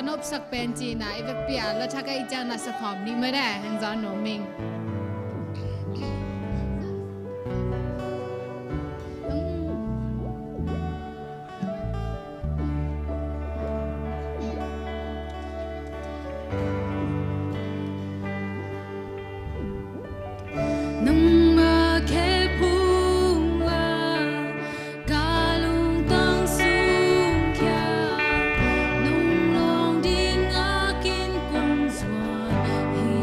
kanop sak penchi na ivek pia la thaka ichang na sa khom ni mara hang za no ming nang ma ke punga kalung tang sung kya nung long ding akin kong swan hi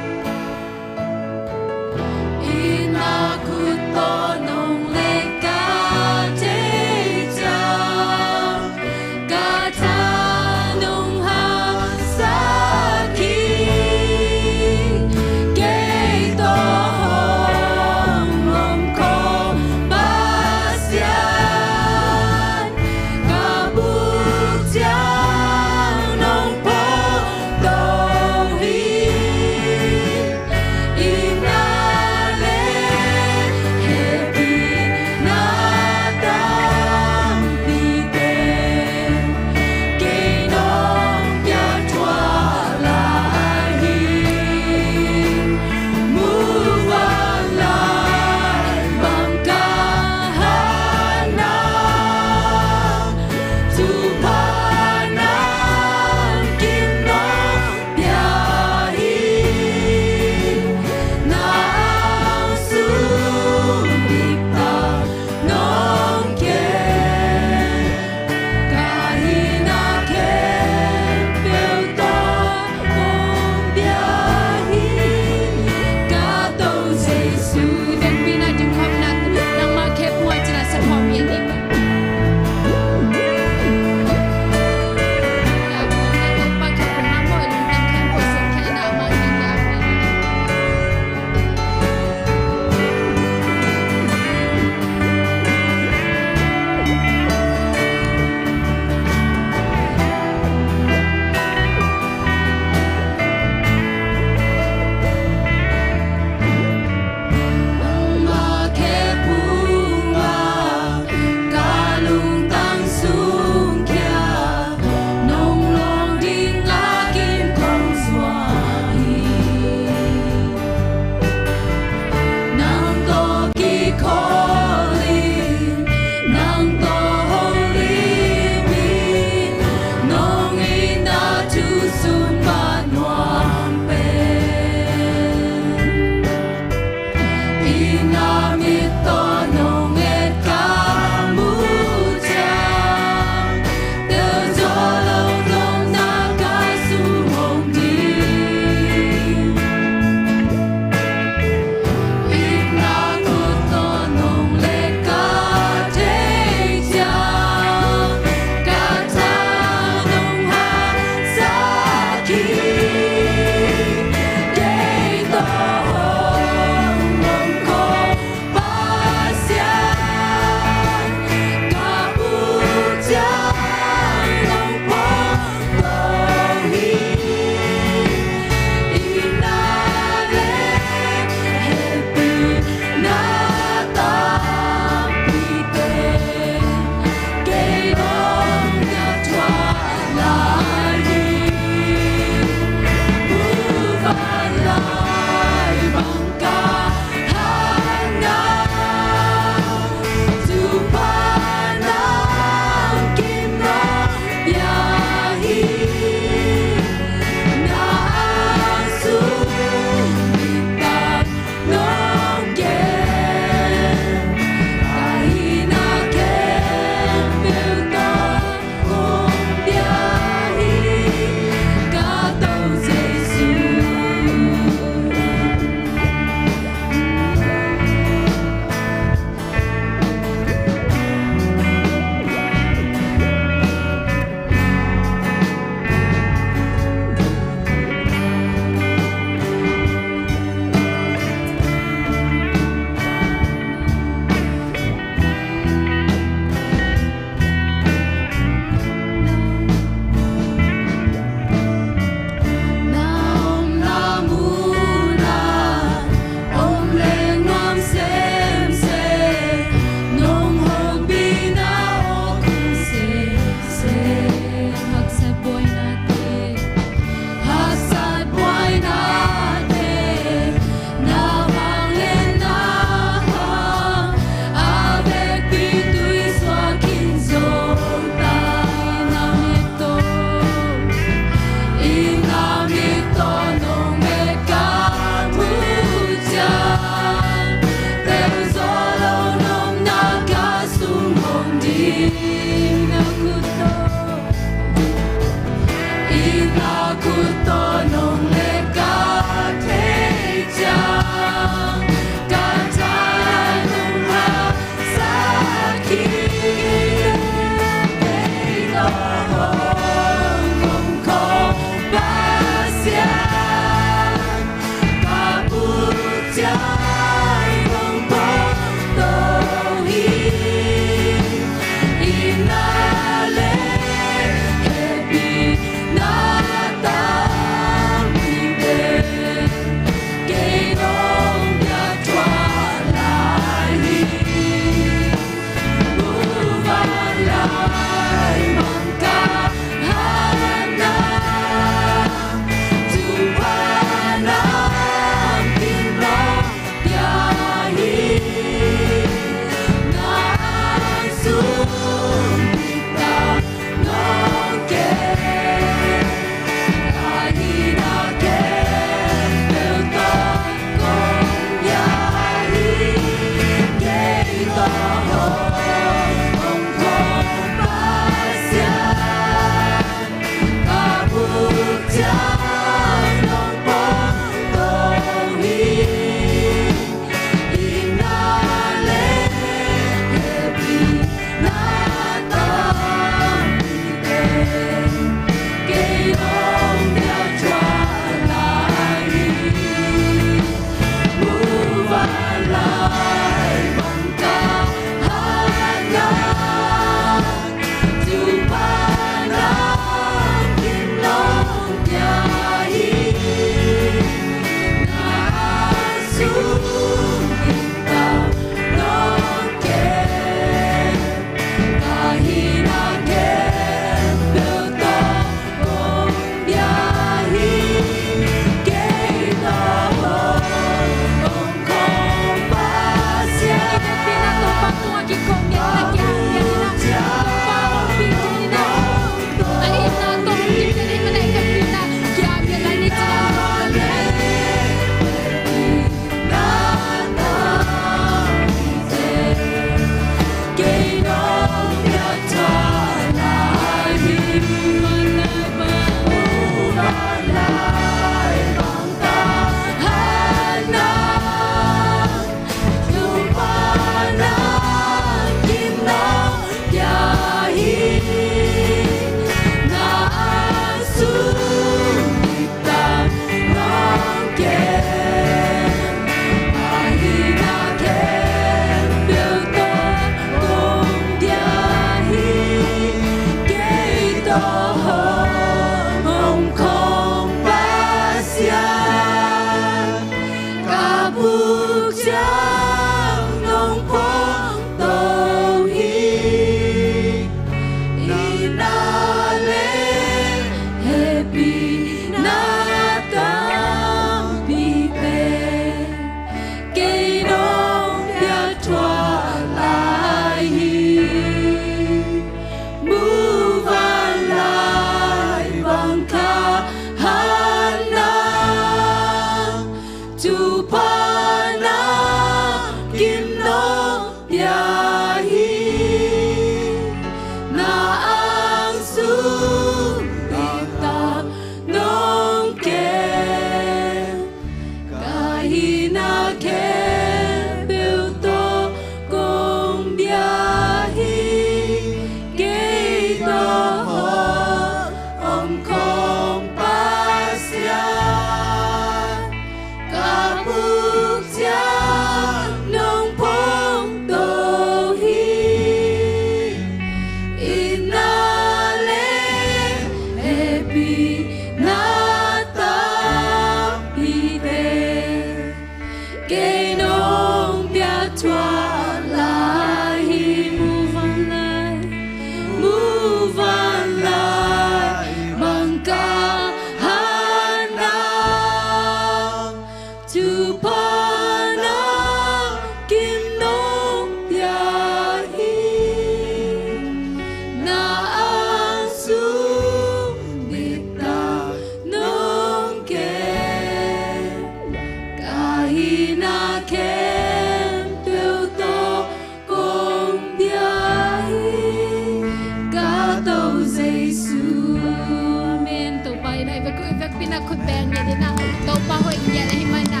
nhẹ thế nào tàu pa hơi nhẹ hay mà nè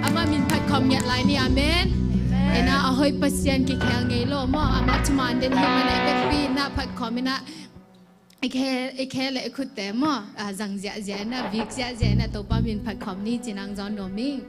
ama min phát khom nhẹ lại ni amen ena ahoy pasien ki khel ngei lo mo ama chman den hi mana be pi na phát khom na ikhe le khutte mo zang zia zia na vik zia zia na tàu pa min phát khom ni chinang jon no ming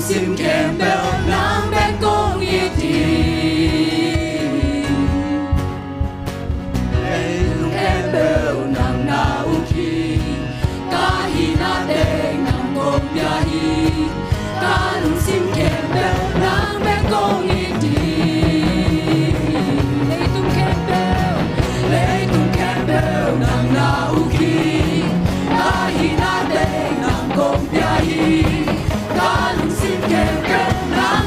sim kem bel nang be kong yeti hey lung kem bel nang na uki ka hi na de nang kong ya hi ka lung sim kem bel nang be kong yeti hey lung kem bel nang na uki ka hi na de nang kong ya hi God, I'm sick and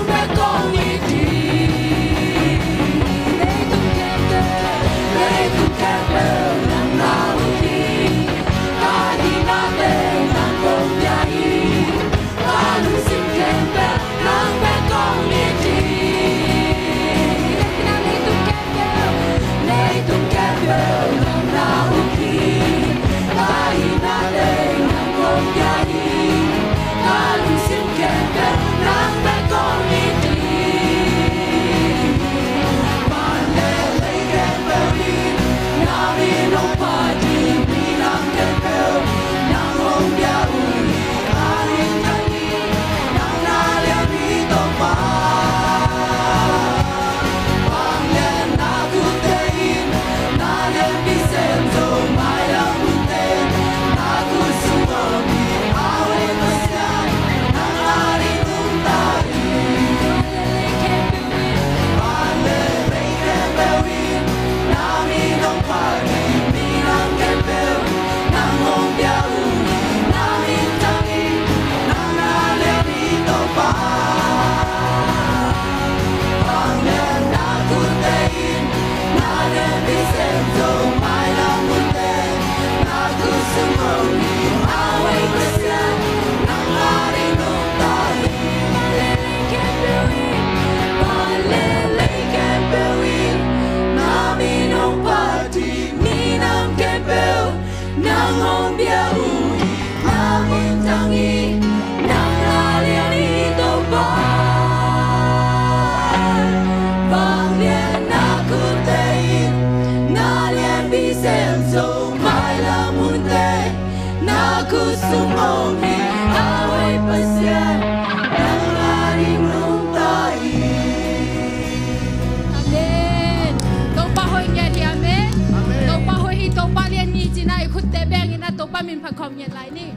คอมยันไรนี่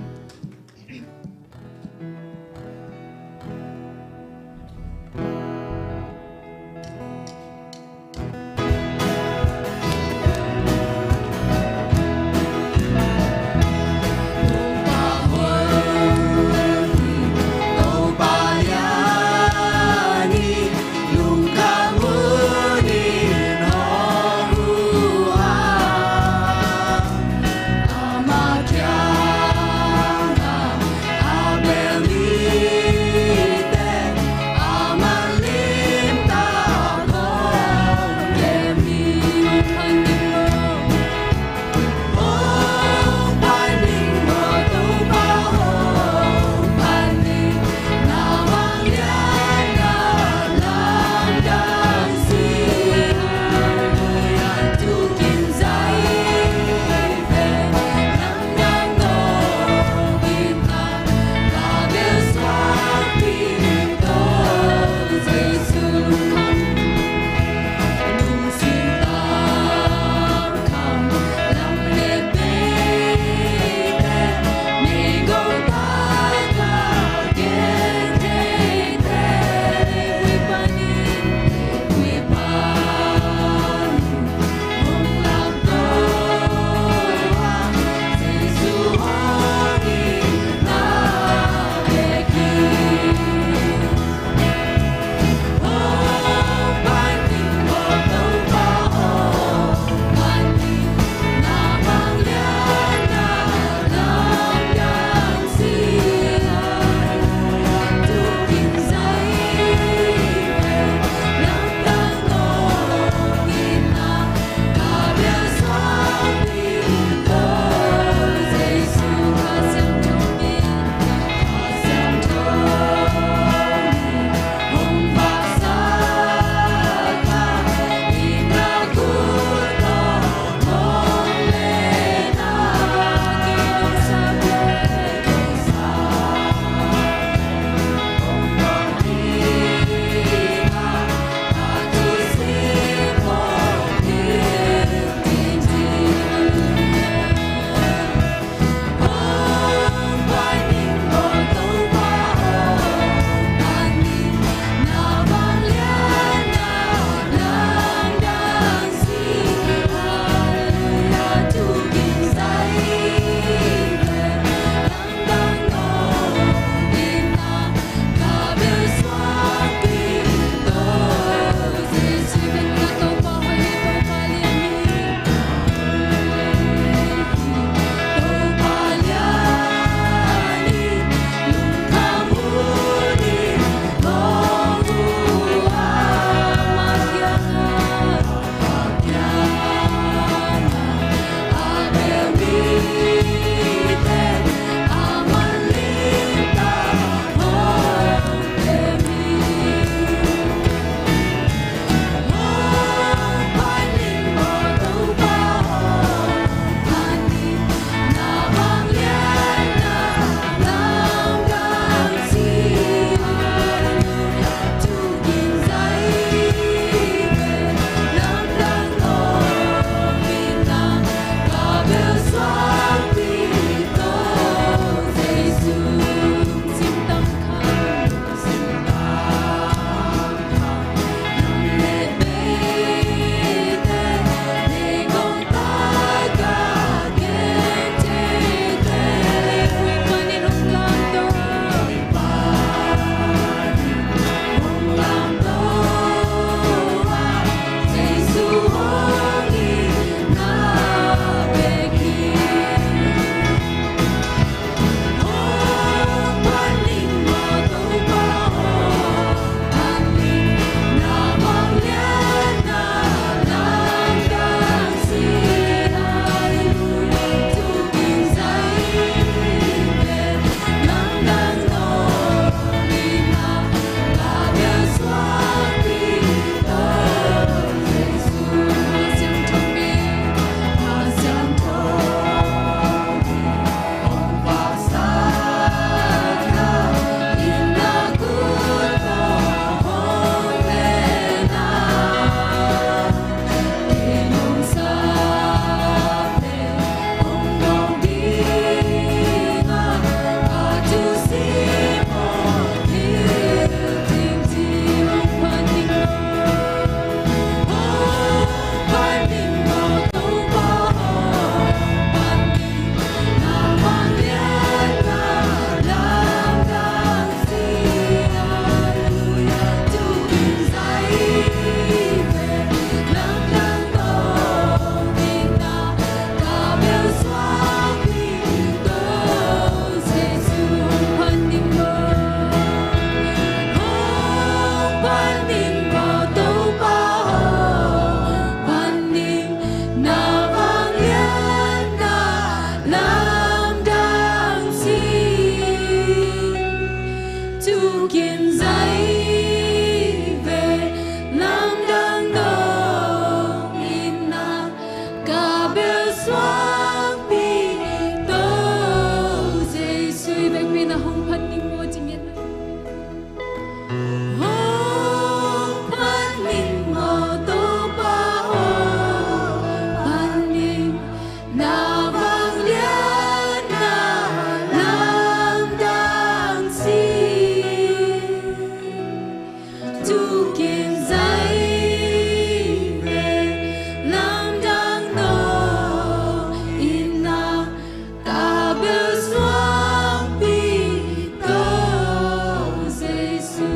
tu kim dây về làm đang nô ina cả bêu xoang bi tô Giêsu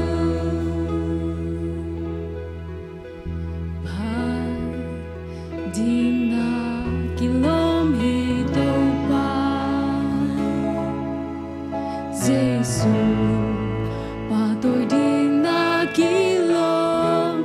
Dina kilom hito pa Giêsu pa tôi dina kilom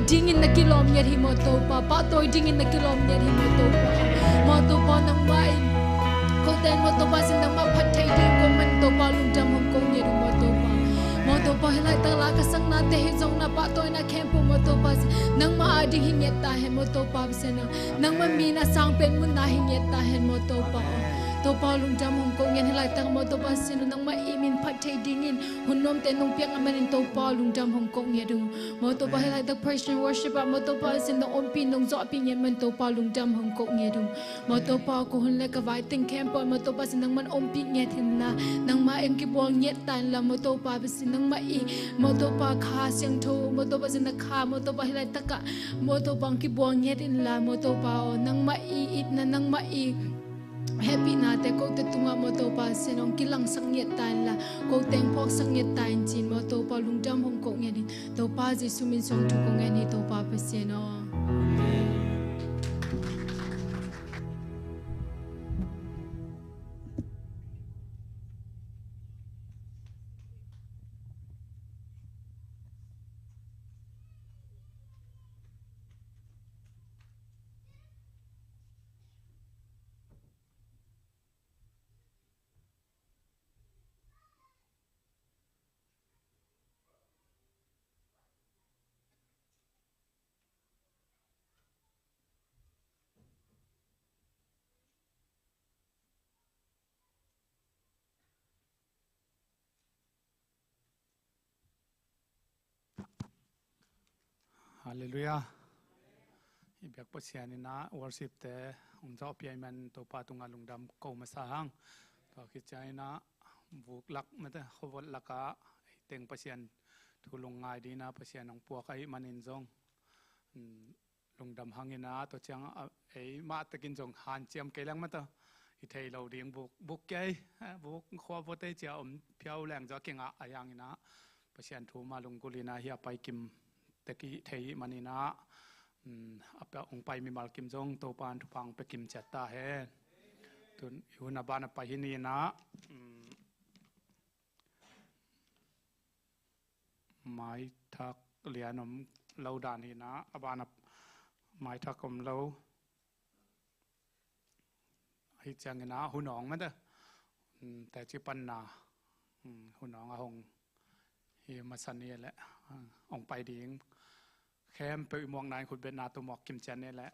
dingin na kilom yer himoto pa toy dingin na kilom yer himoto pa nang mai ko ten moto pa sin nang ma phathai ding ko man to pa lum jam hom ko yer moto pa helai ta la ka sang na te he jong na pa toy na khem pu moto pa nang ma adi hing yet ta he moto pa se nang ma mi na sang pen mun na hing yet ta he moto pa to pa lum jam hom ko ngen helai ta moto pa sin nang ma imin phathai dingin hunom te nong piak amanin to pa lum jam hom ko nge dung moto pa helai the praise and worship moto pa sin the om pin nong zo pi ngen man to pa lum jam hom ko nge dung moto pa ko hun le ka vai ting kem pa moto pa sin nang man om pi nge thin na nang ma em ki bol nge tan la moto pa sin nang ma i moto pa kha siang tho moto pa sin na kha moto pa helai ta ka moto pa ki bol nge tin la moto pa nang ma i it na nang ma i happy na te ko te tunga moto pa senong kilang sangyet tan la ko teng phok sangyet tan chin moto pa lung jam hom ko nge ni to pa ji sumin song tu ko nge ni to pa pa seno Hallelujah. Ibyak po siya ni na worship te unsa opyay man to patunga lungdam ko masahang to kitchay na buklak mata khowol laka teng pasyan tulung ngai di na pasyan ang puak ay maninjong lungdam hangina to chang ay ma takin jong han chiam kailang mata ithei lo ding buk kay buk khwa bote chia phiao lang jo kinga ayang ina pasyan thu ma lungkulina hi pai kim teki thei manina apa ong pai mi mal kim jong to pan thu pang pe kim chatta he tun yuna bana pa hini na mai thak lianom lau dan hi na abana mai thak om lau hi changena hunong ma da ta chi pan na hunong a hong hi ma san ni la ong pai dingแคมไปมองนายคุณเป็นนาตัวหมอกกิมจันนี่แหละ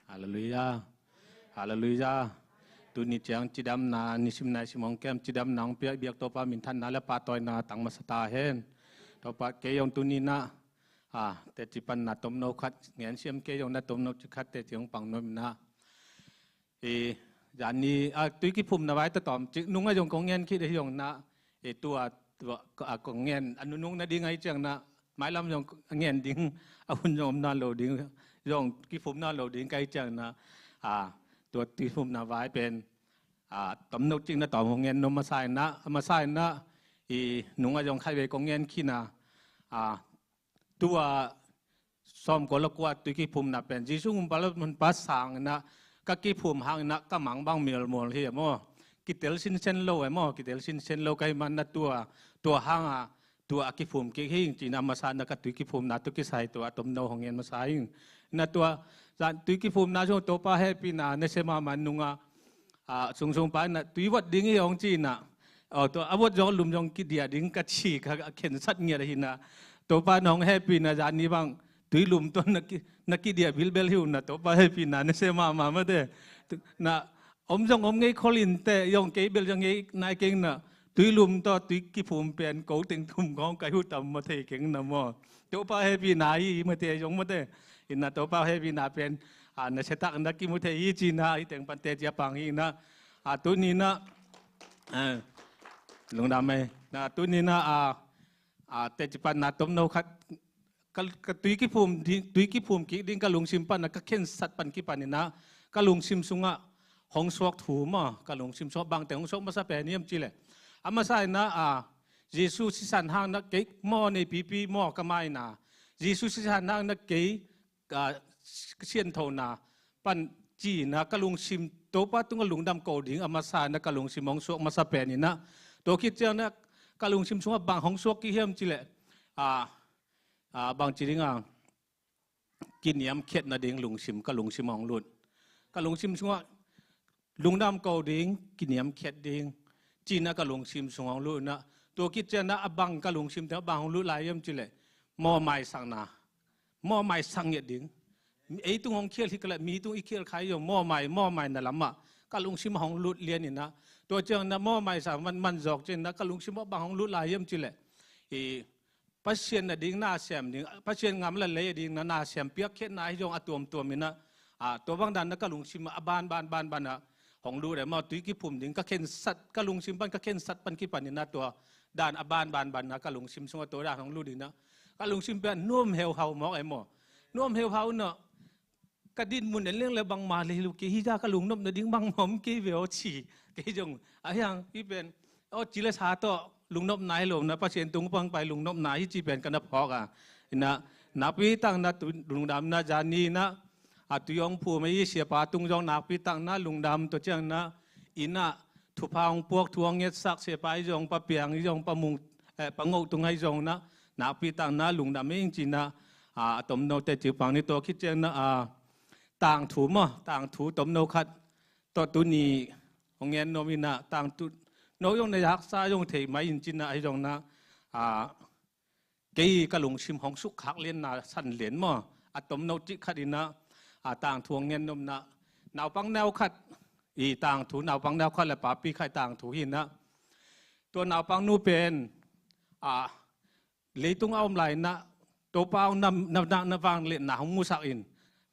ฮาเลลูยาฮาเลลูยาตุนิจังจิดำนานิสิมนายสิมองแก้มจิดำนางเปียกเบียกตัวปามินทันนาและปาตอยนาตังมาสตาเฮนต่อไปเกยองตุนีนะแต่จิปันนาตมโนคัดเงียนเสียมเกยองนาตมโนจิคัดแต่จียงปังโนมนะยานนี้ตุยกิภูมินาไว้ตะตอมจินุ่งยองกงเงียนคิดได้ยองนะตัวกงเงียนอนุนุ่งนาดิ้งไอเจียงนะไม้ลำยองเงียนดิ้งอาหุ่นยองนาโลดิ้งยองกิภูมินาโลดิ้งไกเจียงนะตัวกิภูมินาไว้เป็นตมโนจริงนะตอมกงเงียนนมาใส่นะนุ่งยองไข่เวกงเงียนขี้นาตัวซ้อมกลกว่าตุกิภูมินับเป็นจิซุงบาลมันปัสสังนะก็กิภูมิหางนะก็หมังบางมีลมลเฮียมั่ว กิเตลสินเซนโลไอ้หมอกิเตลสินเซนโลไกมันนัดตัวห้างตัวอากิภูมิกิหิงจีนามาสานนักตุกิภูมินัดตุกิใส่ตัวตมโนของเงินมาใส่นัดตัวตุกิภูมินัดช่วงตัวป้าเฮปีนาเนเซมามันนุงสงป้านัดตุยวัดดิ้งยองจีน่ะตัวอวดยองลุมยองกิเดียดิ้งกัดชีกเข็นสัตเงียหินะตัวป้าน้องเฮปีนาจานนี้บางตุยลุมตัวนักกิเดียบิลเบลฮิวนะตัวป้าเฮปีนาเนเซมาเมื่อเดนะอมจงอมไงคอลินเตยองเกย์เบลจงไงนายเก่งนะตุยลุมต่อตุยกิภูมิเป็นกูติงทุ่มของไก่หุตำมาเทเก่งนะมอตัวป้าเฮปีนายมาเทยองมาเตอินนะตัวป้าเฮปีนาเป็นนักเศรษฐนักกิมุเทยีจีนะอีเต็งปันเตจีปังอีนะตัวนี้นะลงดำไหมนะตัวนี้นะเตจิปันนะต้มโนคัดตุยกิภูมิกิดิ้งกะลุงชิมปันนะก็เข็นสัตปันกิปันนี่นะกะลุงชิมสุงะหงสวกถูมากะลุงชิมสวกบางแต่หงสวกมาซาเปนี่ยมจีเลยอามาใส่นะเยซูสิสันหางนักเกย์หม้อในปีหม้อกระไมนะเยซูสิสันหางนักเกย์เชียนโทนาปันจีนะกะลุงชิมโตป้าตุ้งกะลุงดำโกดิ่งอามาใส่นะกะลุงชิมหงสวกมาซาเปนี่นะตัวคิดเจ้านะกะลุงชิมสวกบางหงสวกกี่เฮียมจีเลยบางจีริงกินยำเข็ดนะเด้งลุงชิมกะลุงชิมหงลุนกะลุงชิมสวกลุงดำโกดิ่งกินยำเข็ดดิ่งจีน่ะก็ลงชิมสงองลุนะตัวคิดเจนะบังก็ลงชิมแต่บังลุลายยมจิเลมอไม่สังนามอไม่สังเยดิงไอ้ตุงของเคียลที่กระมีตุงอีเคียลขายอยู่มอไม่นั่นละมะก็ลงชิมของลุเลียนี่นะตัวเจ้านะมอไม่สังมันจอกเจนะก็ลงชิมบังของลุลายยมจิเลปัจเจียนน่ะดิ่งหน้าเสียมดิ่งปัจเจียนงามละเลยดิ่งหน้าเสียมเปียกเข็ดนายยงอตัวมินะตัวบางดันนะก็ลงชิมบ้านนะของดูแต่มาตุยกิภูมิดิ่งก็เข็นสัตก็ลุงชิมปันก็เข็นสัตปันกิปันนี่นะตัวด่านบ้านนะก็ลุงชิมสงตัวด่านของลูดิ่งนะก็ลุงชิมเป็นนุ่มเฮลเฮาหมอกไอ้หมอนุ่มเฮลเฮาเนาะกระดินมุนเรื่องเลยบางมาเลยลูกกี่ฮิจ้าก็ลุงนุ่มเนื้อดิ่งบางหอมกี่เวลฉี่กี่จงอะไรอย่างที่เป็นจิเลสาตัวลุงนุ่มนายลมนะปัจเจียนตุงปังไปลุงนุ่มนายที่จีเป็นกันนับพอกนะนับปีตั้งนะลุงดำนะจานีนะตุยองผู้ไม่เสียปาตุงจงนักปีตั้งนะลุงดำตัวเจ้านะอินะทุพางพวกทวงเงียสักเสียไปจงปะเปียงจงปะมุงปะงกตุงให้จงนะนักปีตั้งนะลุงดำเองจีนะตมโนแต่จีปังนี่ตัวคิดเจ้านะต่างถูมั้งต่างถูตมโนคัดตัวตุนีของเงินโนมินะต่างตุโนยงในฮักษายงเทไม่ยินจีนะไอ้จงนะกี่กะลุงชิมของสุขหักเลียนนะสั่นเหรียญมั้งตมโนจิขัดินะต่างทวงเงินนมนะหนาวปังแนวขัดต่างถูหนาวปังแนวขัดและป่าปีไข่ต่างถูหินนะตัวหนาวปังนู่เป็นเลยตุ้งเอาไหลนะตัวเปล่านำวางเล่นหนาของมูสักอิน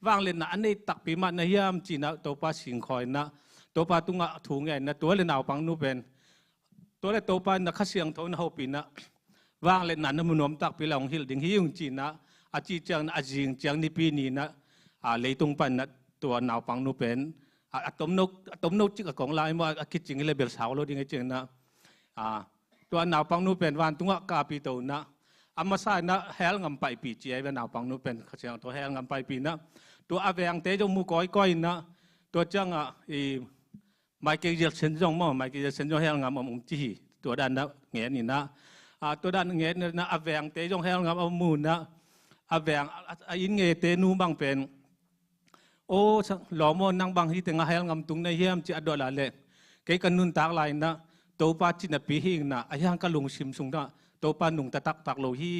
วางเล่นหนาอันนี้ตักปีมันในยามจีนะตัวปลาสิงคอยนะตัวปลาตุ้งถูเงินนะตัวเล่นหนาวปังนู่เป็นตัวเล่นตัวปลานักเสียงทนเขาปีนะวางเล่นหนาน้ำมันนมตักปีหลงหิลดิ่งหิ้งจีนะอาจีจังอาจิงจังนิปีนี้นะเลยตรงปันนะตัวหนาวปังนูเป็นตมนกจิกของลายว่าคิดจริงเลยเบลสาวเราดีไงจริงนะตัวหนาวปังนูเป็นวันตุงกาปีโตนะอามาใส่นะเฮลงำไปปีเจียเป็นหนาวปังนูเป็นเขาเสียงตัวเฮลงำไปปีนะตัวอาเวียงเตจมูก้อยนะตัวจังไม่เกี่ยวเส้นจงมั่งไม่เกี่ยวเส้นจงเฮลงำมุมจีตัวด้านนะเงี้ยนี่นะตัวด้านเงี้ยนะอาเวียงเตจงเฮลงำเอามูนะอาเวียงอินเงเตนูบางเป็นโอ้หล่อมอนังบางที่แต่งหายงำตุงในเฮียมจีอดอลาเล่เกี่ยกันนุนตากลายนะตัวป้าจินปีหิงนะอายังกะลุงชิมสุงนะตัวป้าหนุ่งตักโลหี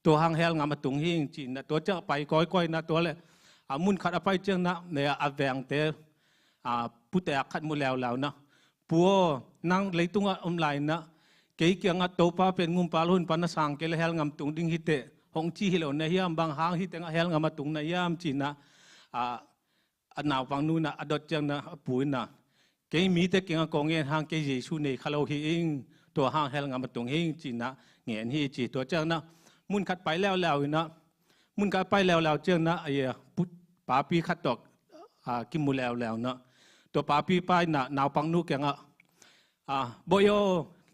ตัวหางเฮลงำมาตุงหิงจีนะตัวเจ้าไปก้อยนะตัวเลยมุนขัดไปเจ้านะเนี่ยอาแวงเตพุทธขัดมุแล้วนะปัวนั่งเลยตุงอมลายนะเกี่ยกันตัวป้าเป็นงุมปาลุนปานสังเกลเฮลงำตุงดิ้งฮิเตหงจีฮิโลในเฮียมบางหางฮิเตงเฮลงำมาตุงในเฮียมจีนะหนาวฟังนู่นนะอดจังนะปุ๋ยนะเกี่ยมีแต่เกี่ยงกองเงินหางเกี่ยเยซูในคาโลฮีเองตัวหางเฮลงามาตรงเฮงจีนะเงี้ยฮีจีตัวเจ้านะมุนขัดไปแล้วนะมุนขัดไปแล้วเจ้านะไอ้ป่าปีขัดตอกกิมูแล้วนะตัวป่าปีไปนะหนาวฟังนู่นเกี่ยงบอย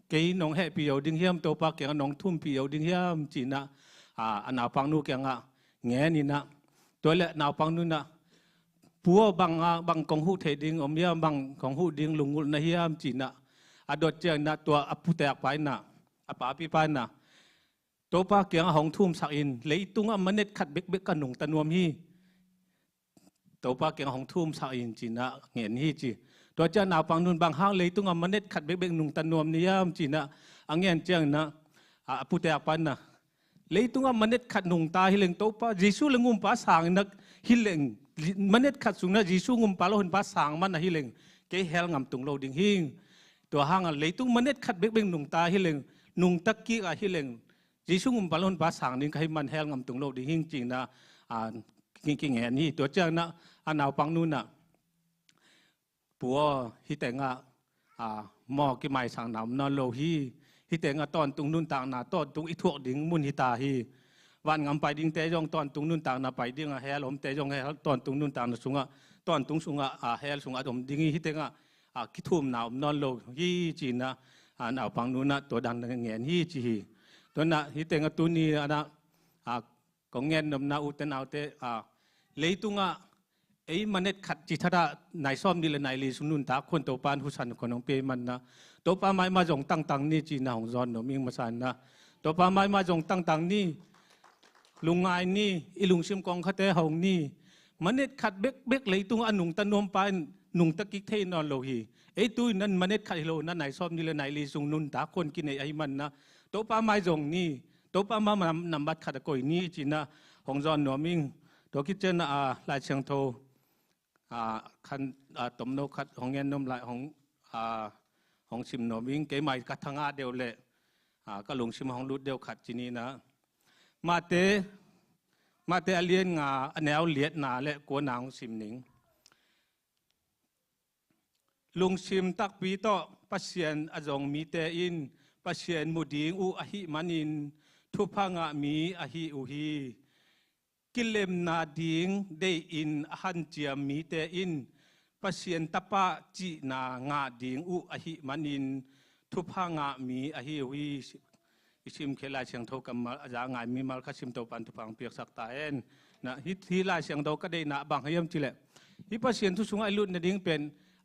เกี่ยน้องเฮปีโอดิ้งเฮียมตัวป่าเกี่ยงน้องทุ่มปีโอดิ้งเฮียมจีนะหนาวฟังนู่นเกี่ยงเงี้ยนี่นะตัวเละหนาวฟังนู่นนะ ปัวบางกองหูเทดิงอมยามบางของหูดิงลุงกุลนะเฮียมจีนะอดเจียงนะตัวอปุแตกไปนะอปาปิปานะตัวปาเกียงหงทุ่มสักอินเลยตุงมันเน็ตขัดเบกกันหนุ่งตะนวมฮีตัวปาเกียงหงทุ่มสักอินจีนะเงียนฮีจีตัวเจ้าหนาวปังนุนบางห้างเลยตุงมันเน็ตขัดเบกหนุ่งตะนวมนี่ยามจีนะอังเงียนเจียงนะอปุแตกไปนะเลยตุงมันเน็ตขัดหนุ่งตาฮิเลงตัวปายิสุเลงุมปาสางนักฮิเลงมันเน็ตขัดสุงนะยิสุงุมปาโลหินปาสางมันนะฮิเลงเกยเฮลงำตุงโลดิงฮิงตัวห้างเลยตุงมันเน็ตขัดเบกหนุ่งตาฮิเลงหนุ่งตะกี้อะฮิเลงยิสุงุมปาโลหินปาสางนี่ให้มันเฮลงำตุงโลดิงฮิงจริงนะกิงแหนนี่ตัวเจ้านะอันเอาปังนู่นนะปัวฮิแต่งหมอกิไมสังนำนอนโลฮีฮิแต่งตอนตุงนู่นต่างนาตอนตุงอิทวกดิ่งมุนฮิตาฮีวันงำไปดิ่งเตยองตอนตุงนู่นต่างนาไปดิ่งเฮลอมเตยองเฮลตอนตุงนู่นต่างนาสุงตอนตุงสุงเฮลสุงอมดิ่งฮิแต่งคิทุ่มนาวนอนโลฮีจีนะอันเอาปังนู่นนะตัวดังเงียนฮีจีตัวน่ะฮิแต่งตุนีอันน่ะกงเงินนมนาอุตนาอุเตเลยตุงมันเน็ตขัดจิตระนายซ้อมนี่เลยนายลีสุนุนตาคนตัวปานผู้สันคนของเปมันนะตัวปาไม้มาจงตั้งนี่จีน่าของจอนหนูมิงมาสันนะตัวปาไม้มาจงตั้งนี่ลุงไงนี่อีลุงชิมกองขัดเตะหงนี่มันเน็ตขัดเบกเลยตุงอันหนุ่งตะนวมปานหนุ่งตะกิกเทนอนโลหีตู้นั่นมันเน็ตขัดโลนั่นนายซ้อมนี่เลยนายลีสุนุนตาคนกินไอ้มันนะตัวปาไม้จงนี่ตัวปามานำบัดขัดก่อยนี่จีน่าของจอนหนูมิงตัวคิดเจนลายเชียงโทคันตมโนคัดของเงินนมลายของชิมโนมิงเกยใหม่กัดทางอาเดียวเละก็ลงชิมของรุดเดียวขัดจีนี้นะมาเตอเลียนงาแนวเลียดนาเละกัวนางชิมหนิงลุงชิมตักปีโตปัสเซียนอจงมีเตอินปัสเซียนมุดิงอุอหิมันินทุพังะมีอหิอุฮีกิเลมนาดิงได้อินหันเจียมีเตอินปัสเซียนตปะจีนางาดิงอุอหิมันินทุพังะมีอหิอุฮีอิชิมเคลาเชียงโทกัมมาจางายมีมาลคชิมโตปันทุพังเปียกสักตาเอ็นนะฮิลาเชียงโตก็ได้นะบางเฮียมจิเลฮิปัสเซียนทุสุงไอลุนนาดิงเป็น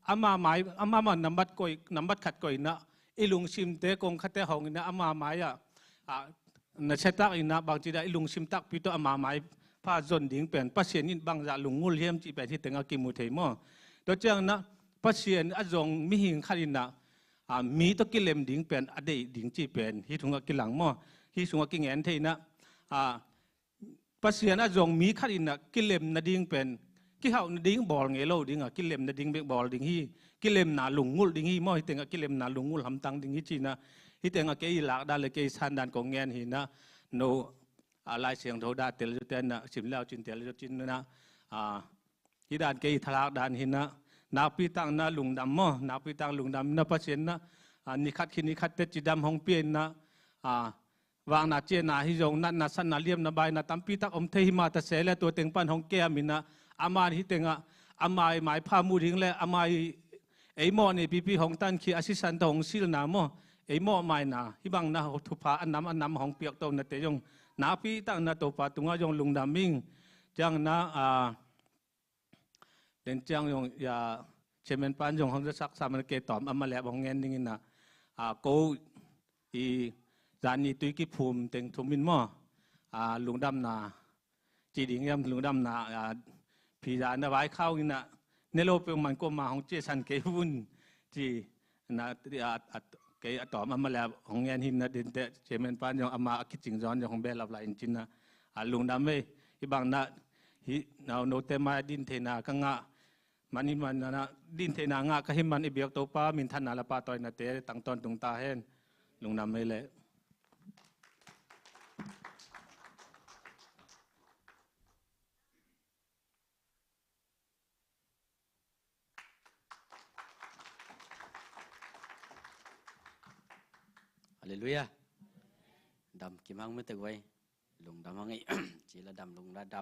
อามาหมายอามามันนำบัดก่อยนำบัดขัดก่อยนะอิลุงชิมเตกงขัดเตหงนะอามาหมายนะเชตักอินะบางจีได้อิลุงชิมตักปีโตอามาหมายพาจนดิ่งเป็นปัสเซียนบางจากลุงงูเลี้ยมจีเป็นที่แต่งกิมุเทมอตัวเจ้านะปัสเซียนอจงมีหิงขัดินะมีตัวกิเลมดิ่งเป็นอดีตดิ่งจีเป็นที่ถุงกิหลังมอที่ถุงกิเงินเทนะปัสเซียนอจงมีขัดินะกิเลมนาดิ่งเป็นกิเขานาดิ่งบอลเงโลดิ่งกิเลมนาดิ่งเบกบอลดิ่งฮีกิเลมนาลุงงูดิ่งฮีมอที่แต่งกิเลมนาลุงงูทำตังดิ่งฮีจีนะที่แต่งเกยหลักได้เลยเกยสันดานของเงินหินะโนลายเสียงโทดาเตลจุดเตนนะชิมแล้วจินเตลจุดจินนะที่ด่านเกยทลากด่านหินนะนาปีตังนะลุงดำมอนาปีตังลุงดำนะปัสเซียนนะนิคัดขินิคัดเตจิดำหงเปียนนะวางนาเจนาฮิจงนัดนาสันนาเลียมนาใบนาตัมปีตักอมเทหิมาตะเสลตัวเต็งปันหงแก้มินะอามาฮิเต็งอามาหมายพามูดิงและอามาไอหมอเนี่ยปีหงตันขีอาศิสันตหงซิลนามอไอหมอไม่นาฮิบังนะทุพาอันน้ำหงเปียกตัวนาเตยงนาปีตั้งนาตัวปาตุงยองลุงดามิงจังนาเดินจังยองยาเชมันปันยองของจะสักสามันเกตอมอามาแลบของเงินนี่นะกูอีจานีตุยกิภูมิเต็งทุมินมอลุงดำนาจีดิ่งยำลุงดำนาพี่จานไว้เข้านี่นะในโลกเป็นมันก็มาของเจสันเกวุนจีนะเกยต่อมาแล้วของเงินหินนะเดินเตะเชมันปานยังอามาคิดจริงย้อนยังของเบลลับลายจินนะลุงดำไม่ที่บางนะฮินาโนเตมาดินเทนากังะมันนี่มันนะดินเทนางะก็ให้มันอิเบียกตัวป้ามินทันนาลปาตอยนาเตะตั้งตอนตรงตาเห็นลุงดำไม่เลยฮาเลลูยาดำกิมังไม่ตึกไว้ลุงดำมังไงจีละดำลุงละด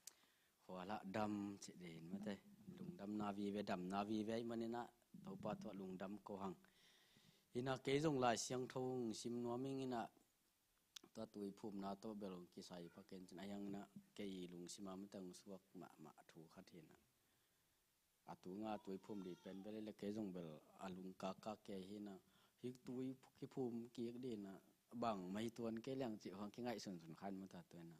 ำหัวละดำสิเด่นมาเตลุงดำนาวีเวดำนาวีเวมันนี่นะตัวปาตัวลุงดำโกหังอินะเกยจงลายเสียงทงซิมนัวมิงอินะตัวตุยภูมินาตัวเบลงกิสัยพักเกนจนายังนะเกยลุงซิมาไม่ตึงสวกมาถูขัดเห็นนะ atu nga tui phum di pen bele le ke jong bel alung ka ka ke hi na hi tui ki phum ki di na bang mai tuan ke lang chi hong ki ngai sun sun khan ma ta tuan na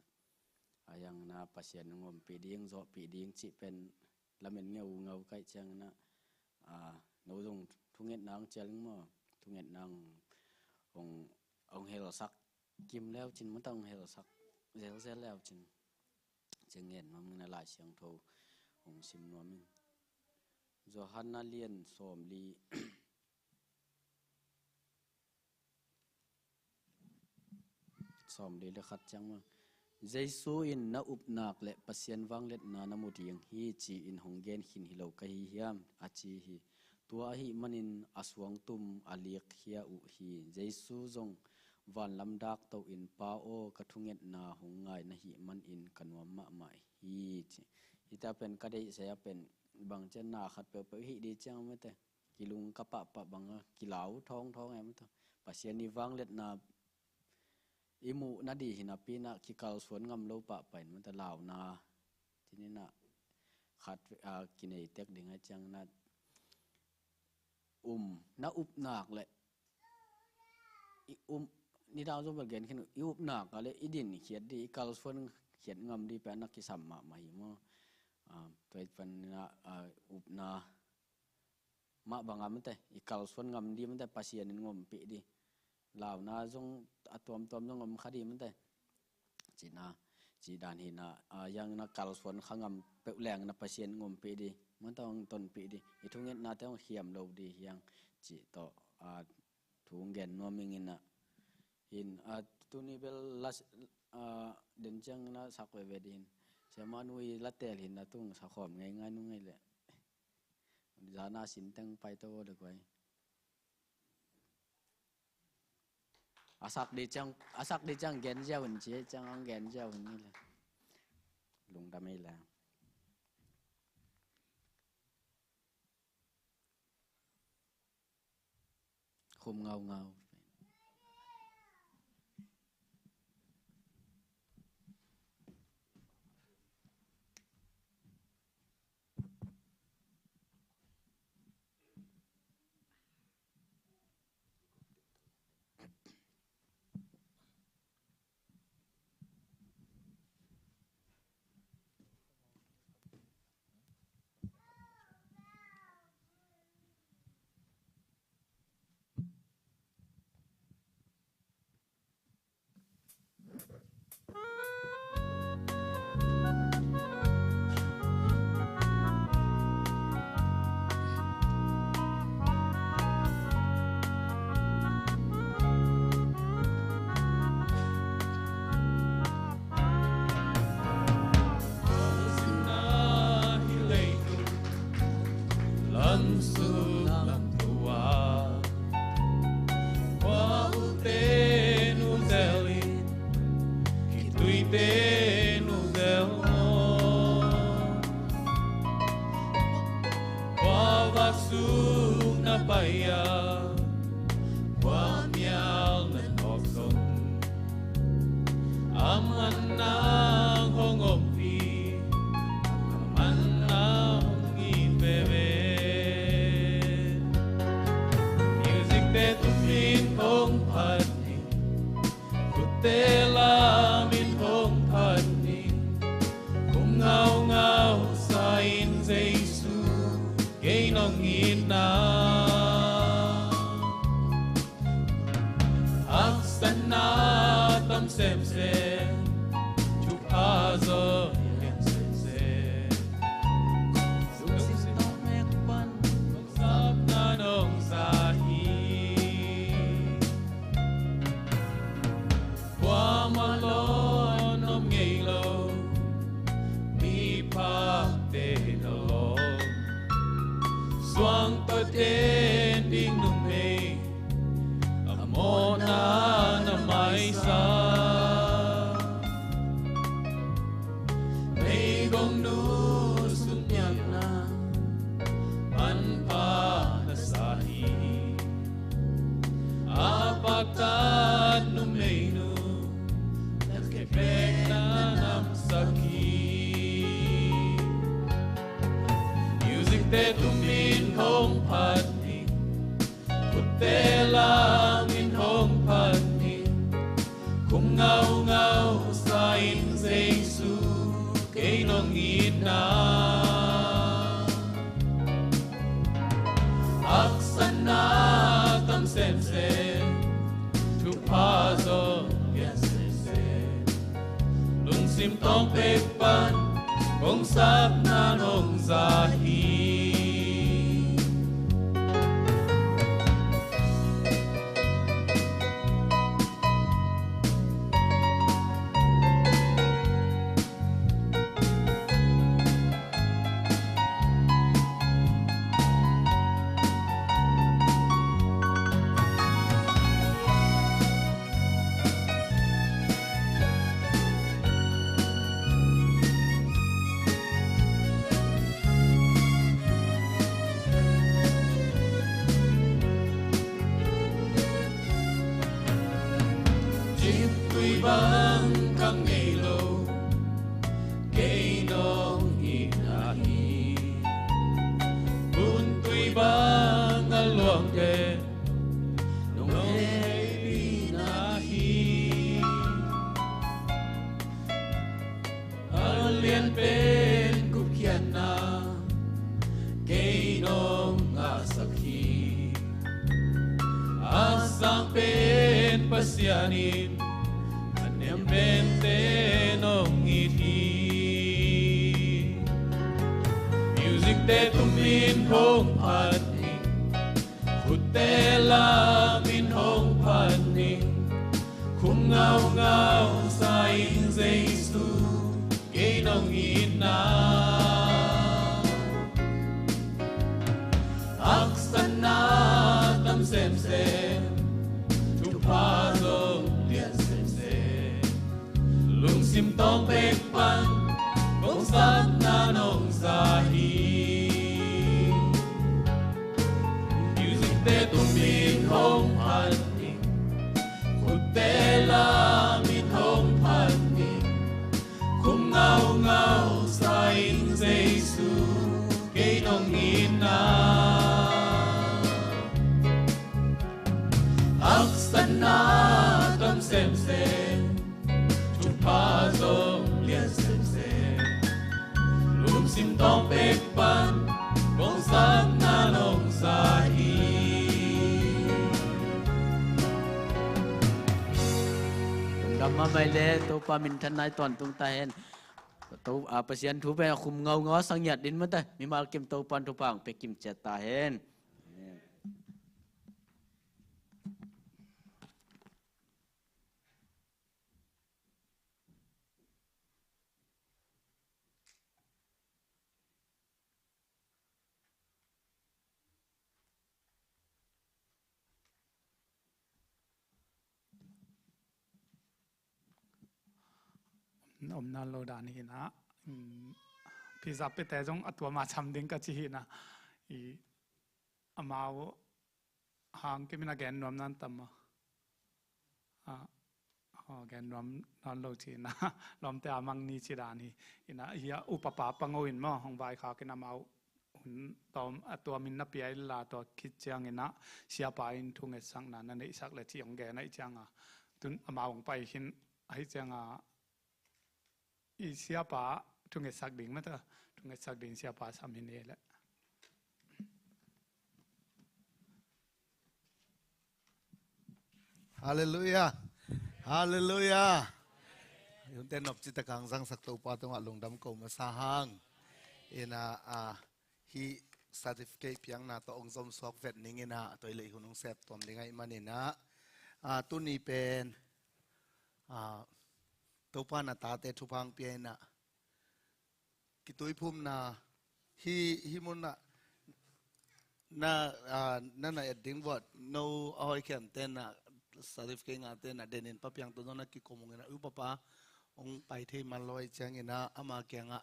ayang na pasien ngom pi ding zo pi ding chi pen lamen ngau kai chang na no jong thunget nang chel mo thunget nang ông hel sak kim leo chin ma tang hel sak zel zel leo chin cheng ngen ma mun la siang tho ong sim no min Johanna Lien som li som li le khat chang ma Jesu in na upnak le pasien wang let na namutiang hi chi in honggen hin hilo ka hi hiam achi hi tua hi manin aswang tum aliak hia u hi Jesu zong van lam dak to in pa o kathunget na hongai na hi man in kanwa ma mai hi chi ita pen ka dei se pen bang chen na khat pe hi di chang ma te kilung ka pa bang kilau thong em to pasien ni wang let na imu na di hina pina kikal suan ngam lo pa pen man ta law na tini na khat kinai tek ding a chang na na up nak le ni dao zo gen khin up nak le idin khiat di kal suan khiat ngam di pa na ki sam ma mai mo toy pan na up na ma bangam te ikal suan ngam di man te pasien ngom pi di law na jong atom jong ngom khadi man te chi dan hi na yang na kal suan khangam pe leng na pasien ngom pi di man tong ton pi di i thunget na te khiam lo di yang chi to thung gen no ming in na in tu ni bel las den chang na sakwe vedin semanui latel hin na tung sa khom ngai ngai nu ngai le jana sin tang pai to de koi asak di chang gen jao hun che chang ang gen jao hun ni le lung da mai la khum ngau Music la min hong pan ni kung ngau sa in Giêsu cái nong in na aksana tam sem tu pa zo yes lung sim tong pe pan kong sap na nong za hi bang kang ngelo kay nong inahi bun tuy bang alwang ke nong ay binahi alien pen kupkian na kay nong asakhi asang pen pasyanin mente nong iti music te tumin hong pani hutela min hong pani kung ngau sa in Giêsu cái nong ina aksana tam sem tu pa zo lung sim tong pe pan kong sap na nong za hi music te tum min hong pan ni hutela min hong pan ni kung ngau sa in Giêsu cái nong ina aksana tam sem pa zo lian sem lum sim tong pe pan kong sap na nong sa hi cầm mà mày lẽ tôi pa mình thân này toàn tung tay hen tôi pasien thu pe khum ngau ngó sang nhật đến mất đây mi mal kim tôi pan thu pang pe kim chet ta hen om na lo dan hi na pizza pe te jong atwa ma cham ding ka chi hi na I amao hang ke mina gen nom nan tam gen nom nan lo chi na lom te amang ni chi dan hi ina ya upapa pangoin mo hong vai kha ke na mau hun tom atwa min na pi ai la to khit chang ina sia pa in thung e sang na na nei sak le chi ong ge nai chang tun amao ong pai hin ai chang I sia pa thung e sak ding ma ta thung e sak ding sia pa sam hin le Hallelujah Hallelujah yung ten of chita kang sang sak to pa tong along dam ko masahang ina hi certificate piang na to ong zom sok vet ning ina toy le hunong set tom dingai manina tu ni pen to pa na ta te thu phang pi na kitui phum na hi mun na na ding what no oi kem ten na certificate nga ten na denin pa piang to na ki komong na upapa ong pai the man loi chang ina ama kyanga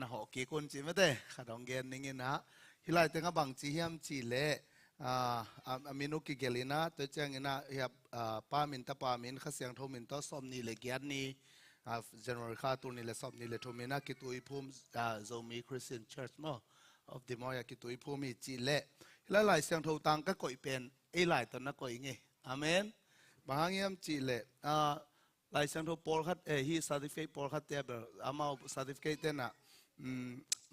na ho ke kon chi ma te khadong gen ning ina hilai te nga bang chi hiam chi le aminu ki gelina to chang ina ya pa min ta pa min khasyang tho min to som ni le gyat ni general kha tu ni le som ni le thomina ki tui phum zomi Christian Church mo of the moya ki tui phumi chi le hilai lai syang tho tang ka koi pen หลายตอนนักก็ยังไงอาเมนบางอย่างจีเล่ลายเส้นทางพอลคัดฮีสัติฟิกพอลคัดเตเบอร์อามาสัติฟิกเตน่ะ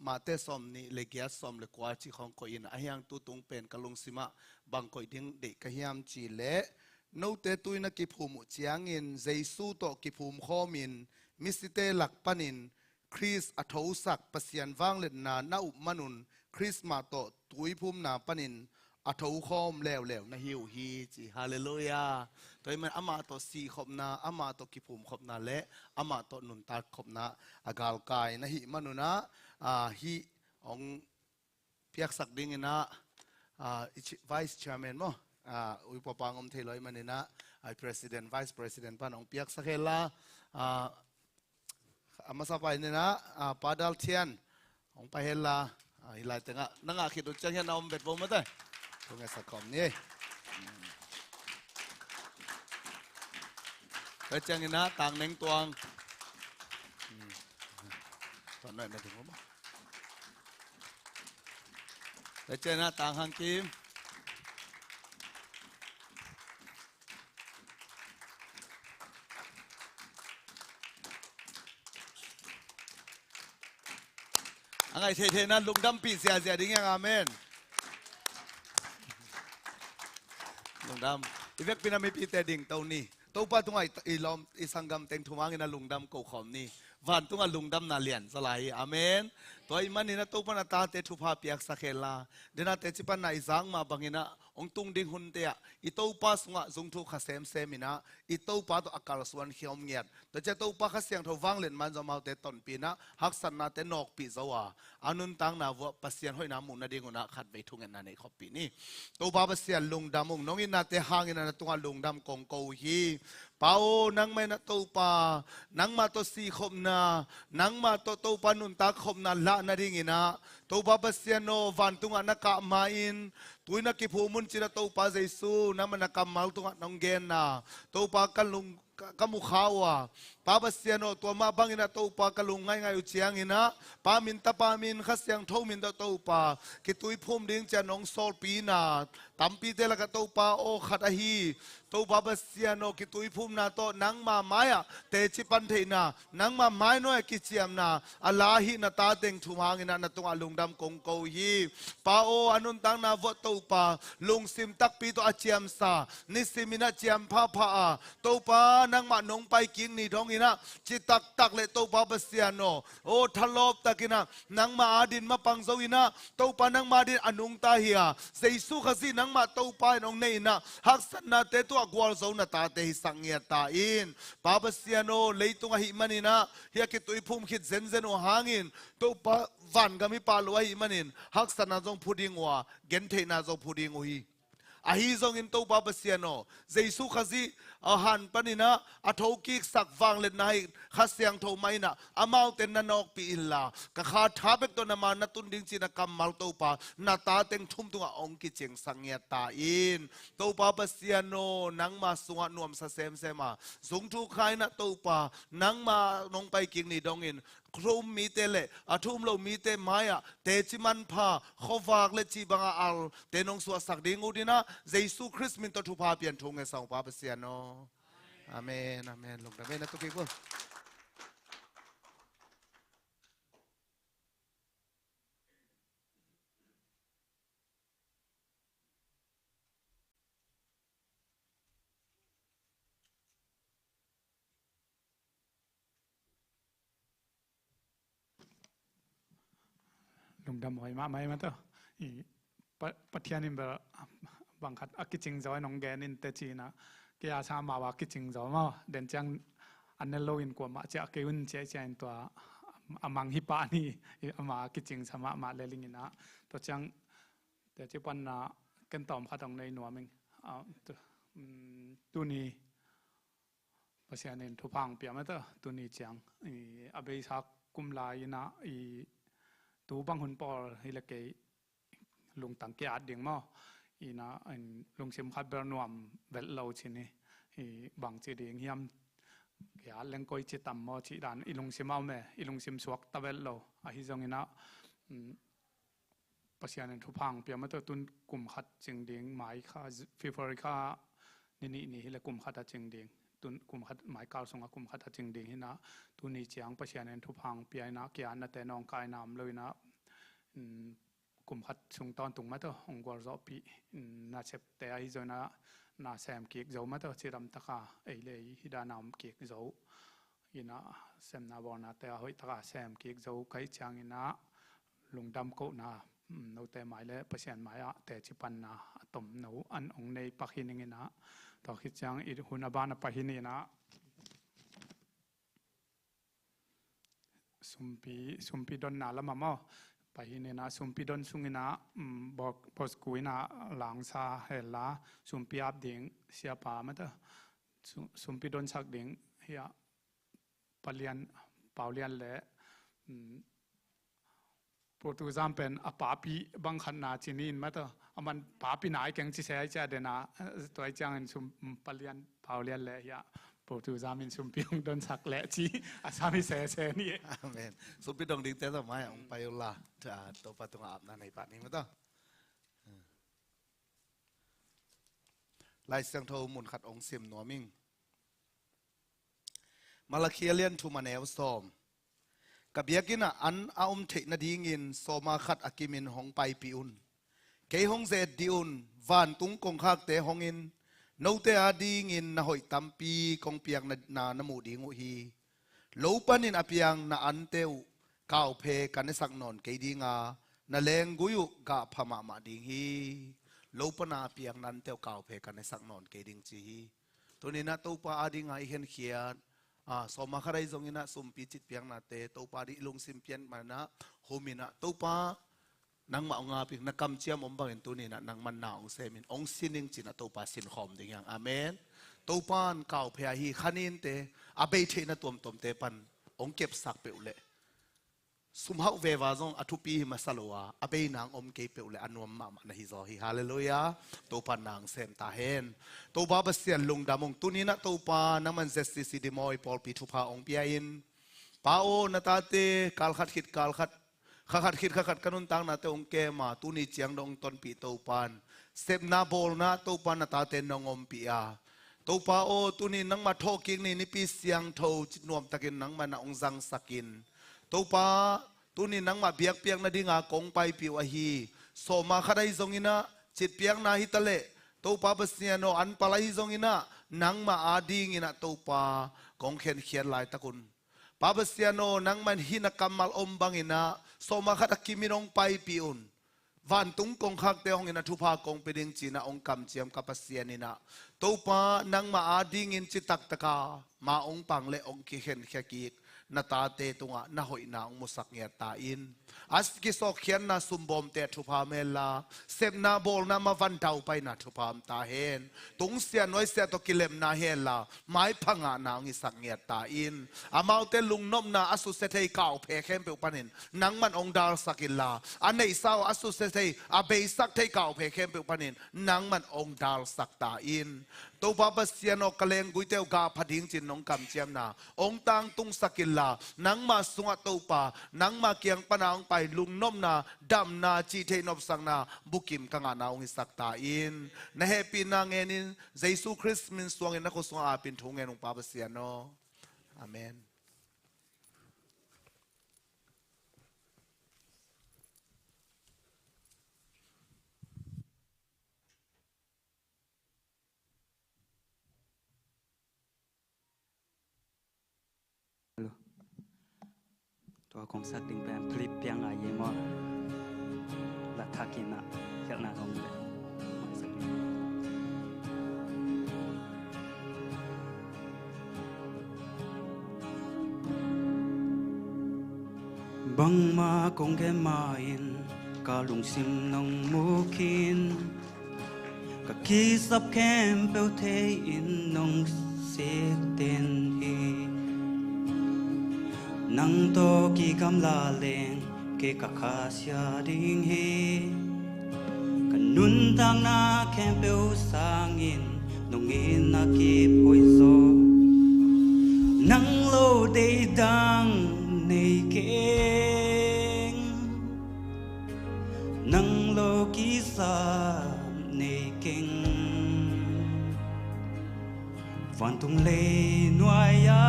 มาเตสอมนี่เลกียสอมเลกว่าจีของก็ยินอายังตุตุงเป็นกะลุงสิมาบางก็ดิ้งเด็กกะยามจีเล่โนเตตุยนักกิภูมิเจียงอินเจสูโตกิภูมิข้อมินมิสเตหลักปันินคริสอัทอุสักปัสยันวังเล็ดนาอุมนุนคริสมาโตตุยภูมินาปันินอัทอุคอมแล้วนะฮิวฮีจีฮาเลลูยาตัวมันอามาโตสีขบนาอามาโตกิภูมิขบนาเละอามาโตนุนตาขบนาอากาลกายนะฮิมนุนะฮีองเพียกสักดิ่งนะvice chairman มั้งอุปปังอมเทลอยมันนี่นะpresident vice president ป้าน้องเปียกสักเฮล่าอามาสบายนี่นะปาดัลเทียนของไปเฮล่าฮิไลท์งะนังอาคิดดูจังเห็นน้องเบ็ดบ่มาได้ตรงนี้สักคำนี้ไปจังเห็นนะต่างเน่งตวงตอนนั้นไม่ถึงมั้งไปเจอนะต่างหังกิมไงเทนั้นลุงดำปีเสียดิ้งยังอาเมนลุงดำอีเวกปีนามีปีเตดิ้งตัวนี้ตัวป้าตัวไอ้ลอมไอ้สังกัมเต็งทุ่งอังนะลุงดำกูขอมนี่วันตัวลุงดำนาเลียนสลายอาเมนตัวไอ้มันนี่นะตัวป้านาตาเตทุพาเปียกสักเฮลาเดี๋ยวนาเตจิปันนาอิสังมาบังอินะองตุงดิ้งหุ่นเตียอีตัวป้าสงะจงทุกข์เซมนะอีตัวป้าตัวอากาศสวรรค์เขียวเงียบแต่จะตัวป้าข้าเสียงทวังเล่นมันจะมาเตต้นปีนะฮักสันนาเตนอกปีจะว่าอานุนตังนาวัวปัสยันห้อยน้ำมุนนาดิ่งนะขัดไปทุ่งเงินนั่นในขอบปีนี้ตัวป้าปัสยันลุงดำมุงน้องอินนาเตหางอินนาตัวลุงดำกงโกฮีเป้านังไม่นาตัวป้านังมาตัวสีขบนานังมาตัวป้านุนตาขบนาละนาดิ่งอินะตัวป้าปัสยันโนวันตุงนักกะมาอินตัวนักกิภูมุนจิระตัวป้าเจสูนังมันนักกะมาตุงน้องเกนนาตัวป้ากันลุงkamu khawa pa basiano to ma bangina to pa kalungai ngai uchiang ina pa min ta pa min khasyang tho min da to pa ki tui phum ding cha nong sol pi na tampi te la ka to pa o khata hi to pa basiano ki tui phum na to nang ma maya te chi pan the na nang ma mai no ki chiam na alahi na ta teng thumang ina na tung alung dam kong ko hi pa o anun tang na vo to pa lung sim tak pi to achiam sa ni simina chiam pha pha a to pa nang ma nong pai king ni dong ina chi tak tak le to pa basiano o thalop takina nang ma adin ma pang zo ina to pa nang ma din anung ta hiya jaisu khazi nang ma to pa nong nei na hak san na te to agwal zo na ta te sangya ta in pa basiano leitung hi manina hiya ki tui phum khit zen zen o hangin to pa van ga mi pa lo hi manin hak san na jong phuding wa gen the na zo phuding hi ahi zong in to pa basiano jaisu khazi ahan panina athoki sak wang le nai khasyang tho maina amau ten na nok pi illa ka kha thabek to na ma na tun ding china kamal to pa na ta teng thum tunga ong ki cheng sangya ta in to pa basiano nang ma sunga nuam sa sem sema zung thu khai na to pa nang ma nong pai king ni dong in krum mi te le athum lo mi te maya te chiman pha khowak le chi banga al te nong su sak ding udina jesu christ min to thu pha pian thong e sang pa basiano amen amen lung da na to ki koลุงดำหอยมาไหมมาเถอะอีปะเทียนิมเบอร์บางคัดอักจิงจอยน้องแกนินเตจีนะเกียร์ชามาว่ากิจิงจอยมาเดินจังอันนั้นโลอินกว่ามาจะเกี่ยนเจเจนตัวอามังฮิปานี่มากิจิงสมามาเลลิงินะตัวจังแต่ที่ปันนะกันตอมขัดตรงในหนัวมึงตัวนี้ภาษาเน้นทุพังเปียมาเถอะตัวนี้จังอาเบยสักกุมลายนะตัวบางคนปอให้ละเกยลุงตังเกียดดิ่งมั้งอีน่ะลุงเชมขัดเบอร์นวมเวลเราชินี่บางจีดิ่งยามเกียดเล่นก้อยจิตต่ำมั้งจีด่านอีลุงเชมเอาแม่อีลุงเชมสวกตะเวลเราไอ้ที่ตรงนี้นะ ปัจจัยนั้นทุพังเปียมาตัวตุนกลุ่มขัดจึงเดียงหมายค่าฟิฟอริค่านี่และกลุ่มขัดจึงเดียงตุนกลุ่มขัดหมายกาวสงกลุ่มขัดจึงเดียงที่นะตุนนี้เจียงปัจจัยนั้นทุพังเปียนะเกียนนะแต่น้องกายนามเลยนะกลุ่มขัดชงตอนตุงมาตัวองค์กรรอปีน่าเช็บแต่ไอ้เจ้านะน่าแซมเกียกเจ้ามาตัวจิรำตะกาไอ้เลยฮิดานามเกียกเจ้าอินะแซมนาบอนะแต่หอยตะกาแซมเกียกเจ้าใครจางอินะลุงดำโกนาเราแต่หมายและประชันหมายอะแต่จิปันนะต่อมหนูอันองในปักหินงี้นะต่อคิดจังอิหุนบานปักหินนี่นะสุมปีดอนนาละมาเมาปักหินนี่นะสุมปีดอนสุงินะบอกพอสกุยนะหลังซาเฮล่าสุมปีอับดิ่งเสียป่ามาเถอะสุมปีดอนชักดิ่งเฮียปเลียนเป่าเลียนและโปรตุเกสเป็นอปาปีบางขันนาจีนีนมาตัวมันปาปีไหนแกงจีเสียใจเดนะตัวจังชุมปเลียนเผาเลียนเลยยะโปรตุเกสเป็นชุมพิงโดนสักแหละจีอาซามิเสียนี่อาเมนสุพิดงดิ่งแต่สมัยองไปอุลาตัวปะตุงอาบนาในป่านี้มาตัวลายเสียงโทมุนขัดองซิมหนัวมิงมาลาเคียเลียนทูมาเนลซอมกับยากินะอันอาอุมเทนดีงินโซมาขัดอากิมินหงไปปิอุนเกยหงเซดดิอุนวันตุงกงคักเตหงอินนูเตอาดีงินนาหอยตัมปีกงเปียงนานามูดีงูฮีลูปันินอเปียงนาอันเตวก้าวเพกันในสักนอนเกยดีงานาเลงกุยุกะพม่ามาดีฮีลูปนาเปียงนันเตวก้าวเพกันในสักนอนเกยดิงจีตัวนี้นะตัวปาอาดีงาอีเห็นเขียนสมาคารายจงอินะสมปิจิตเปียงนาเตตัวปาดิลงสิมเปียนมานะโฮมินะตัวปานังมาองอาพิกนักกำเจียมอมบังเห็นตัวนี้นะนังมันนาองเซมินองสินิงจินะตัวปาสินขอมดิ่งยังอาเมนตัวปานเก่าเพียฮีขันินเตอาเบยเทนะตัวมเตปันองเก็บสักเปอุเลสุมหาเววาจงอทุปีหิมาสลัวอาเบยนางอมเก็บเปอุเลอันวมมานะฮิโซฮิฮาเลลูยาตัวปานนางเซมตาเฮนตัวบาบเสียนลงดามงตัวนี้นะตัวปานังมันเจสติสิดิมอยพอลปีทุพาองเปียอินปาโอนตาเตกาลขัดขิดกาลขัดขัดคิดขัดกันุนตังนาเตองเกมาตุนีเจียงดงตนปีตูปันเซมนาโบลนาตูปันนาตาเตนงอมปีอาตูปาโอตุนีนังมาโทกิงนี่นิปีเสียงโทจิตนวมตะกินนังมานาองซังสกินตูปาตุนีนังมาเบียกเปียงนาดิงากงไปปิวะฮีโซมาขดายจงอินะจิตเปียงนาฮิตะเลตูปาเบเสียโนอันปลายจงอินะนังมาอาดีงินะตูปากงเขียนเขียนลายตะกุนปาเบเสียโนนังมันหินักกำมัลอมบังอินะโซมาขัดกิมินองไปปิอุนวันตุงกงคักเตหงอินะทุพากงเป็นดิงจีนะองกำเจียมกับปัสเซียนินะตัวปานังมาอาดิงินจิตักตะกามาองปังเลองกิเห็นแค่กีกนาตาเตตุงะนาหอยนาองมุสักเงียตาอินอัสกิโซเขียนนาสุมบอมเตทุพาเมลาเซมนาโบลนามาวันดาวไปนาทุพามตาเฮนตุงเสียน้อยเสียตกิเลมนาเฮลาไม้พังนาองอิสักเงียตาอินอามาเตลุงนมนาอสุเซเทก่าวเพเข้มเปปันินนังมันองดาลสักิลาอันในสาวอสุเซเทอาเบสักเทก่าวเพเข้มเปปันินนังมันองดาลสักตาอินตัวบาบเสียนอกเลงกุยเตวกาพัดิงจินนองกำเจียมนาองตังตุงสกิลลานังมาสุงตัวปานังมาเกียงปนางไปลุงนมนาดำนาจีเทนอบสังนาบุกิมกังอานาองสักตาอินนะเฮปีนางเงินินเยซูคริสต์มินสวงเงินนักสวงอาปินทงเงินองบาบเสียนออาเมนตัวของสักดิ่งแปมพลิปเปียงอาเยมอละทักินะเขียนนาของเลยสักดิ่งบังมากงแกมาอินกาลุงซิมนองมูคินกะกีสับแคมเปลเทอินนองเสกเตนฮีนังโตกีกำลาเลงเกกะคาเสียดิ่งเฮกันนุนทางนาแคมเปลสางอินนงอินนากีพอยโซนังโลเดดังในเกงนัง van tung le noya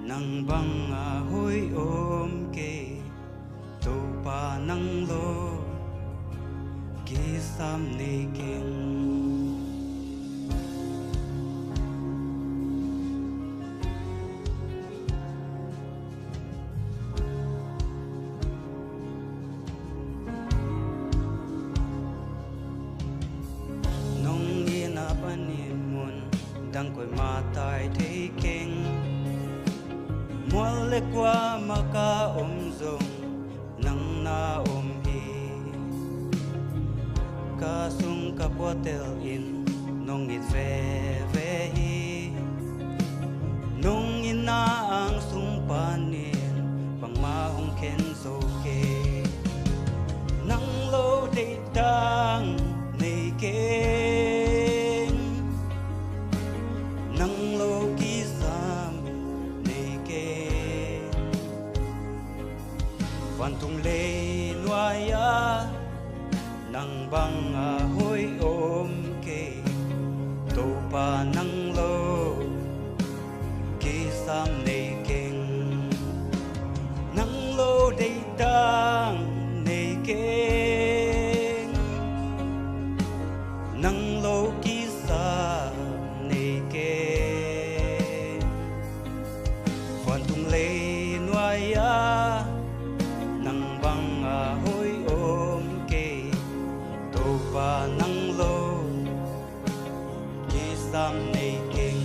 nang bang a hoi om ke to pa nang lo ki sam ne king đang coi mà tai thấy kinh mua lệ qua mà ca ôm dùng nắng na ôm hi ca sung ca po tel in nong it ve hi nong in na ang sung panin bang ma hong ken so ke nang lo de dang nei ke nang lo ki sam nei ke van tung le noya nang bang a hoi om ke to pa nang lo ki sam nei king nang lo dei dang nei ke nang lo ki sam nei ke van tung le noya nang bang a hoi om ke to pa nang lo ki sam nei king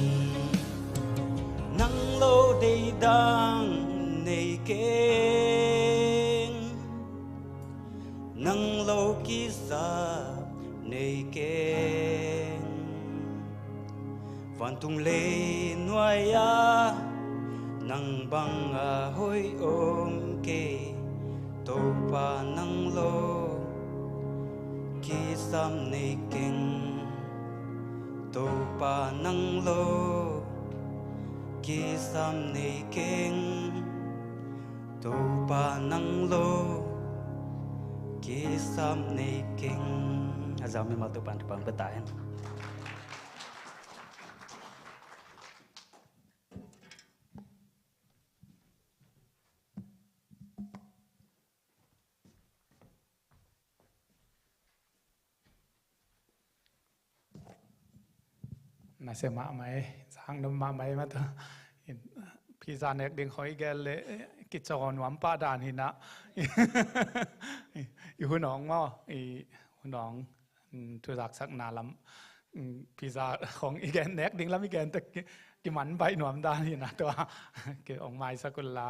nang lo dei dang nei king nang lo ki sam nei king van tung le noya nang bang a hoi om ke to pa nang lo ki sam nei king to pa nang lo ki sam nei king to pa nang lo ki sam nei king azam mi mal tu pan betainน่าเสียมาไหมสร้างนมมาไหมมาเถอะพี่จานเอกดึงหอยแกเลยกิจกรหวานป้าดานหินะอยู่หัวหนองมั้งหัวหนองทุรักสักนาลำพี่จาของอีแกนเอกดึงแล้วอีแกนแต่กิมันใบหนวมดานหินะตัวเกี่ยวออกไม้สักกุลา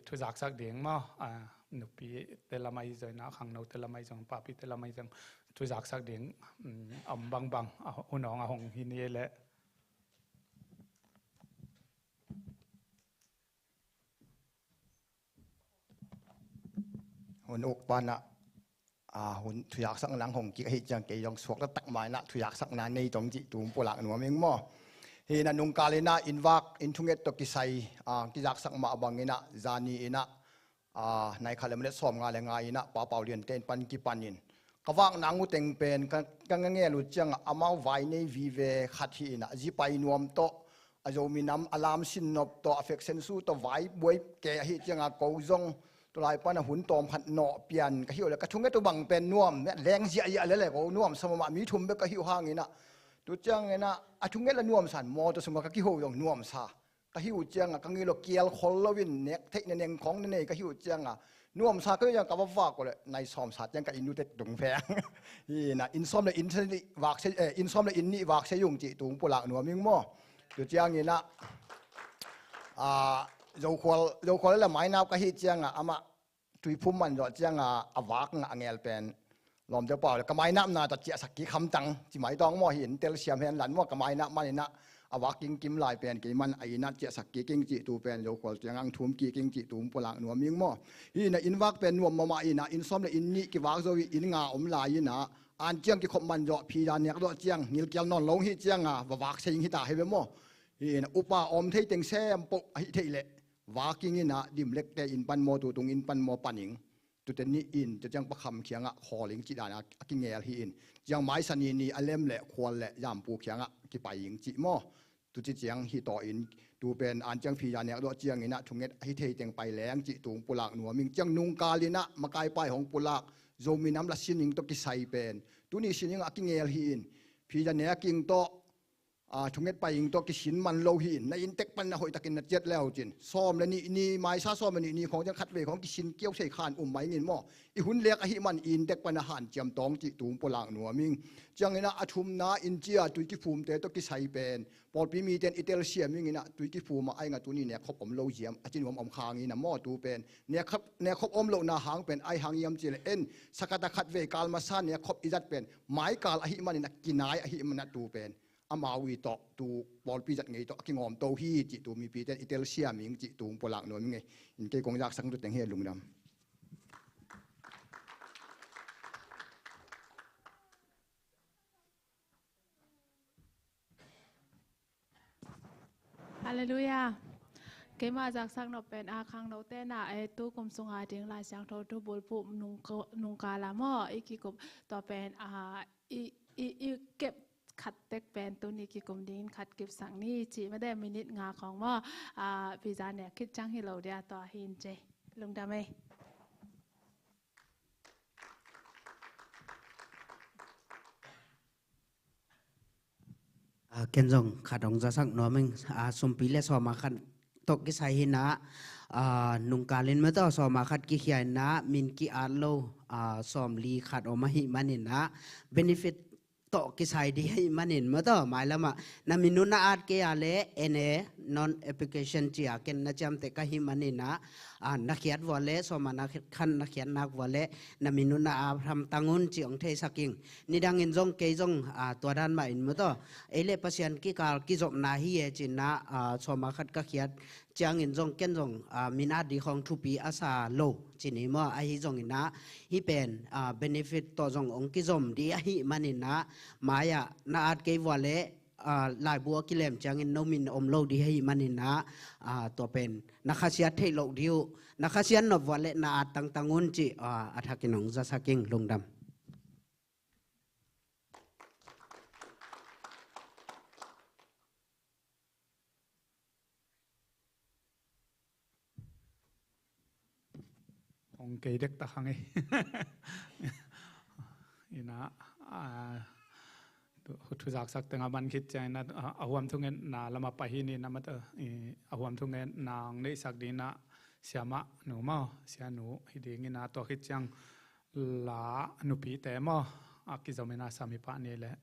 ทุรักสักเดียงมั้งหนุปีเตลไมจังนะขังนกเตลไมจังป้าพี่เตลไมจังทุรักสักเดียงบังหัวหนองหงหินเยเลยหุ่นอกปานะหุ่นทุยากสักนังหงกิให้จังเกยองสวกแล้วตักไม้นะทุยากสักนาในตรงจิตุงปุระหนัวเมงมอเฮนันุงกาเลนะอินวักอินทุงเอตตกิไซกิจักสักมาบังเงนะจานีอินะในคาเลมเลสอมงาเลงาอินะป้าเปาเลียนเต้นปันกิปันยินกวักนางอุเต็งเป็นกังเงลุจังอามาไวในวีเวขัดหินะจีไปนวมโตอาจมีน้ำอลามสินนบโตอเฟกเซนซูโตไวบวยแกหิจังอาโกซงตัวลายป้าหุ่นตอมพันเนาะเปลี่ยนกะหิวแล้วกะทุ่งตัวบังเป็นนวมเนี่ยแรงเสียเลยเลยก็นวมสมมามีทุ่มเบกะหิวห่างนี่นะตัวจังไงนะอาทุ่งละนวมสันมอตัวสมกะหิวยองนวมซากะหิวจังกังเงลเกียลคอลลวินเน็กเทคเนงของนี่กะหิวจังนวมซาก็ยังกับว่าก็เลยในซ้อมสัตว์ยังกับอินุเตตงแฝงนี่นะอินซ้อมเลยอินนี่วักเสอินซ้อมเลยอินนี่วักเสยุงจิตุงปุระหนัวมิงมั่วตัวจังนี่นะเราควรละไม้นับก็ฮิจังอามาตุยพุ่มมันจะจังอาวักเงลเป็นลมจะเปล่าก็ไม้นับน่าจะเจียสักกี่คำจังจิหมายต้องมั่วเห็นเตลเซียมเห็นหลันมั่วก็ไม้นับมันนะอาวักกิมลายเป็นกิมันไอ้นัดเจียสักกี่กิงจิตูเป็นเราควรจะงังทุ่มกี่กิงจิตุงปุระหนัวมิงมั่วนี่นะอินวักเป็นนวมมาอินะอินซ้อมเลยอินนี่กี่วักจะอินงาอมลายนะอันเจียงกี่ขบมันจะพีดานเนี่ยก็เจียงนิลเกียลนอนลงฮิเจียงวักเสียงฮิตาให้เป็นมั่วนี่นะอุปาอมเทยเต็งแซมปกฮิเทยเละวากิงนะดิมเล็กแต่อินปันโมตูตุงอินปันโมปันิง ตุเตนี่อินจะจังประคำเขียงอ่ะคอลิงจิดานะกินเงลฮีอินยังไม้สันนีอเลมเละควรเละยามปูเขียงอ่ะกิไปยิงจิมอตุจิเจียงฮีต่ออินตูเป็นอันจังพียาเนี่ยดอเจียงอินะทุงเงให้เทเตียงไปแรงจิตุงปุลักหนัวมิงจังนุงกาลินะมากายไปของปุลักโจมีน้ำละสินิงตกิไซเป็นตุนี่สินิงอ่ะกินเงลฮีอินพียาเนี่ยกิงโตทุงเงไปยิงตัวกิสินมันโลหินในอินเทคปันนะหอยตะกินนัดเจ็ดแล้วจินซ้อมแล้วนี่ไม้ซาซ้อมนี่ของจังคัดเวของกิสินเกี่ยวใส่ขานไม้เงินหม้ออีหุ่นเล็กอหิมันอินเทคปันอาหารเจียมตองจิตูงปลางหนัวมิงจังเงินอาชุมนาอินเจียตุยกิฟูมเตตัวกิไซเป็นปอดปีมีเตนอิตาเลียมิงนะตุยกิฟูมาไอ้งาตัวนี้เนี่ยครบอมโลเยียมอาจินอมคางนี่นะหม้อตูเป็นเนี่ยครบอมโลนาหางเป็นไอหางเยี่ยมจิเลเอ็นสกัดคัดเวกาลมาซานเนี่ยครบอิจัดเป็นไม้กาลอหิมันนี่กินายอหิมันนะตูเป็นอามาวีต่อตูบอลปีจัดไงต่อกิงอมโตฮีจิตูมีปีเตนอิตาเลียมิงจิตูงปลักหน่วยมิงไงอินเกกงยักสังตุเต็งเฮลุงดำฮาเลลูยาเกมาจากสังนเป็นอาคังโนเตน่าไอตู้กุมสุงหาถึงลายสังโทตุบุลปุนุงกาลามออีกิกุมต่อเป็นอีเก็บขัดเต็กเป็นตัวนี้กิกุมดินขัดเก็บสังนี่จีไม่ได้มินิทงาของมอพิจารเนี่ยคิดจังให้เราเดียต่อหินเจลงดำไหมเกณฑ์จงขัดองจะสักหน่อยมึงสมปีเลสอมาขัดตกกิไซหินะนุงกาลินเมื่อต่อสอมาขัดกิเขียนนะมินกิอาโลสอมลีขัดออกมาหิมันนี่นะเบนฟิตต่อกิไซดีให้มันนี่เมื่อต่อหมายแล้วมานามินุนาอาร์เกียเลเอเนนอนแอปพลิเคชันจีอาเกนนะจำแต่ก็หิมันนี่นะนักเขียนวอลเล่สอมานักขันนักเขียนนักวอลเล่นามินุนาอาทำตังุนจีองเทสักิงนี่ดังอินจงเกยจงตัวด้านมาอินเมื่อต่อเอเล่ปัศยันกิกาลกิจบนาฮีเอจินะสอมาขัดก็เขียนจางอินจงเกนจงมินาดีของทุปีอาซาโลจินิมอไอฮิจงอินะฮิเป็นเบเนฟิตต่อจงองกิจมดีไอฮิมันอินะมายานาอาดเกยวอลเล่ลายบัวกิเลมจางอินโนมินอมโลดีให้มันอินะตัวเป็นนักเสียเทโลดิวนักเสียนบวอลเล่นาอาดตังตังอุนจิอัฐกินองจะสักิงลงดำองเกยเด็กตะขังไงอินะทุจากสักแต่งบันคิดใจนะอาหวมทุงเงินนาละมาไปหินี่นะมัดอาหวมทุงเงินนางในสักดีนะเสียมะหนูมาเสียหนูฮิดีงินะตัวคิดจังลาหนูปีแต่มออากิจอมนาสามีปะนี่แหละ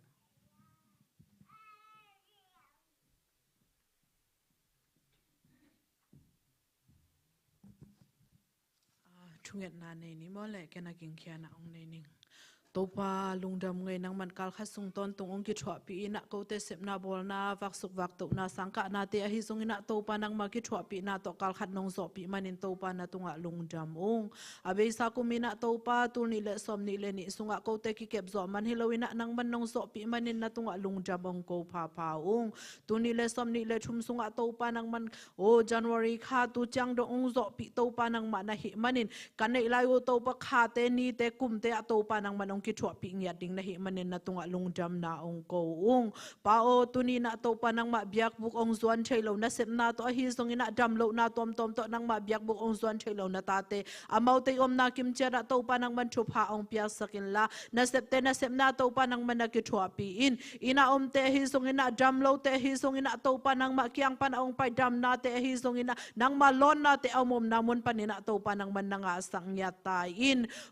ช่วงนั้นในนี้มั่วแหละแกนักกินเขียนองในนิ่งตัวปลาลุงดำเงยนังมันการขัดส่งตอนตรงองกิจวัตรปีนักกูเตเสพนาบอลนาวักสุกวักตุนาสังกัดนาเตอหิส่งนักตัวปานังมากิจวัตรปีนาตัวการขัดนองสอบปีมันในตัวปานาตุงะลุงดำองอาเบสากุมินักตัวปาตุนิเลสอมนิเลนิสุงะกูเตกิเก็บจอมันฮิโลวินักนังมันนองสอบปีมันในนาตุงะลุงดำองกูพาพาองตุนิเลสอมนิเลชุมสุงะตัวปานังมันโอ้จันวารีข้าตุจังดองสอบปีตัวปานังมันนาหิมันนิกันในลายตัวปาข้าเตนีเตกุมเตอตัวปานังมันองกิจวัตรปีเงียดดิ่งนะฮิมันนะตุงะลุงจำนาองโกองปาโอตุนีนะโตปานังมาเบียกบุกองส่วนเชลนะเสพนาโตอหิสงอินะจำโลนาตอมตอมโตนังมาเบียกบุกองส่วนเชลนะตาเตอามาเตอมนาคิมเจระโตปานังมันชุบหาองเปียสกินลานะเสพเตนะเสพนาโตปานังมันนะกิชัวปีอินะอมเตหิสงอินะจำโลเตหิสงอินะโตปานังมาเกียงปานังไปจำนาเตหิสงอินะนังมาล้นนาเตเอามุมนามุนปานินะโตปานังมันนังอาสังยาตาย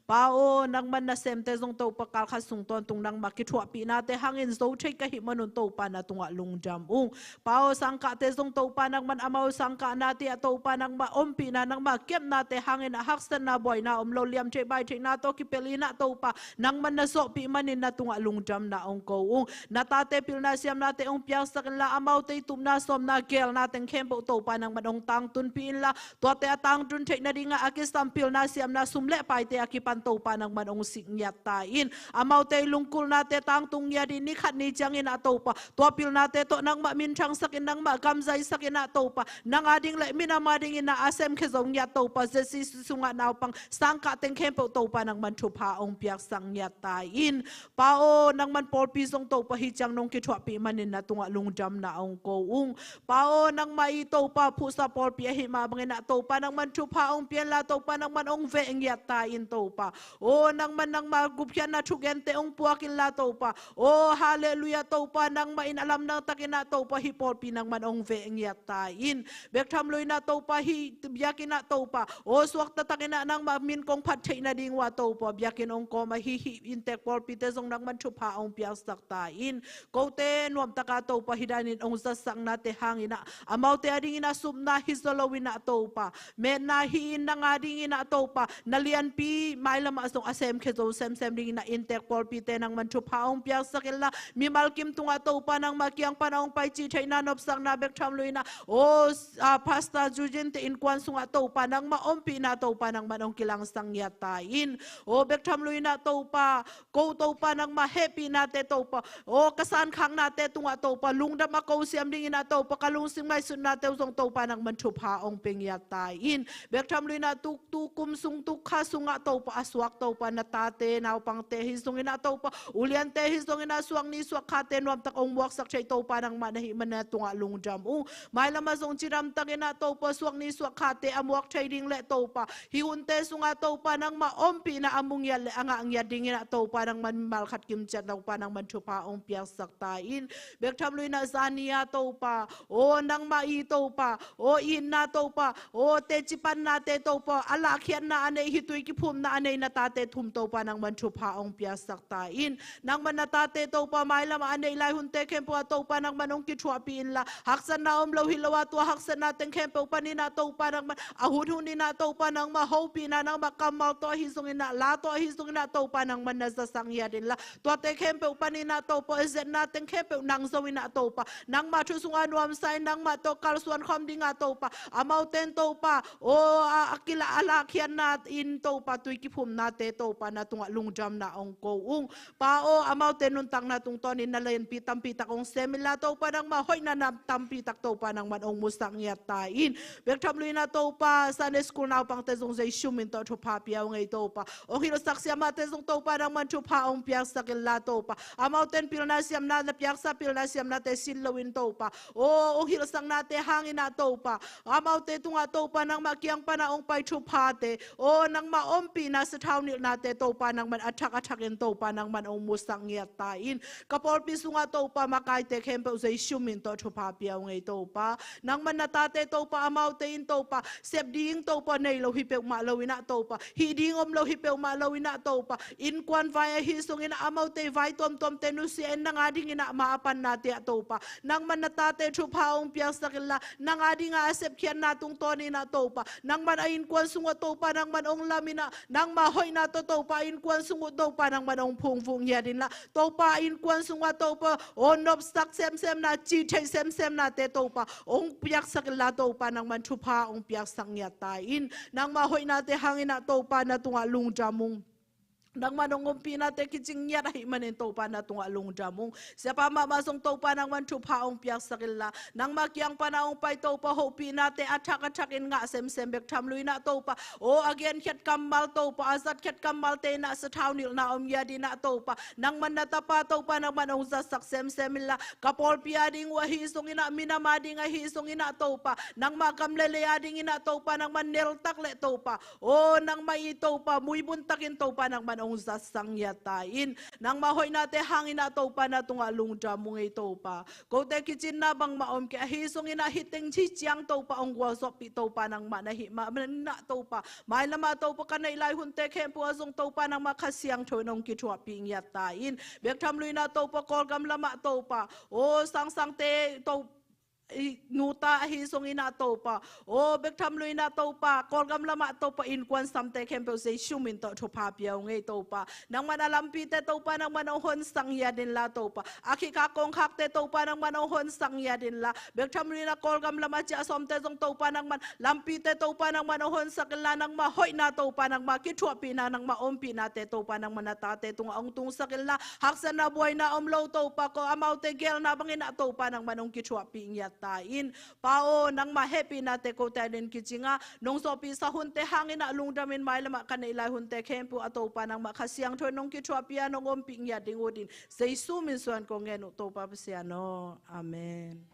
ปาโอนังมันนะเสมเตจงโตปะกาลขัดสุงตอนตุงนังมากิชัวปีนาเตหังอินโซเชกะหิมนุนโตปานาตุงะลุงจำองปาโอสังกะเตจงโตปานังมันอามาสังกะนาเตโตปานังมาอมปีนานังมาเก็บนาเตหังอินฮักสันนาบ่อยนาอมโลเลียมเชบายเชนาโตกิเปลีนาโตปานังมันนะโซปีมันนินนาตุงะลุงจำนาองโกองนาตาเตปิลนาเซียมนาเตองเปียสักละอามาเตตุมนาสมนาเกลนาเตงเข้มโปโตปานังมันองตังตุนปีนละตัวเตตังตุนเทนาดิงะอากิสัมปิลนาเซียมนาสุมเลไปเตอากิปันโตปานังมันองสิงยาตา in amau te lungkul na te tang tung ya di ni khat ni jangin ato pa to pil na te to nang ma min chang sakin nang ma gam zai sakin ato pa nang ading le mina ma ding ina asem khe zong ya to pa jesi sunga naw pang sangka teng khem pe to pa nang man thu pha ong piak sang ya ta in pa o nang man pol pi zong to pa hi chang nong ki thwa pi manin na tunga lung jam na ong ko ung pa o nang mai to pa phu sa pol pi hi ma bang na to pa nang man thu pha ong pian la to pa nang man ong ve eng ya ta in to pa o nang man nang ma gup hian na thu gen te ong puakin la to pa o hallelujah to pa nang ma in alam nang takina to pa hi pol pi nang man ong ve eng ya ta in bek tham loi na to pa hi biakin na to pa o suak ta takina nang ma min kong phat thei na ding wa to pa biakin ong ko ma hi in te pol pi te zong nang man thu pha ong piak sak ta in ko te nuam taka to pa hidanin ong sa sang na te hangina amau te ading ina sum na hisolowin na to pa me na hi in na nga ding ina to pa nalian pi mailam asong asem khezo sem sem ding ina intek pol pi te nang man thu pha ong piak sakilla mi malkim tunga to pa nang makiang panong pai chi thaina nop sang na bek tham luina o pasta jujin te in kwan sunga to pa nang ma om pi na to pa nang manong kilang sang ya ta in o bek tham luina to pa ko to pa nang ma happy na te to pa o kasan khang na te tunga to pa lungda ma ko siam ding ina to pa kalung sing mai sun na te zong to pa nang man thu pha ong peng ya ta in bek tham luina tu tu kum sung tu kha sunga to pa aswak to pa na ta te naw pang te hi sung ina to pa ulian te hi sung ina suang ni swak kha te nuam tak ong wak sak chei to pa nang ma na hi man na tunga lung jam u mai lama zong chiram tak ina to pa suang ni swak kha te amwak chei ding le to pa hi hun te sunga to pa nang ma om pi na amung ya le anga ang ya ding ina to pa nang man mal khat kim chat to pa nang man thu pa ong piak sak ta in bek tham luina zania to pa o nang ma i to pa o in na to pa o te chipan na te to pa ala khian na ane hi tui ki phum na ane na ta te thum to pa nang man thu pha ong piak sak ta in nang man na ta te to pa mai lam ane lai hun te khem pa to pa nang man ong ki thua pi in la haksan na om lo hi lawa to haksan na teng khem pa ni na to pa nang man ahun hun ni na to pa nang ma ho pi na nang ma kamal to hi sung ina la to hi sung ina to pa nang man na sa sang ya din la to te khem pa ni na to pa zet na teng khem pa nang zo ina to pa nang ma thu sung anuam sai nang ma to kal suan khom dinga to pa amau ten to pa o akila ala khian na in to pa tui ki phum na te to pa na tunga lung jam na ong ko ung pa o amau ten nun tang na tung ton in na len pi tam pi tak ong semila to pa nang ma hoi na nam tam pi tak to pa nang man ong musang ya ta in bek tham luina to pa Sunday school na pang te zong zai shumin to thu pa piaw ngai to pa ong hilo sak sia ma te zong to pa nang man thu pa ong piak sakil la to pa amau ten pil na siam na piak sa pil na siam na te sin lowin to pa o ong hilo sang na te hangin na to pa amau te tunga to pa nang ma kiang pa na ong pai thu pa te o nang ma om pi na sa thau ni na te to pa nang man athak en to pa nang man ong musang ya ta in kapol pi sunga to pa makai te khem pe zai shumin to thu pa piaw ngai to pa nang man na ta te to pa amau te in to pa sep ding to pa nei lo hi pe ma lo ina to pa hi ding om lo hi pe ma lo ina to pa in kwan vai hi sung ina amau te vai tom tom te nu si en nang ading ina ma apan na te to pa nang man na ta te thu pa ong piak sakilla nang ading a sep khian na tung ton ina to pa nang man ain kwan sunga to pa nang man ong lamina nang ma hoi na to pa in kwan sungu to pa nang man ong phung ya din la to pa in kwan sunga to pa on nop sak sem sem na chi thei sem sem na te to pa ong piak sakilla to pa nang man thu pa ong piak sang ya ta in nang ma hoi na te hangina to pa na tunga lung jamung nang manong pina te kiching ya hi manen to pa na tunga lung jamung siapa ma masong to pa nang man thu pa ong piak sakilla nang makiang pa na ong pai to pa ho pina te athak in nga sem sem bek tham luina to pa o again khet kamal to pa azat khet kamal te na sa thau nil na om ya di na to pa nang man na ta pa to pa nang manong za sak sem sem la kapol pia ding wa hi song ina mina ma ding hi song ina to pa nang ma kam le ya ding ina to pa nang man nel tak le to pa o nang mai to pa muy bun takin to pa nang man ong zasang yatain nang mahoy nate hangin na to pa na tunga lung jamung ito pa ko te kichin na bang maom ke hisong ina hiteng chi chiang to pa ong wasop pi to pa nang manahi ma na to pa mai lama to pa kanai lai hun te khem pu azong to pa nang makhasyang thonong ki thwa ping yatain bek tham luina to pa kol gam lama to pa o sang sang te to nuta hi song ina to pa o bek tham lu ina to pa kol gam lama to pa in kwan sam te kem pe se shumin to tho pa piao ngei to pa nang man alam pi te to pa nang man hon sang ya din la to pa akhi ka kong khak te to pa nang man hon sang ya din la bek tham lu ina kol gam lama cha som te jong to pa nang man lam pi te to pa nang man hon sak la nang ma hoi na to pa nang ma ki thua pi na nang ma om pi na te to pa nang man ta te tung ong tung sak la hak san na boy na om lo to pa ko amau te gel na bangin na to pa nang man ong ki thua pi ya tain pao nang ma happy na te ko ta den kichinga nong so pi sa hun te hangin na lungdamin mai lama kan ilai hun te kempu ato pa nang ma khasiang thoi nong ki thua pi nong om pi ya ding odin sei su min suan ko ngenu to pa sia no amen.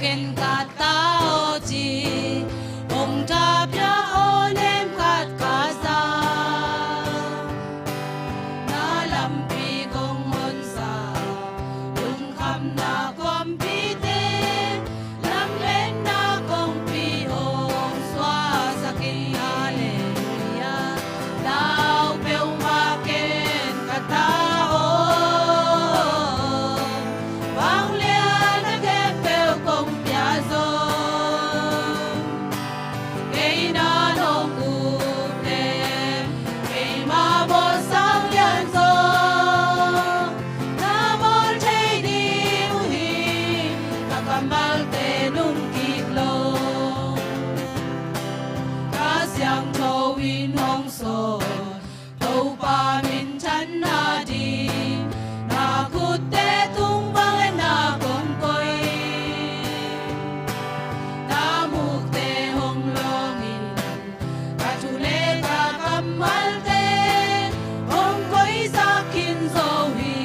ken ka tao chi ong ta pya onem khat ka sa na lam pi gong mon sa lung kham na kom pi te lam len na kong pi ong swa sa kin hallelujah lao peu ma ken ka tao bang lian na ke peu kong pya zo kei na nong u te kei ma bo sang lian zo na bol chei di mu hi ka kamal te nung ki lo ka siang tho win hong so to pa min chan na di na kut te tung bang na kong koi na muk te hong longin ka chu le ka kamal te hong koi sa kin zo hi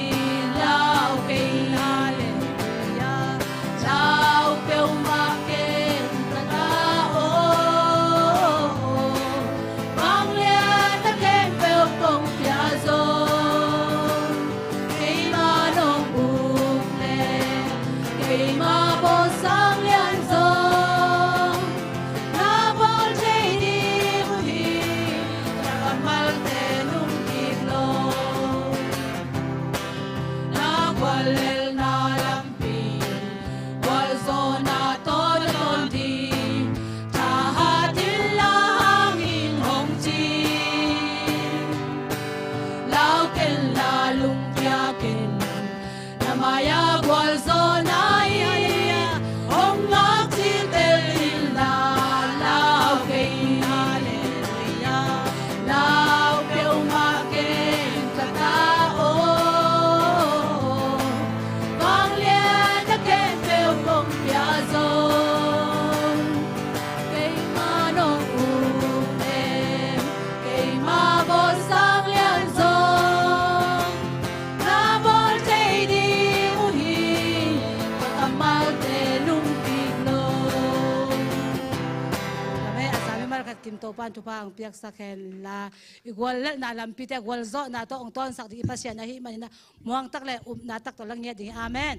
lao kei hallelujah lao peu ma ken ta ta o bang lian na ken peu kong pya zo kei ma nong buk le kei ma bo sang lian zo na bol chei di mu hi na kamal te nung ki lo na gwal lel na lampi gwal zo na to na ton di ta ha til la hangin hong chi lao ken la lung kya ken na maya gwal zo na iya hong ngak si tel il na lao kei hallelujah lao peu ma ken ka ta o bang lian na ken peu kong pya zo kei ma nong u em kei ma bo sang lian zo na bol chei di mu hi ka kamal te nung ki lo Kami asami markat kinto pan tupa ang piyak sa kela igwal na lampit ya gwal zo na to ong ton sak di ipasya na hi manina muang takle natak to lang ya ding amen.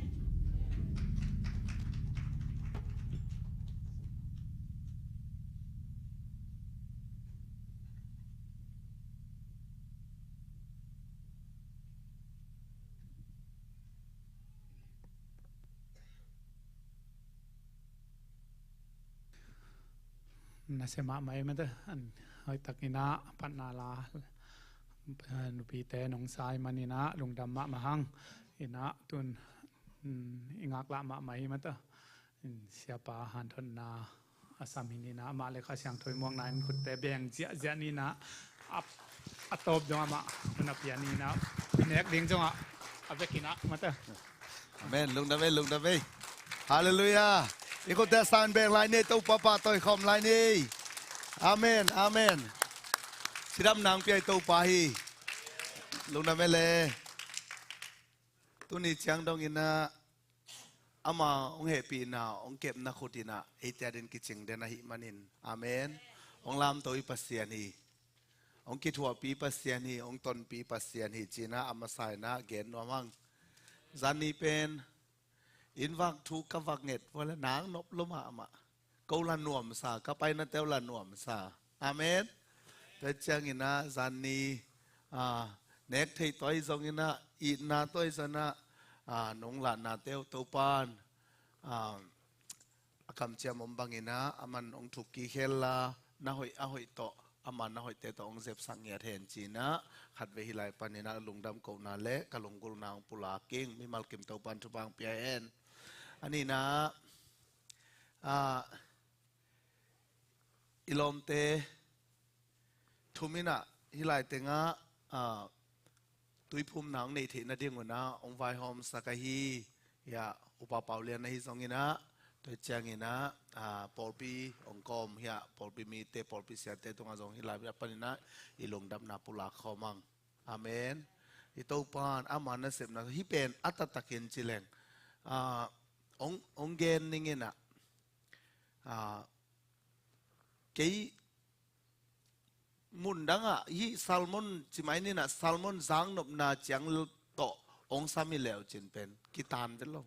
na se ma mai ma de an hoi takina pan na la nu pi te nong sai manina lung dam ma hang อินะตุนอิงากละมาไม่มาเตอเสียปาหันทนนาอาสามินีนะมาเลยข้าเสียงถอยมองนั้นคุณแต่แบ่งเจ้านี่นะอัตบจังมาคุณนับยานี่นะเน็กดิ้งจังอ่ะอับเบกินะมาเตออาเมนลุงดาเวลุงดาเวฮาเลลูยาอีกคนแต่สานแบ่งลายนี้ตัวป้าป้าตัวคอมลายนี้อาเมนอาเมนสิดำนางเปียตัวป้าฮีลุงดาเวเลยตัวนี้เชียงดงอินะอามาองเหปีนาองเก็บนักขุดินะไอเดียเดินกิจงเดนหิมันินอาเมนองลามตัวอีปัสเซียนีองคิดหัวปีปัสเซียนีองตนปีปัสเซียนีจีน่าอามาใส่นะเกณฑ์นัวมังจันนี่เป็นอินวักทุกกวักเน็ตวันละนางนบลมาอามาเกาลันนวมซาก็ไปนั่นเตวลันนวมซาอาเมนแต่เจ้าอินะจันนี่เน็กที่ตัวอีสองอินะอีนาตัวอีสนะนงหลานนาเตียวตัวปานคำเชื่อมบังอินะอามันองถูกกีเคลานาหอยอาหอยโตอามันนาหอยเตตองเจ็บสังเงียเทนจีนะขัดเวหิไลปันินะลุงดำเกานาเละกะลงกุลนางปุลาเก่งมิมัลกิมเตาปันทุบางเปียเอ็นอันนี้นะอิลอมเตทุมินะหิไลเตงะตุยภูมิหนังในเทนเดียงวนะองไวหอมสักฮียาอุปเปาเลียนในฮิซองอินะตัวเจียงอินะปอลปีองกอมเฮียปอลปีมีเตปอลปีเสียเตตรงอาจงฮิลาบิปันนะอิลงดับนาปุลาขมังอาเมนอิโตปานอามันนะเสพนะฮิเป็นอัตตะเกินจิเลงองเกนนิงอินะเกยมุนดังอ่ะฮีซัลมอนจิไหมนี่นะซัลมอนจางนบนาจังโตองสามิเลวจินเป็นกิตานเดล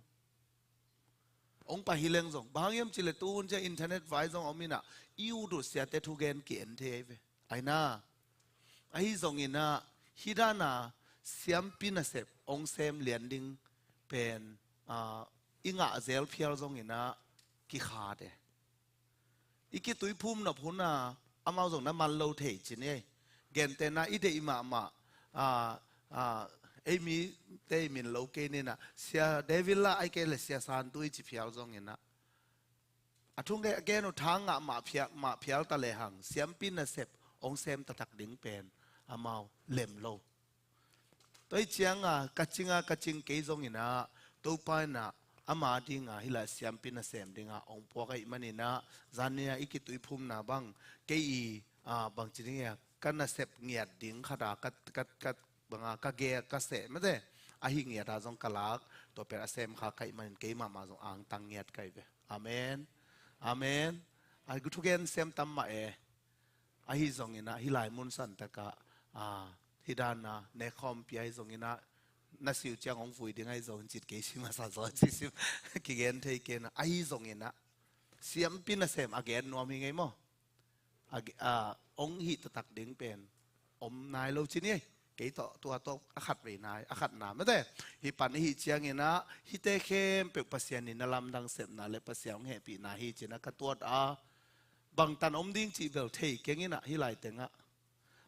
องปะฮิเลงซงบางยามจิเลตูนจะอินเทอร์เน็ตไว้ซงอมินะอิวดูเสียเตทุเกนเกียนเทเวไอน่าไอซงอินะฮิดานาเสียมปินาเซปองเซมเลียนดิงเป็นอิงะเซลเพียลซงอินะกิขาเดอีกิตุยภูมินับหุนาอามาส่งน้ำมันโลเทจิเนี่ยเกณฑ์แต่น่าอีเดอิมาเอมีเตมินโลเกนี่นะเสียเดวิลล่าไอเกลเสียสานตุยจิเพียวซงเงินนะอาทุ่งเกเกนุทางอ่ะมาเพียวตะเลหังเสียมปินนะเสพองเซมตะตักดิ่งเป็นอามาเล่มโลตัวเจียงกัจจิงเกยซงเงินนะตัวไปนะอามาดิงฮิลาเสียมปินเซมดิงองพวกไอ้มันนี่นะจานเนี่ยอีกิตุยภูมินะบังเกยบางจีเนี่ยกันนะเสพเงียดดิงขดากัดบางกะเกะกะเสไม่ได้อาหิเงียดาจงกลักตัวเป็นเซมขาไก่มันเกยมาจงอ่างตังเงียดไก่เวอาเมนอาเมนไอ้กุทุเกนเซมตั้มมาอาหิจงอินะฮิลายมุนสันตะกะฮิดานะเนคอมปีไอจงอินะนัสิวเจียงของฝุ่ยดิ้งไอ้จงจิตเกยชิมาซาจอจิสิกิเกนเทเกนไอ้จงอินะเสียมปินเซมอาเกนนัวมีไงมั้งองหิตตักดิ้งเป็นอมนายโลชินี่เกยตัวอขัดไปนายอขัดนาไม่ได้ฮิปันฮิเจียงอินะฮิเตเข้มเปกปัสเซียนินาลำดังเสพนาเลปัสเซียงเหปีนาฮิจินะกตัวบางตันอมดิ้งจีเบลเทเกงินะฮิไลเตงะ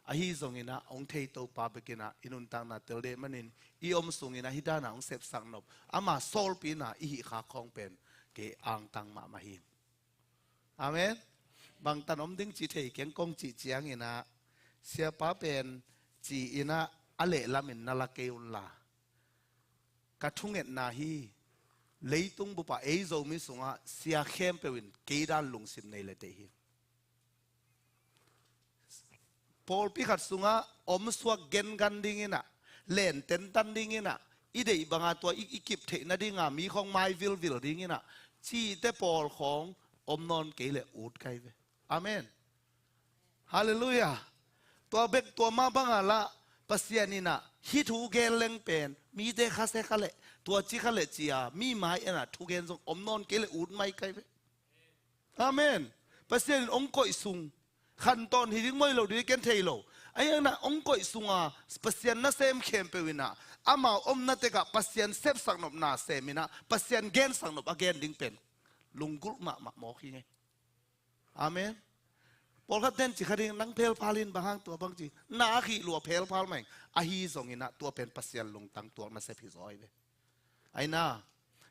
อาฮิซงอินะองเทโตปาเบกินะอินุนตังนาเตลเดมันินอีอมสุงอินะฮิดานาองเสพสังนบอามาโซลปีนะอีฮิขาคองเป็นเกอังตังมาหินอาเมนบางตันอมดิ้งจีเทเกงกงจีเจียงอินะเสียป้าเป็นจีอินะอเลลามินนาลาเกอุนลากระทุงเอ็ดนาฮีเลยตุงบุปผาเอโซมิสุงะเสียเข้มเปวินเกดานลุงสิมในเลเตฮีพอลพิขัดสุงะอมสวกเกนกันดิ้งนะเล่นเต็นตันดิ้งนะอีเดย์บางตัวอีกิบเทนดิ้งมีของไมวิลดิ้งนะจีเตพอลของอมนอนเกเลอูดไกเวอาเมนฮาเลลูยาตัวเบกตัวมาบังละปัสยานินะฮิทูเกลเลงเป็นมีเดคาเซคาเลตัวจิคาเลจียมีไม้นะทูเกนซงอมนอนเกลอูดไม่ไกเวอาเมนปัสยานิองก่อยซุงขั้นตอนที่ดิ้งไม่เราดีกันเทโลไอ้ยังนะองก่อยซุงปัสยานะเซมเข้มเปวินะอามาอมนัตเตกะปัสยานเซฟสังนบนาเซมินะปัสยานเกนสังนบอเกนดิ้งเป็นลุงกุลมาหมอขี้ไงอาเมนพอเขาเต้นจิคดีนังเพลพาลินบางตัวบางจีนาขีลัวเพลพาลไหมอาฮีส่งอินะตัวเป็นปัสยานลงตั้งตัวมาเซพิซอยเว ไอ้น่า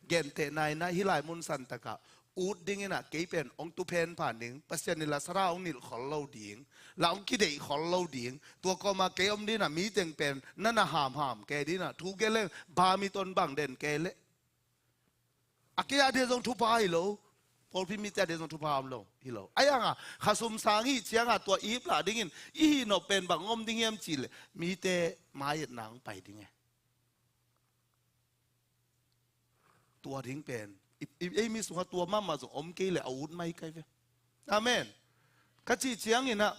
เกณฑ์เตนายนะฮิลายมุนสันตะกะอูดดิ้งน่ะเกี่เป็นองตุเพนผ่านหนึ่งเปอร์เซ็นต์ในละสระองนิลขอลเราดิ้งแล้วองกิเดย์ขอลเราดิ้งตัวก็มาเกี่ยมดีน่ะมีเต็งเป็นนั่นน่ะหามแกดีน่ะทุกเกเลยบามีต้นบังเด่นแกเลยอาเกียเดซงทุพายโลพอพี่มีแต่เดซงทุพามโลฮิโลไอ้ยังอ่ะข้าสมสางฮีเชียงอ่ะตัวอีฟล่ะดิ้งอีฮีโนเป็นบังอมดิ้งเยี่ยมจีเลยมีแต่ไม้หนังไปดิ้งตัวดิ้งเป็นไอ้มีสุขตัวมั่มมาส่งอมเกลี่ยอาวุธไม่ไกลเว้ยอาเมนกะจีเชียงนี่นะ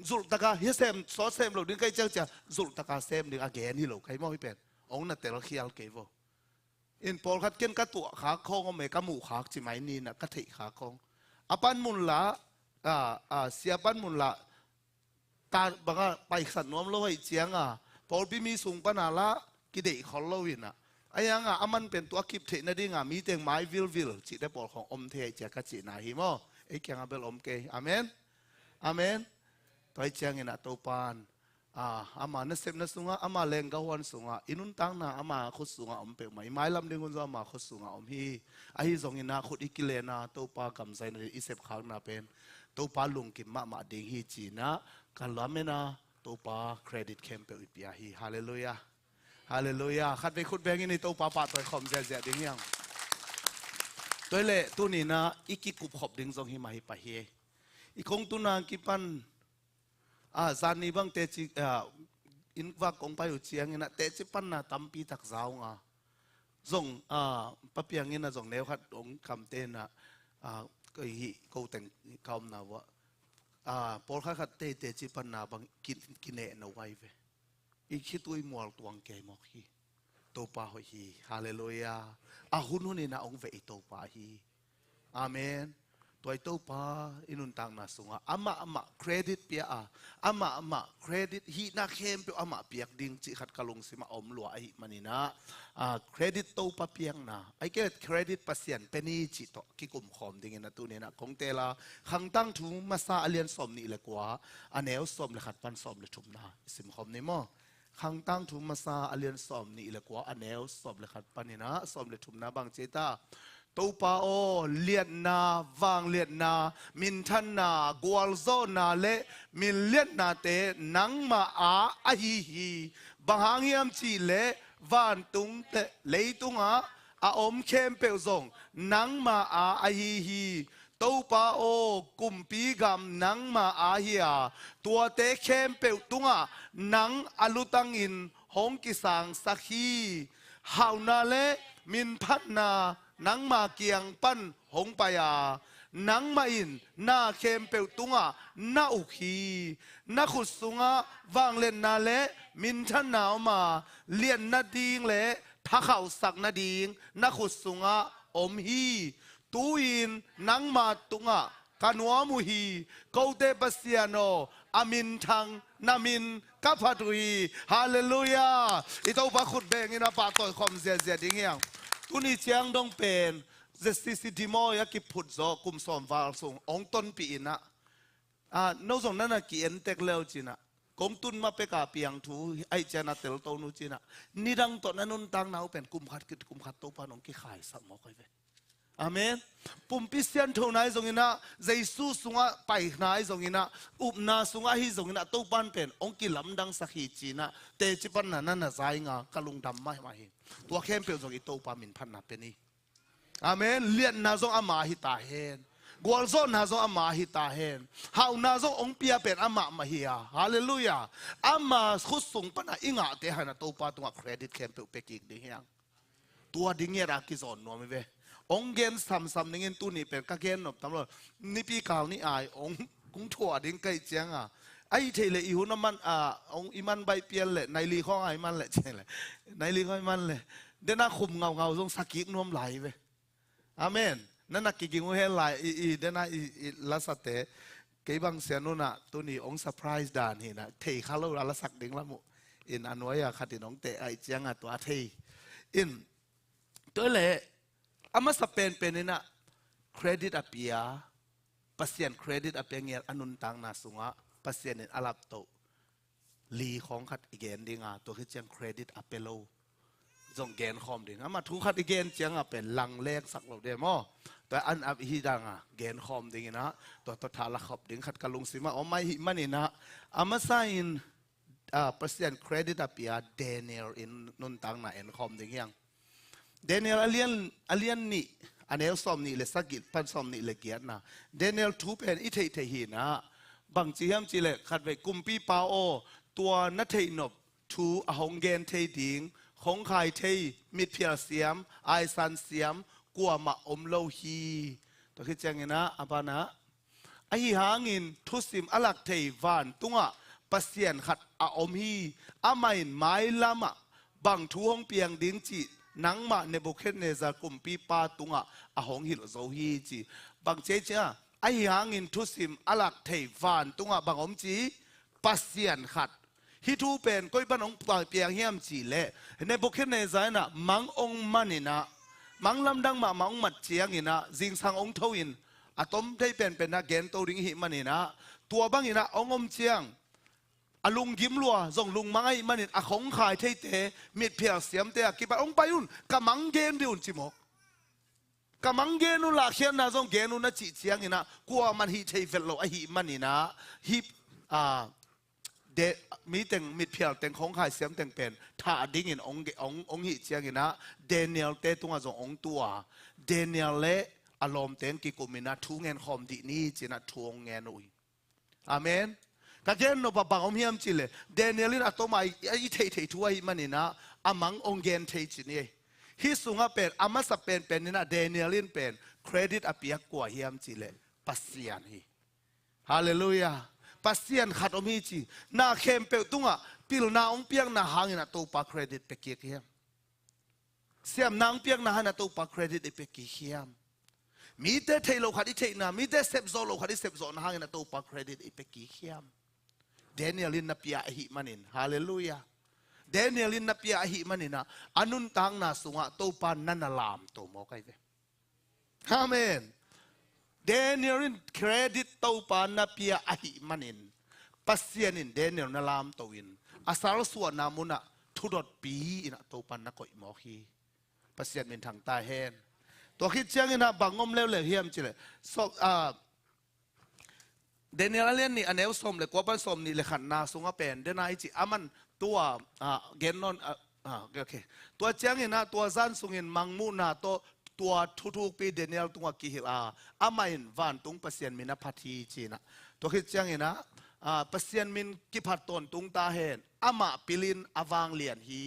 จุลตะกาเฮเซมซอเซมเราดิ้งไกลเจ้าจะจุลตะกาเซมดิ้งอาเกนี่เราใครมองไม่เป็นองนั่นแต่ละเขียลเกวอินพอลคัดเกินกะตัวขาคองก็ไม่กะหมูขาจิไหมนี่นะกะถิขาคองอปันมุนละเสียปันมุนละตาบังไปสันนวมเราให้เชียงพอพี่มีสูงปัญหาละกิเดขอเราวินะไอ้ยังมันเป็นตัวคลิปเทนดิ้งมีเตียงไม้วิลจิได้บอกของอมเทเจกจินาฮิโมไอ้แกงเบลอมเกย์อเมนอเมนตัวไอ้เชียงนี่นะตัวปานมาเนสเซมเนสุงะมาเลงกวนสุงะอินุนตังนะมาขุดสุงะอมเปไม่ไม้ลำดึงคนจะมาขุดสุงะอมฮีไอ้ทรงอินะขุดอิกิเลนะตัวปากำใจในอิเซฟข้างนะเป็นตัวปาลุงกิมมาดิ่งฮีจีนะกันล้ำเมนะตัวปาเครดิตเข้มเปอิปยาฮีฮาเลลูยาฮาเลลูยาขัดไปขุดแบงก์ในตัวปาปัดตัวคอมเจดิ่งยังตัวเล่ตัวนี้นะอีกิกุบขบดิ่งทรงฮิมาฮิปะฮีอีคงตัวนั้นกิปันซานีบังเตจิอินวักองไปอยู่เชียงนะเตจิปันนะตั้มปีตักเจ้าส่งปะเปียงนะส่งแนวขัดองคำเตนะก็ฮิเขาแต่งคำนะว่าพอขัดเตจิปันนะบังกินเนนเอาไว้เวอีกคิดตัวมัวตัวงเกมอกฮีตัวปาหฮีฮาเลลูยาหุ่นนี่นะองเวตัวปาฮีอาเมนตัวตัวปาอินุนตังนาสุงะอามาเครดิตเปียอามาเครดิตฮีนาเข้มเปียอามาเปียกดิ่งจิขัดกะลงสิมาอมหลัวไอมันนี่นะเครดิตตัวปาเปียงนะไอเกตเครดิตปัสยันเป็นนี่จิตกิกุมขอมดิ่งนะตัวนี้นะของเตลาขังตั้งถุงมาซาเลียนสมนี่เลยกว่าอันเนวสมเลยขัดปันสมเลยชุมนะสิมขอมนี่มั้งขังตั้งถุงมาซาเลียนสมนี่เลยกว่าอันเนวสมเลยขัดปันนี่นะสมเลยชุมนะบางเจตาตัวปาโอเลียนนาวางเลียนนามินทันนากวลโซนาเลมินเลียนนาเตนังมาอาฮีบางหางยามจีเลวานตุงเตเลยตุงอาอมเข้มเปลซงนังมาอาฮีตัวปาโอกุมปีกำนังมาอาฮีตัวเตเข้มเปลตุงนังอลุตังอินหงกิสังสักฮีฮาวนาเลมินพันนานังมาเกียงปั้นหงปายานังมาอินนาเข้มเปลตุงนาอุขีนาขุดสุงวางเล่นนาเลมินทันนาวมาเลียนนาดิงเลถ้าเขาสักนาดิงนาขุดสุงอมฮีตูอินนังมาตุงกันวามุฮีเกาเตปัสยาโนอามินทังนามินกัพตุยฮาเลลูยาอิตาอุปขุดเบงอินาปาตอยคอมเสียดิ่งยังตุนี่เชียงดงเป็นเจสติสิดิโมยากิพุทโซกุมสอมวาลส่งองต้นปีนะนส่งนั่นนะกีเอ็นเทกเลวจีนะกงตุนมาเปกาเปียงทูไอเจนาเตลโตนูจีนะนี่ดังตอนนั้นนุนตังนาวเป็นกุมขัดกุมขัดโตปานองกิขายสักหมอกไอเวอาเมนปุ่มพิเศษเท่าไหนส่งอินะเจสุสุงะไปไหนส่งอินะอุบนาสุงะฮิส่งอินะโตปานเป็นองกิลำดังสักฮีจีนะเตจิปันนั่นน่ะใจงากะลุงดำไม่มาหิตัวเข้มเปลส่งอิโตปามินพันนับเป็นนี่อาเมนเลียนนาส่งอามาฮิตาเฮนกวลโซนาส่งอามาฮิตาเฮนฮาวนาส่งองเปียเป็นอามามาฮิยาฮาเลลูยาอามาขุดส่งปันอิงะเตหันโตปาตัวเครดิตเข้มเปลเปกิกดิ่งยังตัวดิ่งเงรักกิจอนนัวไม่เวองเกนซ้ำๆนี่ตัวนี้เป็นกะเกนนบตำรวจนี่ปีข่าวนี่อายองกุ้งถั่วดิ้งไก่เจียงไอ้เทเลอีหุ่นมันองอิมันใบเปียนเลยในลีข้องไอ้มันแหละใช่เลยในลีข้องไอ้มันเลยเดี๋ยวน่าคุมเงาทรงสักกิกนวมไหลไปอาเมนนั่นนักกิกงูเฮลไหลเดี๋ยวน่าลัสเตะเกี่ยบังเสียนุน่ะตัวนี้องเซอร์ไพรส์ด่านเห็นนะเทข้าเราละสักดิ้งละมุอินอันไว้ขัดน้องเตะไอ้เจียงตัวเทอินตัวเล่อามาสเปนเป็นนี่นะเครดิตอเปียปัสเซียนเครดิตอเปียเงียอนุนตังนาสุงะปัสเซียนอาลับโตลีของขัดอีกเกนดิงาตัวคือเจียงเครดิตอเปโล จงเกณฑ์คอมดิ่งมาทุกขัดเกณฑ์เจียงเป็นลังเล็กสักเราเดียวมั้งแต่อันอับฮีดังเกณฑ์คอมดิ่งนะตัวทาละขบดิ่งขัดกะลุงสิมาไม่หิมันนี่นะมาใส่เปอร์เซ็นต์เครดิตเปียเดนิเอลอินนุนตังนะเอ็นคอมดิ่งยังเดนิเอลเลียนนี่อันเอลซอมนี่เลสักกิดพันซอมนี่เลเกียนะเดนิเอลทูเป็นอิเทเทหินะบางจีมจีเลขัดไปกุมปีปาโอตัวนัทเทนบทูอหงเกนเทดิงของใครเทมิดเพียเสียมไอซันเสียมกัวมาอมโลฮีตัวคิดจังไงนะอาบานะไอหางินทุสิมอลักเทวานตุงะปัสเซียนขัดอาอมฮีอาไม่ไม้ลามะบังทุงเปียงดิ้งจีนังมาเนบุเคเนซากุมปีปาตุงะอาหงฮิลโซฮีจีบังเจเจ้าไอหางินทุสิมอลักเทวานตุงะบังอมจีปัสเซียนขัดฮิทูเป็นก้อยบ้านองปลายเปียงเฮียมจีเล่ในบุคคลในใจน่ะมังองมันนี่นะมังลำดังมามังมัดเจียงนี่นะจิงสังองทวินอะตอมได้เป็นนักเกณฑ์ตัวริงหิมันนี่นะตัวบางนี่นะองอมเจียงอะลุงยิ้มลัวส่งลุงมังไอมันนี่อะของขายเทเตมิดเพียเสียมเตะกิบองไปยุ่นกะมังเกณฑ์ดิอุ่นจิมกกะมังเกณฑ์นู่นละเขียนนะส่งเกณฑ์นู่นนะจีเจียงนี่นะกลัวมันฮิเทเฟลโลไอหิมันนี่นะฮิเดมีแต่งมิดเพียวแต่งของขายเสียมแต่งเป็นถ้าดิ้งอินองหิเชียงนะเดนิเอลเตตัวจงองตัวเดนิเอลเล่อารมณ์เต็งกิกุมินะทุงเงินคอมดีนี่จีนะทวงเงินอุยอาเมนก็เกณฑ์นบบังอมเฮียมจิเลเดนิเอลินอัตมาไอเททัวร์มันนี่นะอามังองเงินเทจินี่ฮิสุงะเป็นอามาสเป็นนี่นะเดนิเอลินเป็นเครดิตอภิยกว่าเฮียมจิเลปัสยานฮีฮาเลลูยาปัสเซียนขัดอมิจีนาเข้มเปตุงะปิลนาองเปียงนาหางนะตัวปาเครดิตเปกี้เขียมเสียมนางเปียงนาหานะตัวปาเครดิตเปกี้เขียมมีแต่เทโลขัดที่เทนามีแต่เซฟโซโลขัดที่เซฟโซนาหางนะตัวปาเครดิตเปกี้เขียมเดนิเอลินนับยาหิมันินฮาเลลูยาเดนิเอลินนับยาหิมันินะอนุนตังนาสุงะตัวปานันลามตัวมอกไอเวอาเมนเดนิเอลินเครดิตตัวปานับยาหิมันินปัสเซียนินเดนิเอลนาลามตัวอินอาสาลส่วนนามุนะทุดดปีอินะตัวปานักอยมอคีปัสเซียนเป็นทางตาเฮนตัวคิดเชียงอินะบางงมเลี้ยวเลยเฮียมจิเลยเดนิเอลเลียนนี่อันเอลสมเลยกว่าปันสมนี่เลยขันนาสุงะเป็นเดนายจิอามันตัวเกนนอนโอเคตัวเชียงอินะตัวซันสุงินมังมูนาตัวทุกปีเดนิเอลตัวกิฮิลอาไม่วันตุงปัสเซียนมินาพัทีจีนะตัวคิดเชียงอินะปัสเซียนมินกิพัดตนตุงตาเห็นอามาปิลินอวางเลียนฮี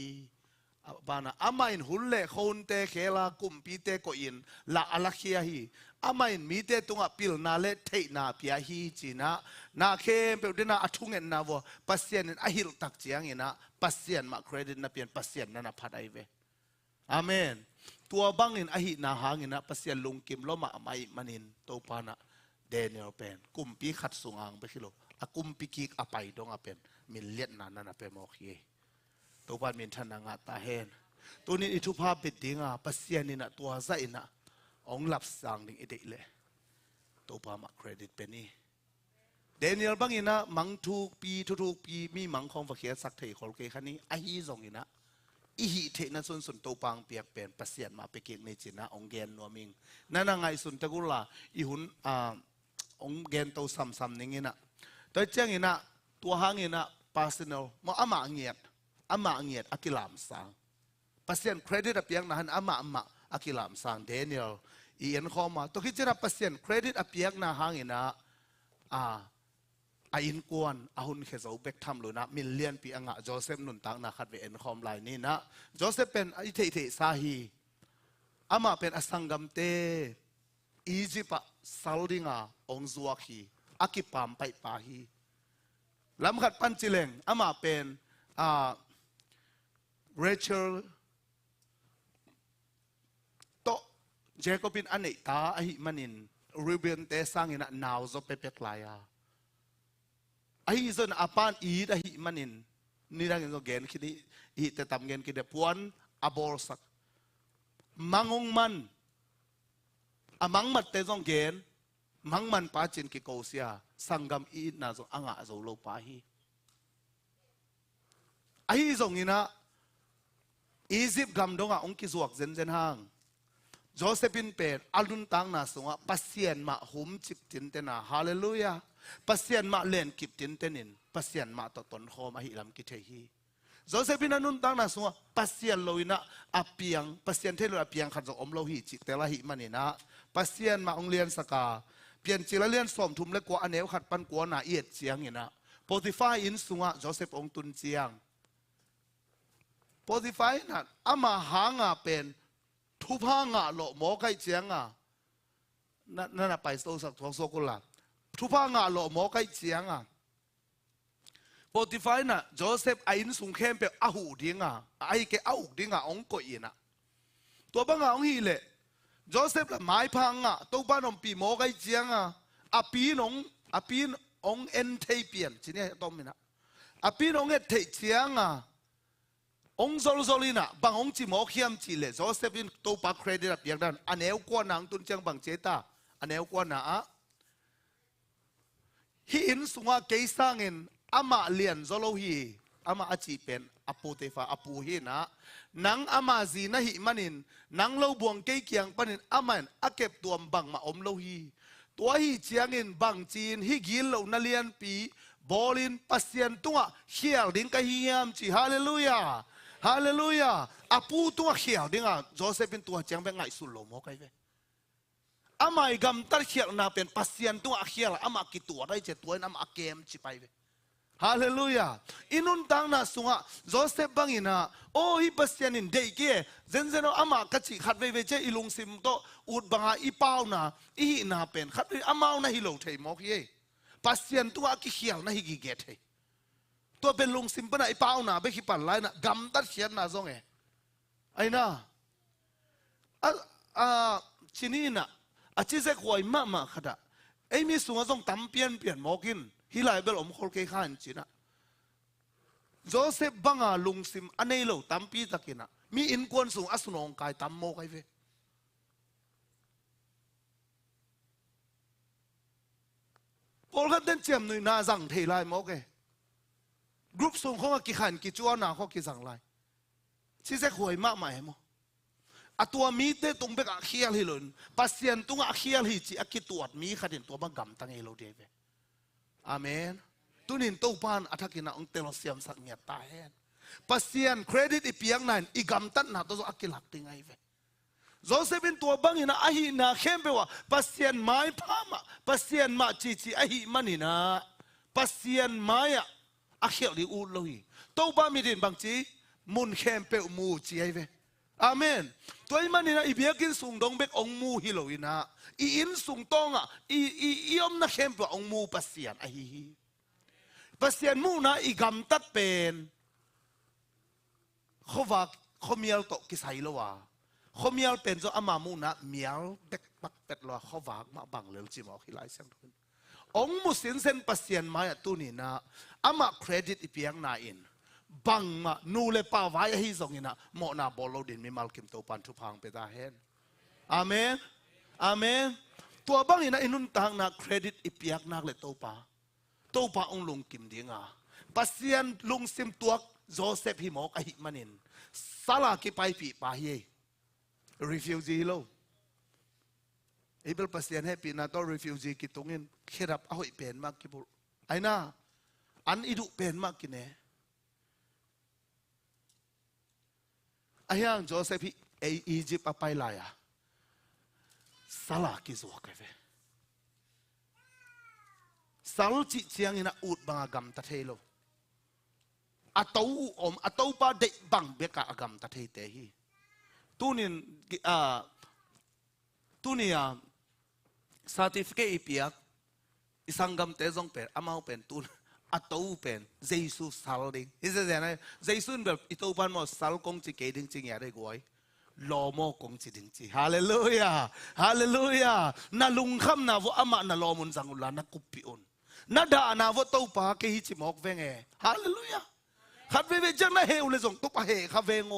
บานะอามาอินหุนเล่คนเตเคลากุมปีเตโกอินละอลักเฮียฮีอามาอินมีเตตุงะปิลนาเลเทนาพิยาฮีจีนะนาเคมเปดินาอทุงเงินนาวปัสเซียนอหิลตักเจียงอินะปัสเซียนมาเครดิตนาเปียนปัสเซียนนั่นพัดไอเวอาเมนตัวบังอินอหินาหางอินะปัสเซียนลุงกิมล้มมาไม่มันินโตปานะเดนิเอลเป็นกุมปีขัดสุงอังไปคิโลอากุมปิกิกอภัยดงอาเป็นมิลเลียนนันเป็นโมคีตัวบ้านมินทันงาตาเฮนตัวนี้อิทุภาพปิดดิ้งปัสเซียนินะตัวใจนะองหลับสังดิ้งอิเดเลยตัวพามาเครดิตเป็นนี่เดนิเอลบางอินะมังทุกปีมีมังคงฝักเขียสักเทขอลเกขันนี้ไอฮีซงอินะอีหิเทนันสุนตัวปังเปียกเป็นปัสเซียนมาไปเก่งในจีนะองเกนนัวมิงนั่นไงสุนตะกุลาอีหุนองเกนตัวซ้ำๆนิ่งนะตัวเจ้าอินะตัวหางอินะ personal มาอามาเงียดอากิลามสังปัสเซียนเครดิตเปียงนะฮันอามาอากิลามสังเดนิเอลอีเอ็นข้อมาตัวคิดจะปัสเซียนเครดิตเปียงนะหางอินะอินกวนอาหุนเขจเอาเบกทำเลยนะมิลเลียนปีอ่ะโจเซฟนุนตังนะขัดเวเอ็นคอมไลน์นี่นะโจเซฟเป็นอิเทสาฮีอามาเป็นอสังกัมเตอียิปต์ซาลดิงาองซัวคีอากิปามไปปาฮีลำขัดปันจิเลงอามาเป็นเรเชลโตเจคอบินอันเนตาอหิมันินรูเบนเตสังอินะนาวโซเปเปกลายาไอ้ส่วนอาปานอีดไอ้มันนินนี่ดังเงินก็เกณฑ์คิดนี้อีแต่ทำเงินคิดเดียพวนอาบอลสักมังงมันมังมัดเตจงเกณฑ์มังมันป้าจินกิโกเซียสังกัมอีดน่าจะอ่างอาโซโลปาฮีไอ้ส่งนี่นะ อียิปต์กำดงอ่ะองค์กิจวกเซนห้างโจเซฟินเป็ดอัลลุนตังนาสงะปัสเซียนมาหุมจิบตินเตนะฮาเลลูยาปัสเซียนมาเล่นกิบตินเตนินปัสเซียนมาตตนโฮมาฮิลำกิเทฮีโจเซฟินนุนตังนาสงะปัสเซียนโลวินะอาเปียงปัสเซียนเทโลอาเปียงขัดจอมโลหิจิเตละหิมันนี่นะปัสเซียนมาองเลียนสกาเปลี่ยนจิละเลียนสมทุมเล็กกว่าอันเนวขัดปันกว่านาเอียดเจียงนี่นะโปรติฟายอินสุงะโจเซฟองตุนเจียงโปรติฟายนั่นอามาหางะเป็นทุพางะโลหมอไก่เจียงอ่ะนั่นไปโซสักทองโซกุลาทุพางะโลหมอไก่เจียงอ่ะโปรติฟายน่ะโจเซฟอินสุงเข้มเป็นอาหูดิ้งอ่ะไอเกอาหูดิ้งอ่ะองก็อินอ่ะตัวบังอ่ะองฮีเล่โจเซฟละไม้พังอ่ะตัวบ้านองปีหมอไก่เจียงอ่ะอาปีนองเอ็นเทเปียนทีนี้ต้มมินะอาปีนองเอ็นเทเจียงอ่ะองโซลโซลินะบางองจีหมอเข้มจีเล่โจเซฟินตัวปากเครดิตอย่างนั้นอันเอวกว่านังตุนเจียงบางเจตาอันเอวกว่านะฮิอินสุงะเกยสังเงินอามาเลียนโซโลฮีอามาอาจีเป็นอาปูเตฟาอาปูฮีนะนังอามาจีนะฮิมันินนังโลบวงเกยเกียงปนินอามันอาเก็บตัวบังมาอมโลฮีตัวฮีเจียงเงินบางจีนฮิกินเหล่านาเลียนปีบอลินปัสเซียนตัวเขียวดิ้งกะฮิยามจีฮาเลลูยาฮาเลลูยาอาปูตัวเขียวดิ้งอ่ะโจเซฟเป็นตัวเจียงเป็นไงสุดโลมอไกเวอามาอีกำตัดเขียวนาเป็นปัสเซียนตัวเขียวอามากี่ตัวได้เจ็ดตัวอามาเกมจีไปเวฮาเลลูยาอินุนตังนาสุงะโจเซฟบังอินะโอ้ฮิปัสเซียนินเด็กเก๋เซนเซนอามากัจจิขัดเวเวเจอิลุงซิมโตอุดบังอีป้าวนาอีหินาเป็นขัดเวอามาเอานาฮิโลเทมอกเย่ปัสเซียนตัวกิเขียวนาฮิกิเกตเฮตัวเป็นลุงซิมปนะอีป้าวนาเบคิปันไลนะกำตัดเขียนนาซงเอไอ้น่ะชินีน่ะอาจิเซกวยมาขดาไอ้มีสุงะซงตั้มเปลี่ยนมอกินฮิไลเบลอมโคลเกขันจีน่ะโจเซฟบังอาลุงซิมอันนี้เราตั้มปีตะกินะมีอินกวนสูงอสุนองกายตั้มโมกไอเวพอลกันเดินเจียมหนุ่ยนาจังเทไลมอกเอกรุ๊ปสูงเขากี่ขันกี่จวนนาเขากี่จังไลชิเซกวยมากไหมมั้งอะตัวมีเตตุงเบกอาเขียลฮิลุนปัสเซียนตุงอาเขียลฮิจิอากิตัวมีขัดินตัวบังกำตั้งเอโลเดเวอาเมนตุนินตู้ปานอัฐกินะองเตลเซียมสักเงียตาเฮนปัสเซียนเครดิตอีเปียงนั่นอีกำตันนะตัวอากิลักติงไอเวโจเซฟินตัวบังอินะอาหินะเข้มเปว่าปัสเซียนไม้พามาปัสเซียนมาจีอาหิมันนี่นะปัสเซียนไม้อะอาเขียลิอูโลฮีตู้ปานมีดินบางจีมุนเข้มเปวมูจีไอเวอาเมนตัวมันนี่นะอีเบียกินสุงดงเบกองมูฮิโลอินะอีอินสุงตองอ่ะอีอมนะเข้มเปวองมูปัสเซียนไอฮีปัสเซียนมูนะอีกำตัดเป็นเขาว่าเขาเมียลโตกิสัยละวะเขาเมียลเป็นจอามามูนะเมียลเด็กปักเป็ดละเขาว่ามาบังเลวจิมอคิไลเซนทุนองมุสินเซนปัสเซียนมาตัวนี้นะอามาเครดิตอีเปียงนาอินบังมานูเลป้าไว้ให้ส่งอินะโมนาบอลโลดินมีมัลกิมโตปันทุพังเปตาเฮนอาเมนอาเมนตัวบังอินะอินุนตังนะเครดิตอีเปียกนักเลโตปาตัวพระองค์ลุงกิมดีงาปัสเซียนลุงซิมตัวโจเซฟฮิมอกอหิมันินสลากิไปปีปาเย่รีฟิวจีโลไอ้เบลปัสเซียนให้ปีนาตัวรีฟิวจีกิตรงนี้เครับเอาอีเป็นมากกิบุไอ้น่าอันอิดุเป็นมากกินเน่ไอ้ยังโจเซฟอียิปต์ไปลายอะสลากิจวกเฟสัลจิเชียงอินะอุดบังกรรมตะเทโลอัตโอมอัตโอปาเดบังเบกะกรรมตะเทเตฮีตุนินcertificate อีเปียกอิสังกรรมเตจงเป็นอามาเป็นตุนอัตโอเป็นเจสุสัลดิงอิเซเซนะเจสุนแบบอิโตปันมอสัลกงจิเกดิงจิงยาได้กวยลอโมกงจิดิงจิฮาเลลูยาฮาเลลูยานาลุงคำนาว่าอามานาลอมุนสังอุลานักกุปิอุนนาดานาว่าตัวปาเกฮิจิมอกเวงเอฮาเลลูยาขัดเวเวจังนะเฮอุเลส่งตัวปาเฮข้าเวงโอ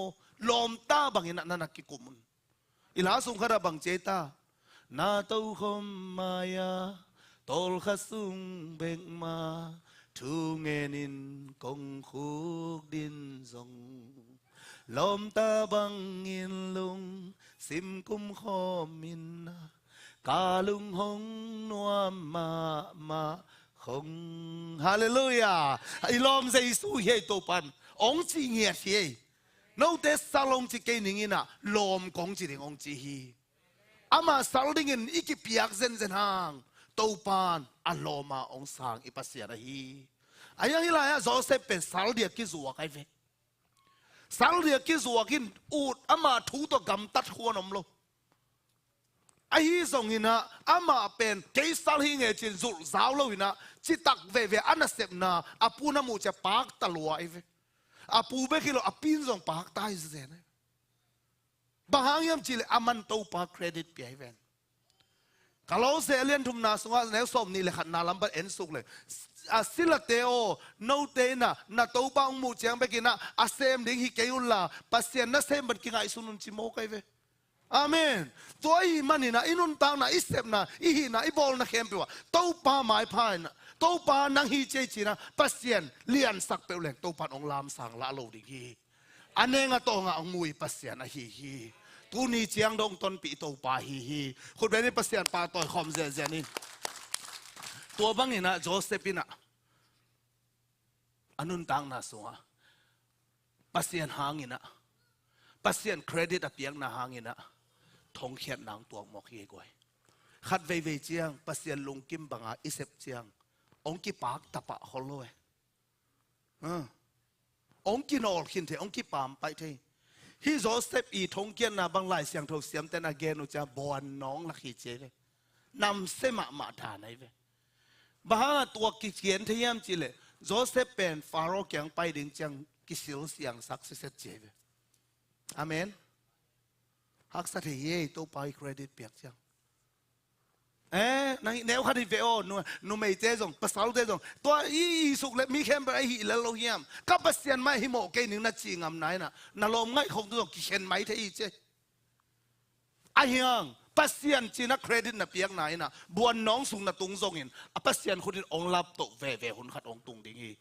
ลอมตาบังอินะนักกิกุมุนอิลาสุงขราบังเจตานาตัวคมมายาตอลขสุงเบงมาทุเงนินกงคุกดินซง ลมตะบังอินลุงซิมกุมขอมินกาลุงหงนัวมาคงฮาเลลูยาไอ้ลมใจสู้เฮตัวปันองจีเงียเฮนู่เตสซาลงจีเกนิงินะลมกงจีเดงองจีฮีอามาสาลดิงินอีกิพิยักเซนหางตัวปันอารมณ์องสังอิปัสยาระฮีอายังฮิลายะโจเซฟเป็นสาลเดียกิจัวไกเวสาลเดียกิจัวกินอูดอามาถูตัวกำตัดหัวนมโลไอ้ฮิส่งหินะอามาเป็นเกสาลฮิงเอจินจุลสาวโลหินะจิตักเวอันนั้นเสพนาอาปูนามูจะปากตลัวไอ้เวอาปูเบกิโลอาปินส่งปากตายเสียนะบางอย่างจิเลอามันตัวปากเครดิตเปียเวนkalau selian tum na sunga ne som ni le khat na lam ba en suk le asila teo no te na to pa mu chang be kina asem ding hi keula pasien na sem ban ki ngai sunun chi mo kai ve amen toi mani na inun tang na isep na I hi na I bol na khem pe wa to pa mai phai na to pa nang hi che chi na pasien lian sak pe leng to pan ong lam sang la lo ding hi anenga to nga ong mui pasien a hi tu ni chiang dong ton pi to pa hi khut be ni pasien pa toy khom ze ni tua bang ina Josephina anun tang na sunga pasien hangina pasien credit a piang na hangina thong khiat nang tuang mok hi goi khat ve chiang pasien lung kim banga isep chiang ong ki pak tapa holoi ong ki nol khin the ong ki pam pai the hi Joseph I thong kian na bang lai siang tho siam ten again u cha bon nong la khi che ve nam se ma tha nai ve ba tua ki kien the yam chi le Joseph pen Pharaoh kyang pai ding chang ki sil siang sak se set che ve amen hak sa the ye to pai credit piak chang nang neo khadi ve o no mei te jong pasal te jong to I suk le mi khem ba hi la lo hiam ka pasian mai hi mo ke ning na chi ngam nai na lom ngai khong tu ki khen mai the I che a hiang pasian chi na credit na piak nai na buan nong sung na tung zong in a pasian khudin ong lap to ve hun khat ong tung ding hi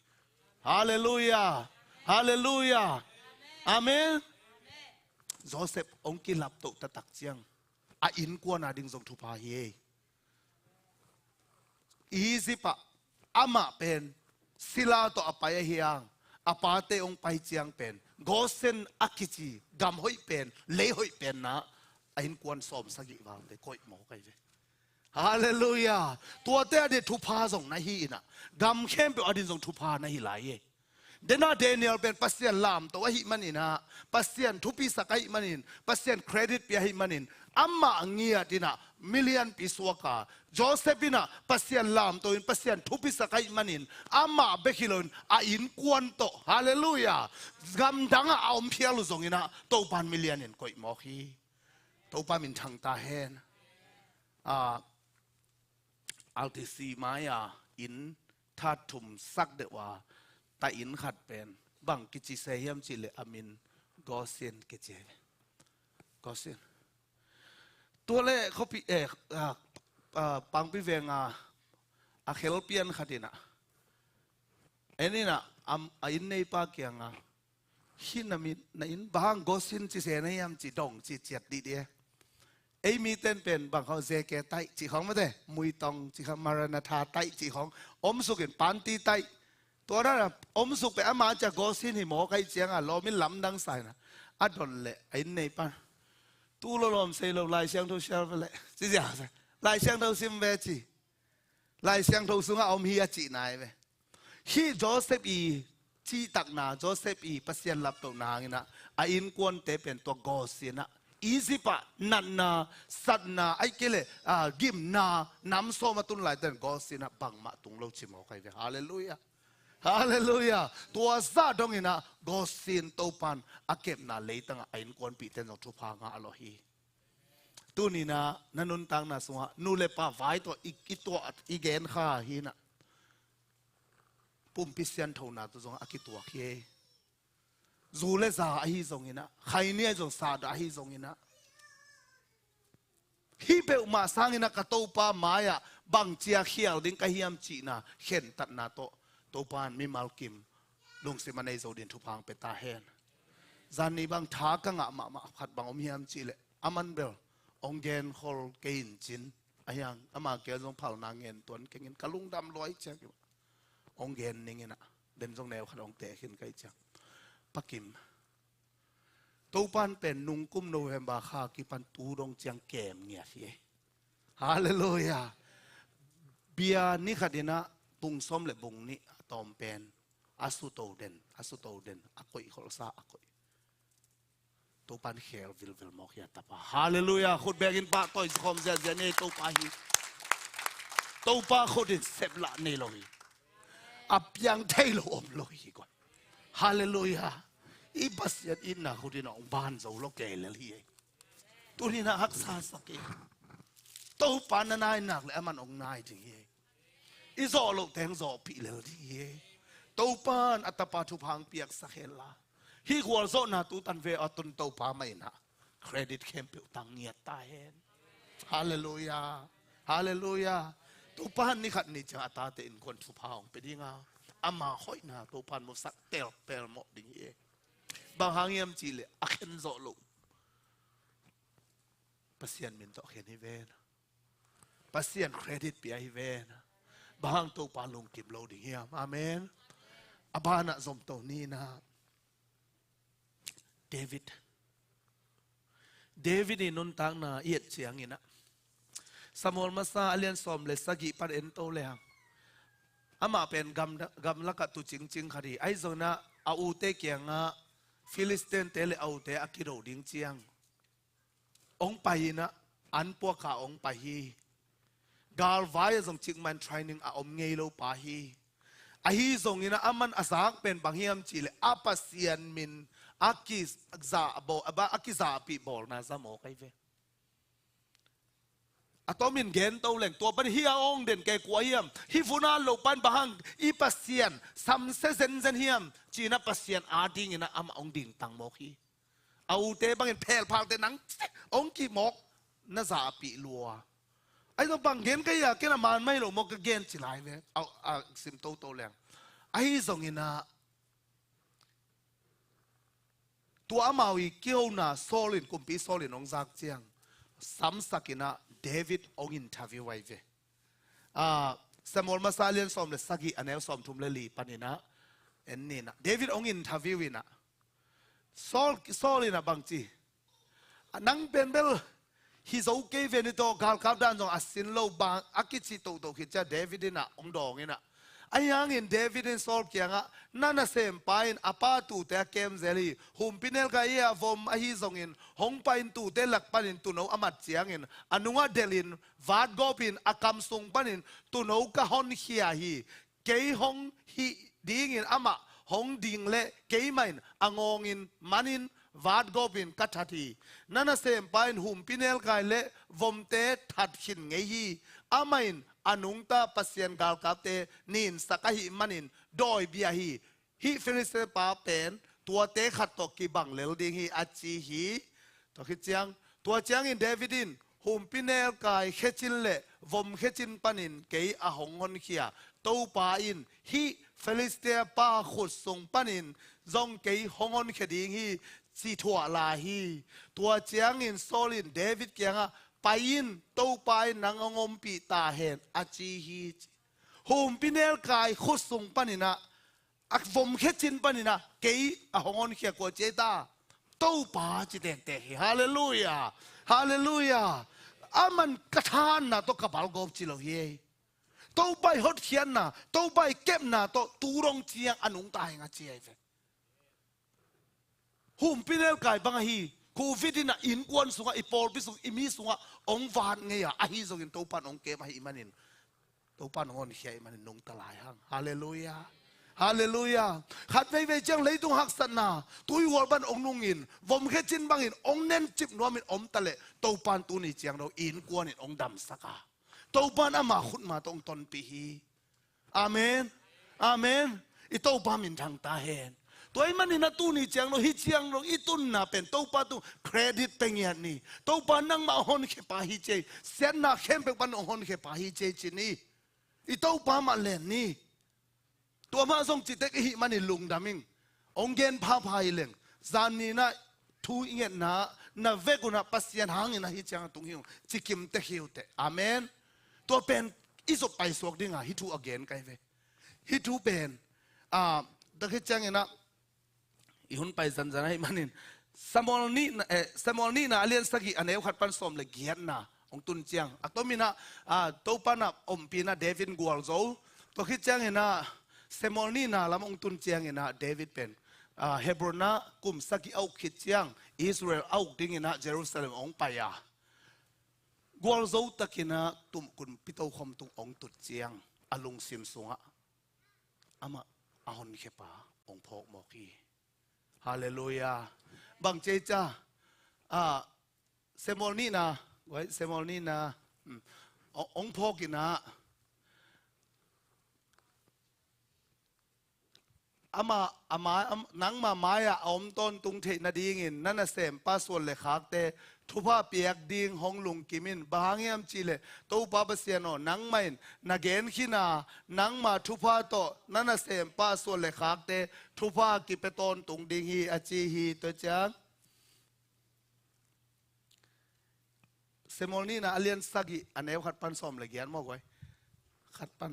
hallelujah hallelujah amen Joseph ong ki lap to ta tak chiang a in kwa na ding zong thu pa hi easy pa ama pen sila to apaya hiang apate ong pai chiang pen gosen akichi gam hoi pen le hoi pen na ain kwan som sagi wang de koi mo kai ve hallelujah tua te de thu pha jong na hi na gam khem pe adin jong thu pha na hi lai ye dena Daniel pen pasien lam to hi manina pasien thu pi sakai manin pasien credit pi hi manin amma angia dina million piswaka Josephina pasien lam to in pasien thu pi sakai manin amma bekilon a in kwan to hallelujah gam danga aum phialu zong ina to pan million in koi mo hi to pa min thang ta hen LTC maya in that thum sak de wa ta in khat pen bang ki chi se yam chi le amin gosen ke che gosenตัวเล่เขาปีปังปีเวงอาเขลเปียนขัดินะไอ้นี่นะอินในปากยังหินมีในอินบางก็สินจีเสนยามจีดงจีเจ็ดดีเดียไอ้มีเต้นเป็นบางเขาเจแกไตจีของไม่ได้มุยตองจีของมารณาไตจีของอมสุกินปันตีไตตัวนั้นอมสุกไปอามาจากก็สินหิมอใครเจียงเราไม่ล้ำดังใส่นะอัดดนเละไอ้ในปาตูโลลมเซโลลายเชียงทูเชลเลยจีจ๋าลายเชียงทูซิมเวจีลายเชียงทูสุงเอามีอาจีนายเวฮีโจเซฟอีจีตักนาโจเซฟอีปัสยันลับตัวนางนะอินกวนเตเป็นตัวกอสินะอีซิปะนันนาสัตนาไอเกเลกิมนาน้ำโซมาตุนหลายแต่กอสินะบังมาตุงโลชิมเอาใครเวฮาเลลูยาฮาเลลูยาตัวซาดงอินะกอสินโตปันอาเก็บนาเลยตั้งอินกวนปีเต็นจงทุพางาอโลฮีตัวนี้นะนันนุนตังนะสวะนูเลปาไว้ตัวอีตัวอีเกนข้าฮีนะปุ่มพิเศษเท่านั้นตัวจงอากิตัวเฮียจูเลซาอหิจงอินะใครเนี่ยจงซาดอหิจงอินะฮีเปอุมาสังอินะกระตูปามายะบังเจียเขียวดิ้งกะเฮียมจีนะเข็นตัดนาโตตัวปานมีมัลกิมลงเสมาในโซดินทุพังเปตาเฮน จานนี้บางท้ากังอ่ะมาขัดบางอมเฮียมจีเลยอามันเบลองเกนฮอลเกนจินอายังอามาเกลจงเผานางเงินตัวเงินกะลุงดำร้อยเจ้าองเกนนี่ไงนะเดินจงแนวขัดองเตะขึ้นไกลจังปักกิมตัวปันเป็นนุ่งกุ้มโนเวมบาคากิปันตูดงเจียงแกมเงียสิฮาเลลูยาเบียนี่ขัดนะตุงส้มและบุงนี่ตอมเป็นอาสุโตเดนอากอยขอลซาอากอยตัวปันเขลวิลมอกยาตาปะฮาเลลูยาขุดแบกินปะต่อยคอมเจเนตัวปะฮีตัวปะขุดเสพละนี่เลยอับยังเทโลอมเลยก่อนฮาเลลูยาอีปัสยัดอินนะขุดน้องบ้านเจ้าโลกเกลเลยตัวนี้นะฮักษาสักเองตัวปันนายหนักเลยมันองนายจริงเองอีโซโลกแทงโซปีเลยที่เองตัวปันอัตปาทุพังเปียกสักเฮล่าฮีขวลโซนาตูตันเวอตุนตัวป้าไม่นะเครดิตเข้มเปียวตังเงียตาเห็นฮาเลลูยาฮาเลลูยาตัวป้านนี่ขัดนี่จะตาเต็นคนทุพาวไปดีงาอามาห้อยนาตัวป้านมุสักเตลเปลหมดดิ่งเอบางหางเยี่ยมจีเลยอักเห็นโซลุปัสยันมินโตเห็นให้เวนปัสยันเครดิตเปียให้เวนบางตัวป้านลงกิบโลดิ่งเฮียอาเมนอาบานะสมตัวนี้นะเดวิดนี่นนตังนาเอียดเสียงอินะสมอลมาซาเลียนสอมเลสกิปันเอ็นโตเลยฮังอามาเป็นกำลักตุจริงคดีไอโซนะอาอูเตเกียงะฟิลิสเตนเตเลอาอูเตอากิโรดิงเจียงองไปนะอันพวกข้าองไปฮีกาลวายส่งจิงมันเทรนนิ่งอาอมเงยโลปาฮีไอฮีส่งอินะอามันอาสากเป็นบางเฮียมจีเลอาปัสยันมินอากิซาบออากิซาปีบอลนาซาโมไกเวอะตอมินเกนโตเหล่งตัวปันเฮียองเด่นแกกว่าเฮียมฮิฟุนาโลปันบางอีปัสเซียนซัมเซเซนเซนเฮียมจีน่าปัสเซียนอาดิงนะอามาองดิ่งตังโมกีเอาเตบางเห็นเพลพางเตนังองกีมอกนาซาปีลัวไอ้ตัวบางเกนก็อยากเกนมันไม่หลงมอกเกนจิไลเวเอาซิมโตเหล่งไอ้ส่งอินะตัวอามาวิเกี่ยวน่ะโซลินกุมปีโซลินองจากเจียงสัมสักินะเดวิดองอินทาวิไว้เวสมอลมาซาเลียนสอมเลสกิอันเอลสอมทุมเลลีปันนี่นะเอ็นนี่นะเดวิดองอินทาวิวินะโซลินะบางจีนังเป็นเบลฮิโซเกเวนิโตกาลกับด้านจงอาศินโลบางอากิจิโตโตคิดจะเดวิดนะองดองนี่นะไอ้ยังอินเดวิดอินโซลเกียงอ่ะนั่นน่ะเซมไปอินอาปาตูเตะเกมเซลีหุมพินเอลกายะวมอหิซงอินหงไปอินตูเตลักปันอินตูโนอามัดเจียงอินอนุงาเดลินวาดกอปินอาคัมซุงปันอินตูโนกะฮอนเฮียฮีเกยหงฮีดิงอินอามาหงดิงเละเกยมันอางงอินมันอินวาดกอปินกัตทีนั่นน่ะเซมไปอินหุมพินเอลกายเละวมเตทัดขินไงฮีอามาอินอนุงตาปัสยันกาลกับเตนินสักหิมันินโดยเบียฮีฮิฟิลิสเตปาเป็นตัวเตขัดตกิบังเลวดิฮีอาจีฮีตัวขิดยังตัวเจียงอินเดวิดินหุมพินเอลกายเขจินเล่วมเขจินปันินเกยอาหงงอนเขียตัวปาอินฮิฟิลิสเตปาขุดส่งปันินจงเกยหงงอนเขดิงฮีสีถั่วลาฮีตัวเจียงอินโซลินเดวิดเกียงไปอินตัวไปนังงมปีตาเห็นอาจีฮีหุมพินเอลกายขุดส่งปันินะอักวมเขจินปันินะเกยอาหงอนเขียกว่าเจตาตัวปาจิเตเตฮาเลลูยาฮาเลลูยาอามันกระทานนะตัวกระเป๋ากบจิโลเฮตัวไปหดเขียนนะตัวไปเก็บนะตัวตูรงเจียงอนุงตายงาเจียเวหุมพินเอลกายบางฮีคูวิดินะอินกวนสุงอิปอลพิสุงอิมิสุงองวานเงียอาฮิสุกินตัวปันองเก็บให้มันนินตัวปันองเขียมันนินนงตลายหังฮาเลลูยาฮาเลลูยาขัดไว้จังเลยตุงหักสันนาตุยวัวบันองนุงินวมแค่จินบางอินองเน้นจิบนัวมินอมตะเลตัวปันตุนี่เจียงเราอินกวนอินองดำสักาตัวปันอามาขุดมาตรงตนปีฮีอาเมนอาเมนอีตัวปันมินทางตาเห็นตัวไอ้มันนี่นะตู้นี่เจียงเราฮิเจียงเราอีตุนน่ะเป็นตัวปันตุเครดิตเป็นอย่างนี้ตัวปันนั่งมาหอนเขปาฮิเจเสียนน่ะเข้มเป็นปันหอนเขปาฮิเจจีนี่อีตัวปันมาเล่นนี่ตัวมาส่งจิตเตกหิมันนี่ลุงดามิงองเกนพาพายเล่ง จานนี้นะทูอิงเงินนะเวกุนะปัสยันหางอินะฮิจังตุงหิวจิกิมเตหิวเตอาเมนตัวเป็นอิสุไปสวกดิ้งฮิทูอเกนไกเวฮิทูเป็นดักฮิจังอินะอีหุ่นไปจันจันให้มันนินสมอลนี่นะเลียนสกิอันเอวขัดปันสมเลยเกียนนะองตุนเจียงอัตโตมินะตัวปานะอมปีนะเดวิดกัวลโซตัวฮิจังอินะสมอลนี่นะลำองตุนเจียงอินะเดวิดเป็นเฮบรอนนะกุมสกิเอาคิดเจียงอิสราเอลเอาดิ้งอินะเยรูซาเล็มองไปกัวลโซตะกินะตุมกุนปิโตคอมตุงองตุดเจียงอลุงซิมสงะอามาอาหอนเคปาองพอกมอกีฮาเลลูยาบางเจจ้าเซมอลนี่นะไว้เซมอลนี่นะองพอกินะอามานังมาไม้อมต้นตุงเทนดีงินนั่นน่ะเสมป้าส่วนเลยคักเตทุพาเปียกดิงห้องลุงกิมินบางยามจีเลตู้ป้าเปเสียนนังไม่นักเกณฑ์ขีนานังมาทุพาโตนั่นน่ะเสมป้าส่วนเลยคักเตทุพากิเปตอนตุงดิงฮีอจีฮีตัวจังเซมอลนี่นะอเลียนสกิอันเอวขัดปันสอมเลยเกียนมากไว้ขัดปัน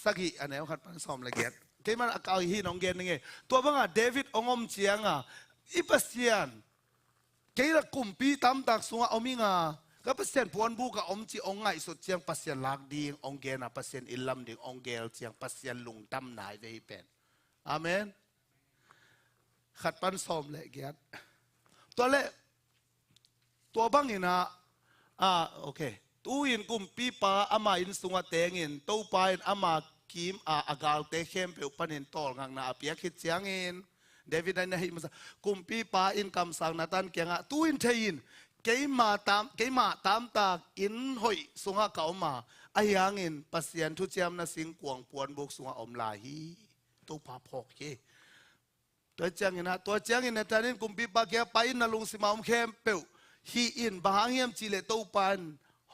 สกิอันเอวขัดปันสอมเลยเกียนที่มันอากาศฮีน้องเกณฑ์ยังไงตัวบ้างเดวิดองอมเจียงอิปัสเซียนเกี่ยกุมปีตามตักสวงเอามิงก็เปอร์เซ็นต์พวนบุกอมจีองไงสุดเจียงเปอร์เซ็นต์ลักดีองเกณฑ์เปอร์เซ็นต์อิลัมดีองเกลเจียงเปอร์เซ็นต์ลุงตั้มนายเวเป็นอาเมนขัดปันสอมเลยเกียรตัวเล่ตัวบ้างนี่นะโอเคตู้อินกุมปีปาอามาอินสุงเตงอินตู้ปาอินอามาคิมอากาลเตเข้มเปลปันอินตอลงังนาเปียคิดเสียงอินเดวิดนั่นให้มากุมปีปาอินคำสั่งนาตันเกียงตู้อินเทยินเกี่ยมาตามตากอินหอยสุงเก่ามาไอยังอินปัสยันทุเจียมนาสิงกวงปวนบุกสุงอมลาฮีตู้ปาพอกเกตัวเจียงอินนะตัวเจียงอินนะท่านินกุมปีปาเกียไปอินนาลุงสิมาอมเข้มเปลฮีอินบางเฮียมจิเลตู้ปัน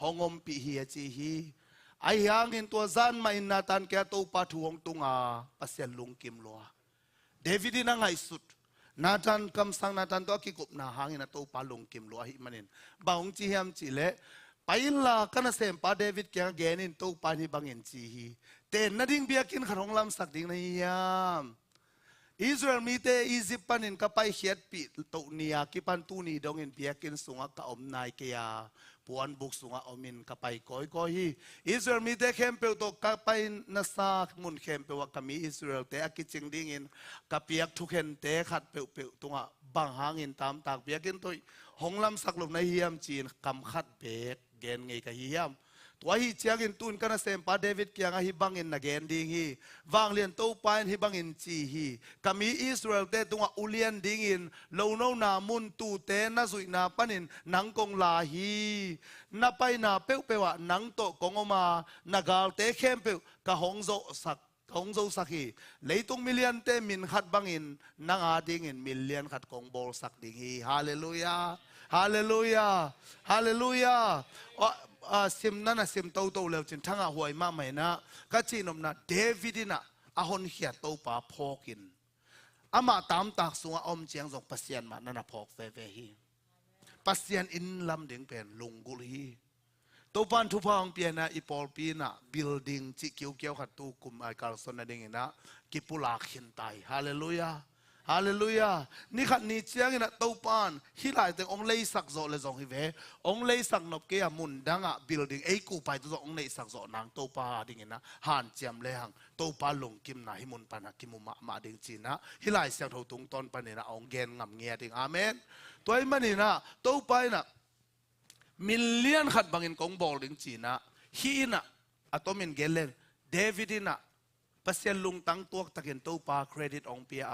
หงอมปีฮีจีฮีไอยังอินตัวซันมาอินนาตันแกตู้ปาทวงตุงปัสยันลุงกิมลัวเดวิดนั่งไงสุดนาตันคำสั่งนาตันตัวกิกบนาหางอินตู้ปาลุงกิมลัวฮิมันอินบางจีเฮียมจิเลไปละกันเสมปาเดวิดแกเกนินตู้ปานิบางอินจีฮีเต้นนาดิ้งเบียกินขนมลำสักดิ้งในยามอิสราเอลมีแต่อียิปต์ปันินกับไปเขียดปีตุเนียกิปันตูนีดงอินเบียกินสุงกับอมนายเกียปวนบุกสุงอมินกับไปก้อยฮีอิสราเอลมีแต่เข้มเปลตกับไปนัสามุนเข้มเปลว่ากับมีอิสราเอลแต่กิจงดิ้งอินกับเปียกทุกเห็นแต่ขัดเปลตัวบางหางอินตามตากเบียกินตัวหงลำสักลมในเฮียมจีนกำขัดเบกเกนไงกับเฮียมตัวฮีเจียกินตุนกันเซมปาเดวิดเกียงฮิบังอินนักเกนดิ้งฮีวางเลียนตู้ปายฮิบังอินจีฮีกับมีอิสราเอลเตตัวอุเลียนดิ้งอินโลโนนามุนตูเตน่าสุยนาปันินนังกงลาฮีน่าไปน่าเปวว่านังโตกงอมานักาลเตเข้มเปวกับหงโซสักหงโซสักฮีเลยตุงมิเลียนเตมินขัดบังอินนังอาดิ้งอินมิเลียนขัดกงบอลสักดิ้งฮีฮาเลลูยาฮาเลลูยาฮาเลลูยาซิมนั่นนะซิมโตโตเลวจนทั้งหวยมาใหม่นะก็จีนอมนะเดวิดนะอาหอนเขียโตป่าพอกินอามาตามตากสวงอมเจียงส่งปัสยันมานั่นนะพอกเวฮีปัสยันอินลำเด้งเป็นลุงกุลีตัวปันทุพองเปียนะอีปอลปีนะบิลดิ้งจิเกี่ยวขัดตูกุมไอการสนเด้งนะกิปุลาขินไตฮาเลลูยาฮาเลลูยานี่ขัดนี่เจียงนะตัวปันฮิไลแต่องเลยสักโซเลยจงฮิเวองเลยสักนบเกียมุนดังบิลดิ้งกูไปตัวองเลยสักโซนางตัวปาดิ้งนะหันเจียมเลยหังตัวปาลงกิมนะฮิมุนปานะกิมุมาดิ้งจีนะฮิไลเสียงทตุงตอนปานี่นะองเกนงำเงียดิ้งอาเมนตัวไอ้มันนี่นะตัวไปนะมิลเลียนขัดบางอินกงบอลดิ้งจีนะฮีนะอะตัวมินเกลเลนเดวิดนะปัสยันลุงตั้งตัวตะเกียนตัวปาเครดิตองเปีย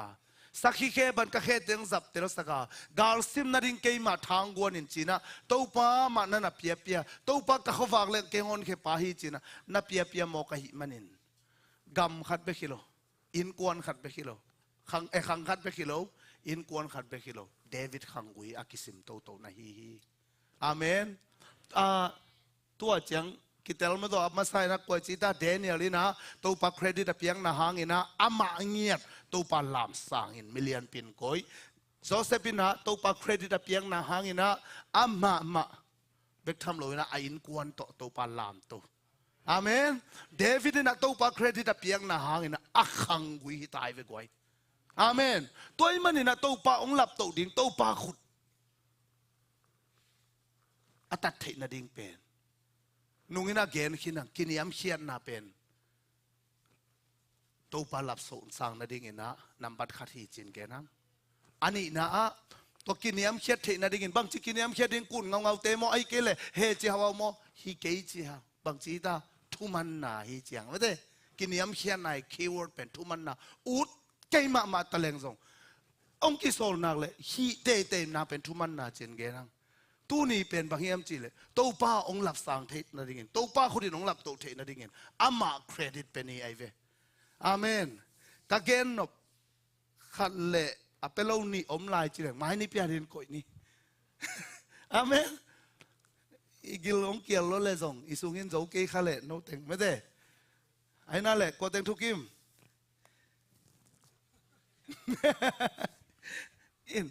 สักขีเคบันก็แค่เตียงจับเตลสกากาลซิมนาดิงเกยมาทางกวนอินจีนะตัวป้ามันนั่นน่ะเปียตัวป้าก็เขาฝากเล่นเกงอนแค่ปาฮีจีนะน่ะเปียโมกะหิมันินกำขัดไปกิโลอินกวนขัดไปกิโลขังขัดไปกิโลอินกวนขัดไปกิโลเดวิดขังกุยอากิสิมโตนะฮีอาเมนตัวเจียงกิเตลมาตัวมาใส่นักกวยจีตาเดนิเอลินะตัวปาเครดิตเพียงนะหางอินะอามาเงียบตัวปาลามสางอินมิเลียนปินก้อย โจเซฟินะตัวปาเครดิตเปียงนาหางินะอามาเบกทำเลยนะอินกวนตัวปาลามตัวอาเมนเดวิดนะตัวปาเครดิตเปียงนาหางินะอักขังกุยตายไปกวยอาเมนตัวมันนี่นะตัวปาองหลับตัวดิ่งตัวปาขุดอัตัดเทนะดิ่งเป็นนุ่งนะเกณฑ์ขินังกินยำเชียนนะเป็นตัวปลาหลับสูงสังนาดิ่งนะนำบัตรขัดหีจินแกนังอันนี้นะตัวกินยำเชียดเทนะดิ่งบางทีกินยำเชียดดิ่งกุนเงาเตมอไอเกลเฮจิฮาวมอฮิเกจิฮาบางทีตาทุมันนาฮิจิงไม่ได้กินยำเชียดในคีย์เวิร์ดเป็นทุมันนาอุดเกยมาตะเลงส่งองค์กิโซลนักเลยฮิเตนาเป็นทุมันนาจินแกนังตู้นี้เป็นบางอย่างจีเลยตัวป้าองหลับสังเทศนาดิ่งตัวป้าคนที่องหลับตัวเทศนาดิ่งอามาเครดิตเป็นนี่ไอเวอาเมนกะเกนนบขัดเละอะเปโลนี่อมลายจีเลยไม่นี่เปียดินก่อยนี่อาเมนอีกิลองเกียร์รถเลยส่งอีสุงินโจเกยขัดเละโนเต็งไม่ได้ไอ้นั่นแหละก็เต็งทุกิมอิน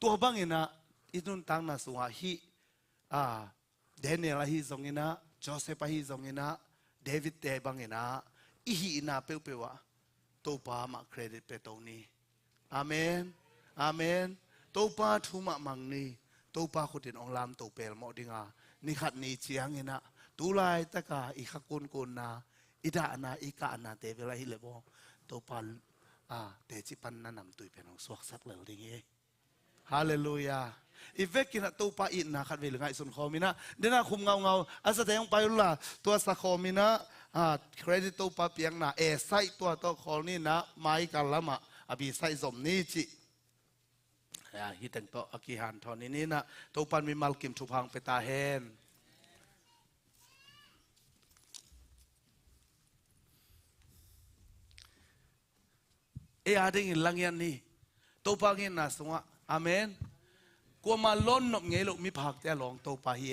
ตัวบางอินะอินุนตังนาสุวาฮิเดเนียลฮิซงอินะโจเซฟฮิซงอินะเดวิดเตบังอินะอีฮิอินะเปวะตัวป้ามาเครดิตเปตรงนี้อาเมนอาเมนตัวป้าทุมามังนี้ตัวป้าคนที่องลามตัวเปลหมดดิงานี่ขัดนี่เชียงอินะตุลายตะกาอีขกุนกุนนาอิดานาอีกานาเตเวลาฮิเลบตัวป้าเตจิปันนันนำตุยเป็นองสวกสักเหล่าดิ่งฮาเลลูยาอีเวกินะตัวป้าอินนะขัดเวลไงสุนคอมินะเดน่าคุมเงาอาศัยองไปละตัวสักคอมินะเครดิตตัวป้าเปียงนะไซตัวคอนี่นะไม่กันละมาอภิไซสมนี้จิฮิตังโตอากิฮันทอนี้นะตัวปันมีมัลกิมทุพังเปตาเฮนอาดิ่งลังยันนี่ตัวปังเงินนะสงะอาเมนกัวมาล้นนบเงยลูกมีผักแต่หลงตัวปาเฮ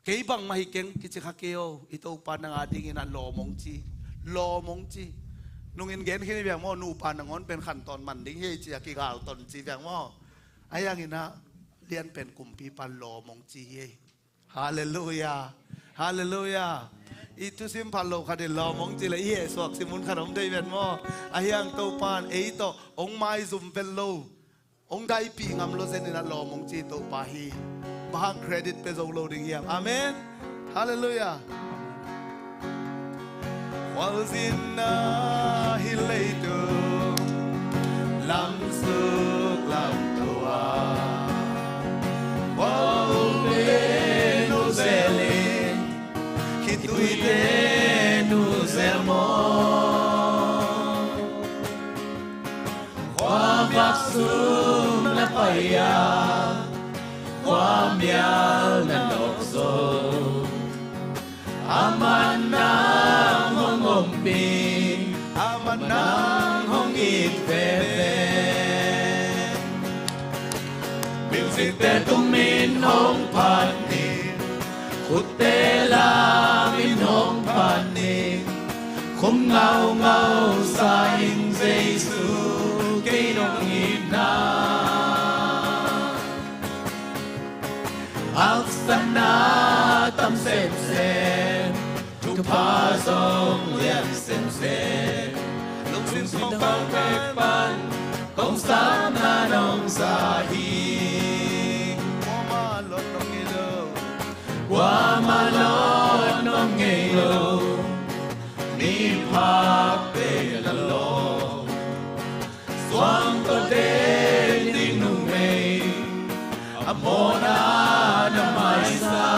เกี่ยบังมาฮิเก่งกิจขักเกียวอีตัวปานังอาดิ่งนั่นโลมงจีนุ่งเงินเกณฑ์ที่นี่แบบว่านูปานังอนเป็นขั้นตอนมันดิ่งเฮจีกิกาลตอนจีแบบว่าไอ้ยังงี้นะเรียนเป็นกลุ่มปีปันโลมงจีเฮฮาเลลูยาฮาเลลูยาอีทุสิมพันโลคดีลมองจีเลยเย่สวกสิมุนขนมได้เป็นว่าไอ้ยังตัวปานโตองไม้ซุ่มเป็นโลองได้ปีงามโลเซนินัลมองจีตัวปาฮีบางเครดิตเป็นโซโลดิ่งเยี่ยมอาเมนฮาเลลูยาความสินนาฮิเลตุลำสุกลำตัวว่าเบนุเซลิTuitenu sermonความรักสูงและพยายามความยาวและดอกโซอามันนางห้องอมปีอามันนางห้องอีกเฟเฟบิวสิแต่ตุ้มมินห้องพันนีขุดเตลามินห้องพันนีคมเงาสายเจสูเกยนองอินาอักษณาตำเสมเสนทุกพาทรงเลียนเสมเสนลูกสิ้นทองฟังเก็บปันของสามนานองสาฮีว่ามาลดน้องเงยโลมีภาพเป็นโลสวงก็เดดินุเมอโมนานาไม่สา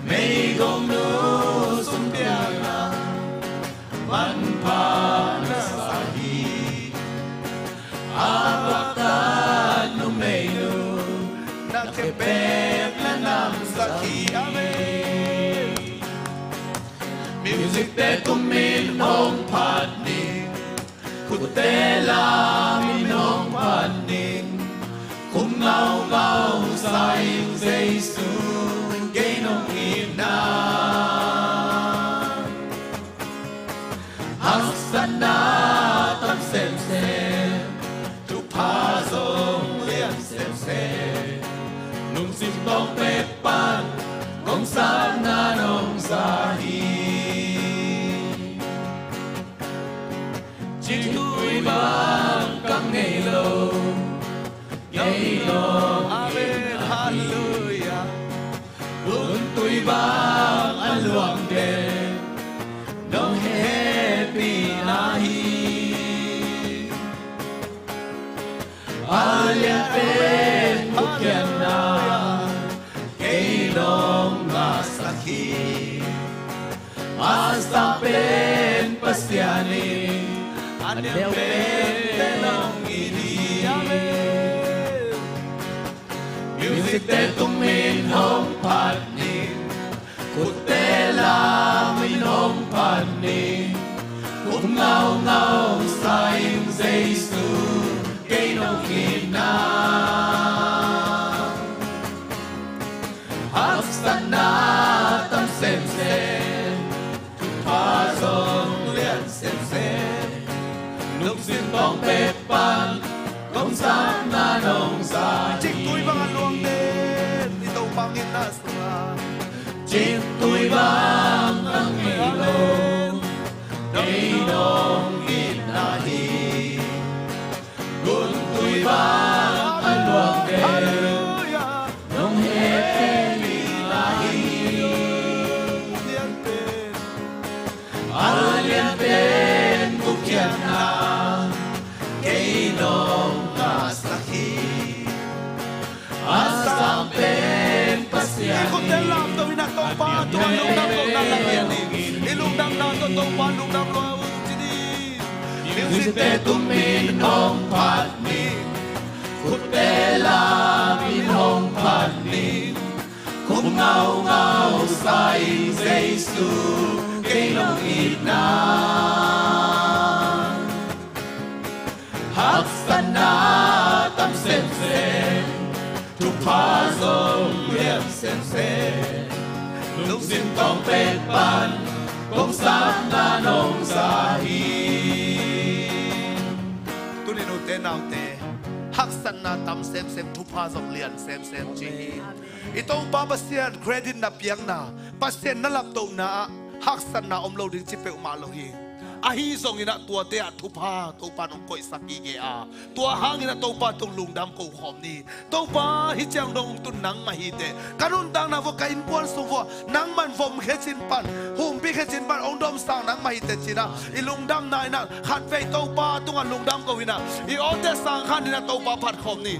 ไม่กงนูสุนเดียนามันพานาสาฮีอาบักานุเมนูนักเก็บและนำสักขีอาเมนมิวสิกเตตุมินองพันนิคุเตลามินองพันนิคุมเงาสายเจสูเกยนองอินาอักษณาตัมเซ lâu cây nông Amen hallelujah buồn tuổi bang ăn luồng đền nông happy nahi alien pen bukian na cây nông nga sakhi Asta pen pasiani Adel pen tenong ini Music te tung min hong pat ni Kutela min hong pat ni Kung ngao ngao sa ing Giêsu Cây nông ina Hắc san na tâm xem Pha dòng liền xem lúc xin bóng bếp pan công sáng na nông gia Chích tuổi bằng ăn luồng đen đi tàu bằng in na sura Chích tuổi bằng ăn nghỉ lâu cây nông in na hi Buồn tuổi bằng ăn luồng đen nông hết na hi Alien pen bukian na cây nông nga sakhi asam pen pasiani Ikot telam to ina to pa to lung dam to na ni ilung dam na to pa lung dam lo jini music te tumin hong pat ni kutela min hong pat ni kum ngao ngao sai Giêsu cây nông ina hắc san na tâm xem tu pha dòng liệp xem lúc xin tòng bếp pan công sáng na nông gia hi tu ni no te nau te hak san na tam sem tu pa zong lian sem chi itong pa pasian credit na piang na pasien na lap to na hak san na om lo ding chi pe ma lo hi a hi zong ina tua te a thu pa to pa nong koi saki ge a tua hang ina to pa tong lung dam ko khom ni to pa hi chang dong tu nang ma hi te kanun dang na vo ka in pon su vo nang man vom khe chin pan hum bi khe chin pan ong dom sang nang ma hi te china i lung dam na ina khat ve to pa tung a lung dam ko ina i o te sang khan ina to pa phat khom ni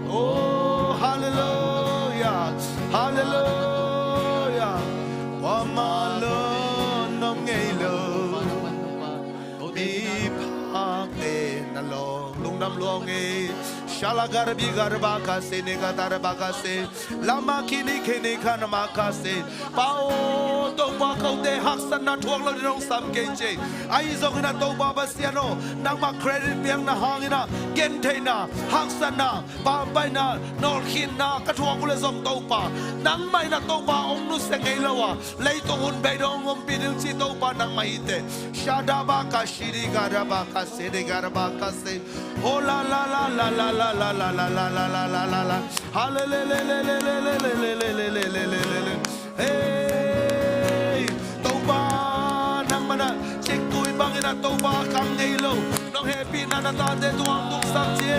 oh hallelujah hallelujah wa ma lo nom ngei lo lung dam luang e shalagar bi garba ka se ne ga dar ba ka se lama kini kini kan ma ka se pao to pa ko te hak san na thuang lo nong sam ke che ai zong na to ba ba siano nang ma credit piang na hang ina gen the na hak san na pa pai na nor khin na ka thuang ko le zong to pa nang mai na to pa ong nu se ngai lo wa lei to hun be dong om pi ding chi to pa nang mai te shada ba ka shiri ga ra ba ka se de ga ra ba ka se oh la la la la la la la la la la la la la la la hallelujah hey to ba nang mana chik tui bang ina to ba kang ngei lo nong happy na na ta de tuang tung sam chi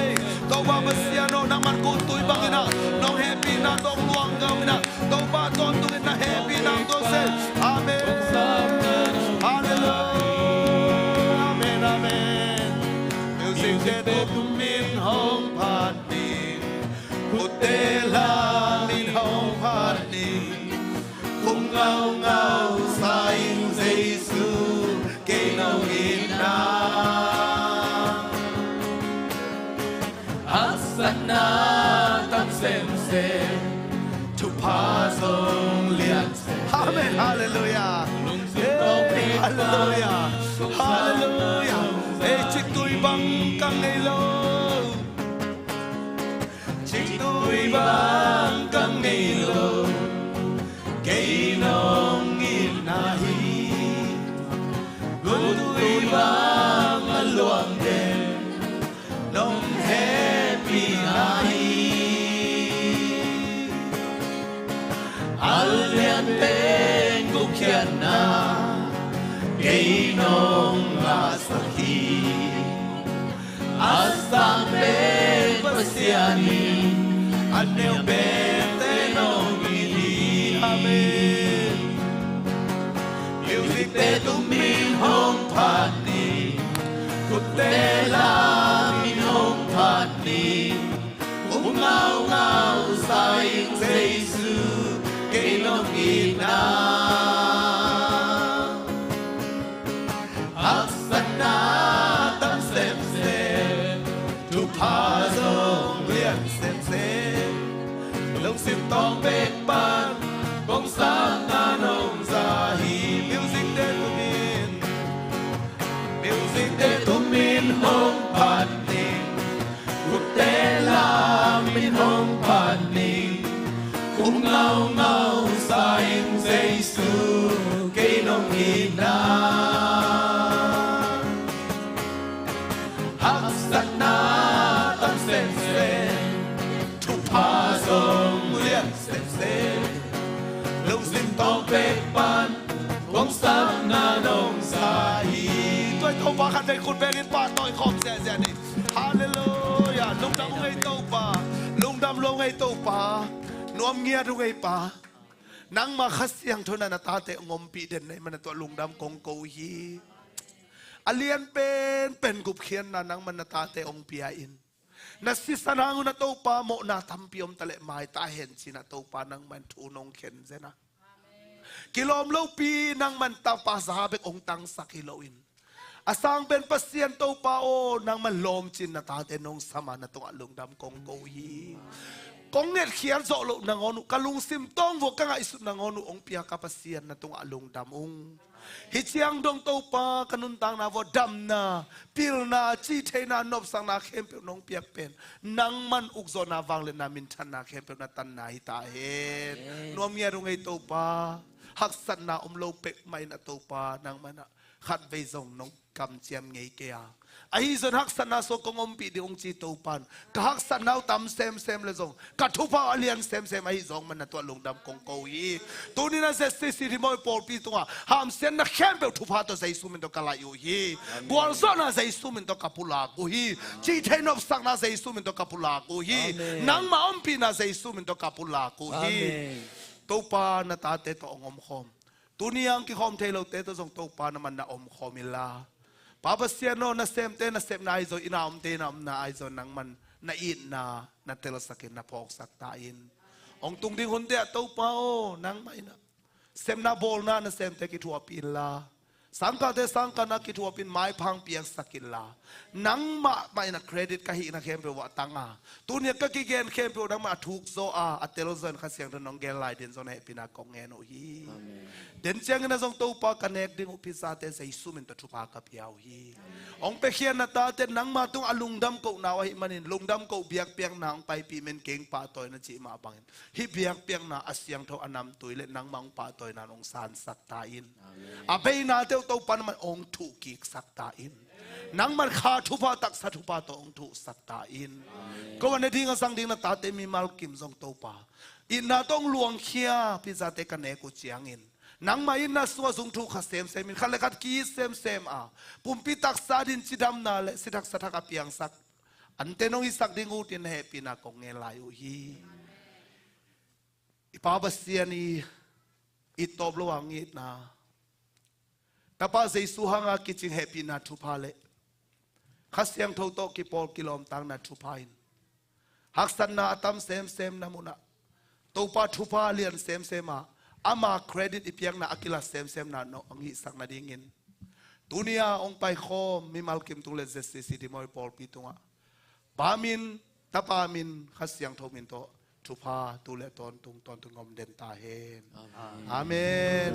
to ba basiano nang man kun tui bang ina nong happy na tong luang gam ina to ba ton tu ina happy na to se amen hallelujah amen amen music te tum min hong phan ni kutela min hong phan ni kum ngao ngao sa in Giêsu cây nông ina asana tam xem tu pa dòng lian amen hallelujah hallelujah hallelujah hey chik tui bang kang nei lo chik tui bang kang nei lo cây nông ina hi buồn tui bang ăn luang đen nông happy nahi alien pen bukian na cây nông nga sakhi asam pen siani anel bete no gili amen music te tu min hong pani kutela min hong pani ngau ngau sai Giêsu cái lòng ina Asana tâm xem tu pa dong liên xem lòng sim tong bek ban bong sang na nong za hi music de tu min hong pan ni kutela min hong pan ni cũng ngau ngau sai Giêsu cái nông ina Hasana tâm sen tu pa dong liên xem lòng sim tong bek ban bong sang na nong sa hi tôi thâu ba khăn về khuôn về đến ba tôi không sẽ đi Hallelujah lung đam ngay tàu pa lung đam lung ngay tàu pa nuam nghe du ngay pa nang ma khas yang thona na ta te ngom pi den nei man to lung đam kong ko hi alian pen gup khian na nang man na ta te ong pia in na si sanang na tàu pa mo na tham piom tale mai ta hen sin na tàu pa nang man thu nong khen zena kilom lo pi nang man ta pa sa bek ong tang sakiloin asang ben pasien to pa o nang man lom chin na ta te nong sama na tong alung dam kong ko hi kong net khian zo lo nang onu kalung sim tong vo ka nga isu nang onu ong pia ka pasien na tong alung dam ong hi chiang dong to pa kanun tang na vo dam na pil na chi the na nop sang na khem pe nong pia pen nang man uk zo na wang le na min than na khem pe na tan na hi ta he nom ye rung ei to pa hak san na lo pek mai na to pa nang mana khat ve zong nong kam chiam ngei ke a ai zon hak san na so kongom pi di ong chi to pan ka hak san nau tam sem le zong ka thu pa alian sem ai zong man na to lung dam kong ko hi tu ni na se si ri moi por pi tunga ham sen na khem pe thu pa to sai su min to kala yu hi bol so na sai su min to kapula ko hi chi thein op sak na sai su min to kapula ko hi nang ma om pi na sai su min to kapula ko hi to pa na ta te to ongom khom tuniang ki khom thelo te to zong to pa na man na om khomila papa siano na sem na izo ina om te na om na izo nang man na in na tel sakin na phok sak ta in ong tung ding hun te to pa o nang mai na sem na bol na sem te ki thua pin la sangka te sangka na ki thua pin mai phang piang sakin la nang ma mai na credit ka hi na khem pe wa tanga tunia ka ki gen khem pe nang ma thuk zo a tel zon kha siang nong gel lai den zon he pina kong nge no hi den chang na zong to pa connect ding upisa te sei sumin to thupa ka piao hi ong pe khian na ta te nang ma tung alung dam ko na wa hi manin lung dam ko biak piang nang pai pi men keng pa toy na chi ma bangin hi biak piang na asyang tho anam tuile nang mang pa toy na nong san sak ta in a be na te to pan man ong thu ki sak ta in nang man kha thupa tak sa thupa to ong thu sak ta in ko wan ding sang ding na ta te mi mal kim zong to pa in na tong luang khia pi za te ka ne ko chiang in nang mai na suwa zung thu kha sem in khale kat ki sem a pumpi tak sa din chidam na le sidak sa thaka piang sak ante nong isak ding utin he pina kong nge lai u hi ipabasiani itoblo angit na tapa Jesu hanga kiching happy na thu phale khasyang tho to ki pol kilom tang na thu phain haksan na atam sem na muna to pa thu pha lian sem a ama credit ipiang na akila sem na no angi sak na dingin dunia ong pai khom mi malkim tule zesi city moi pol pitunga pamin tapamin khasyang tho min to thupa tule ton tung om den ta hen amen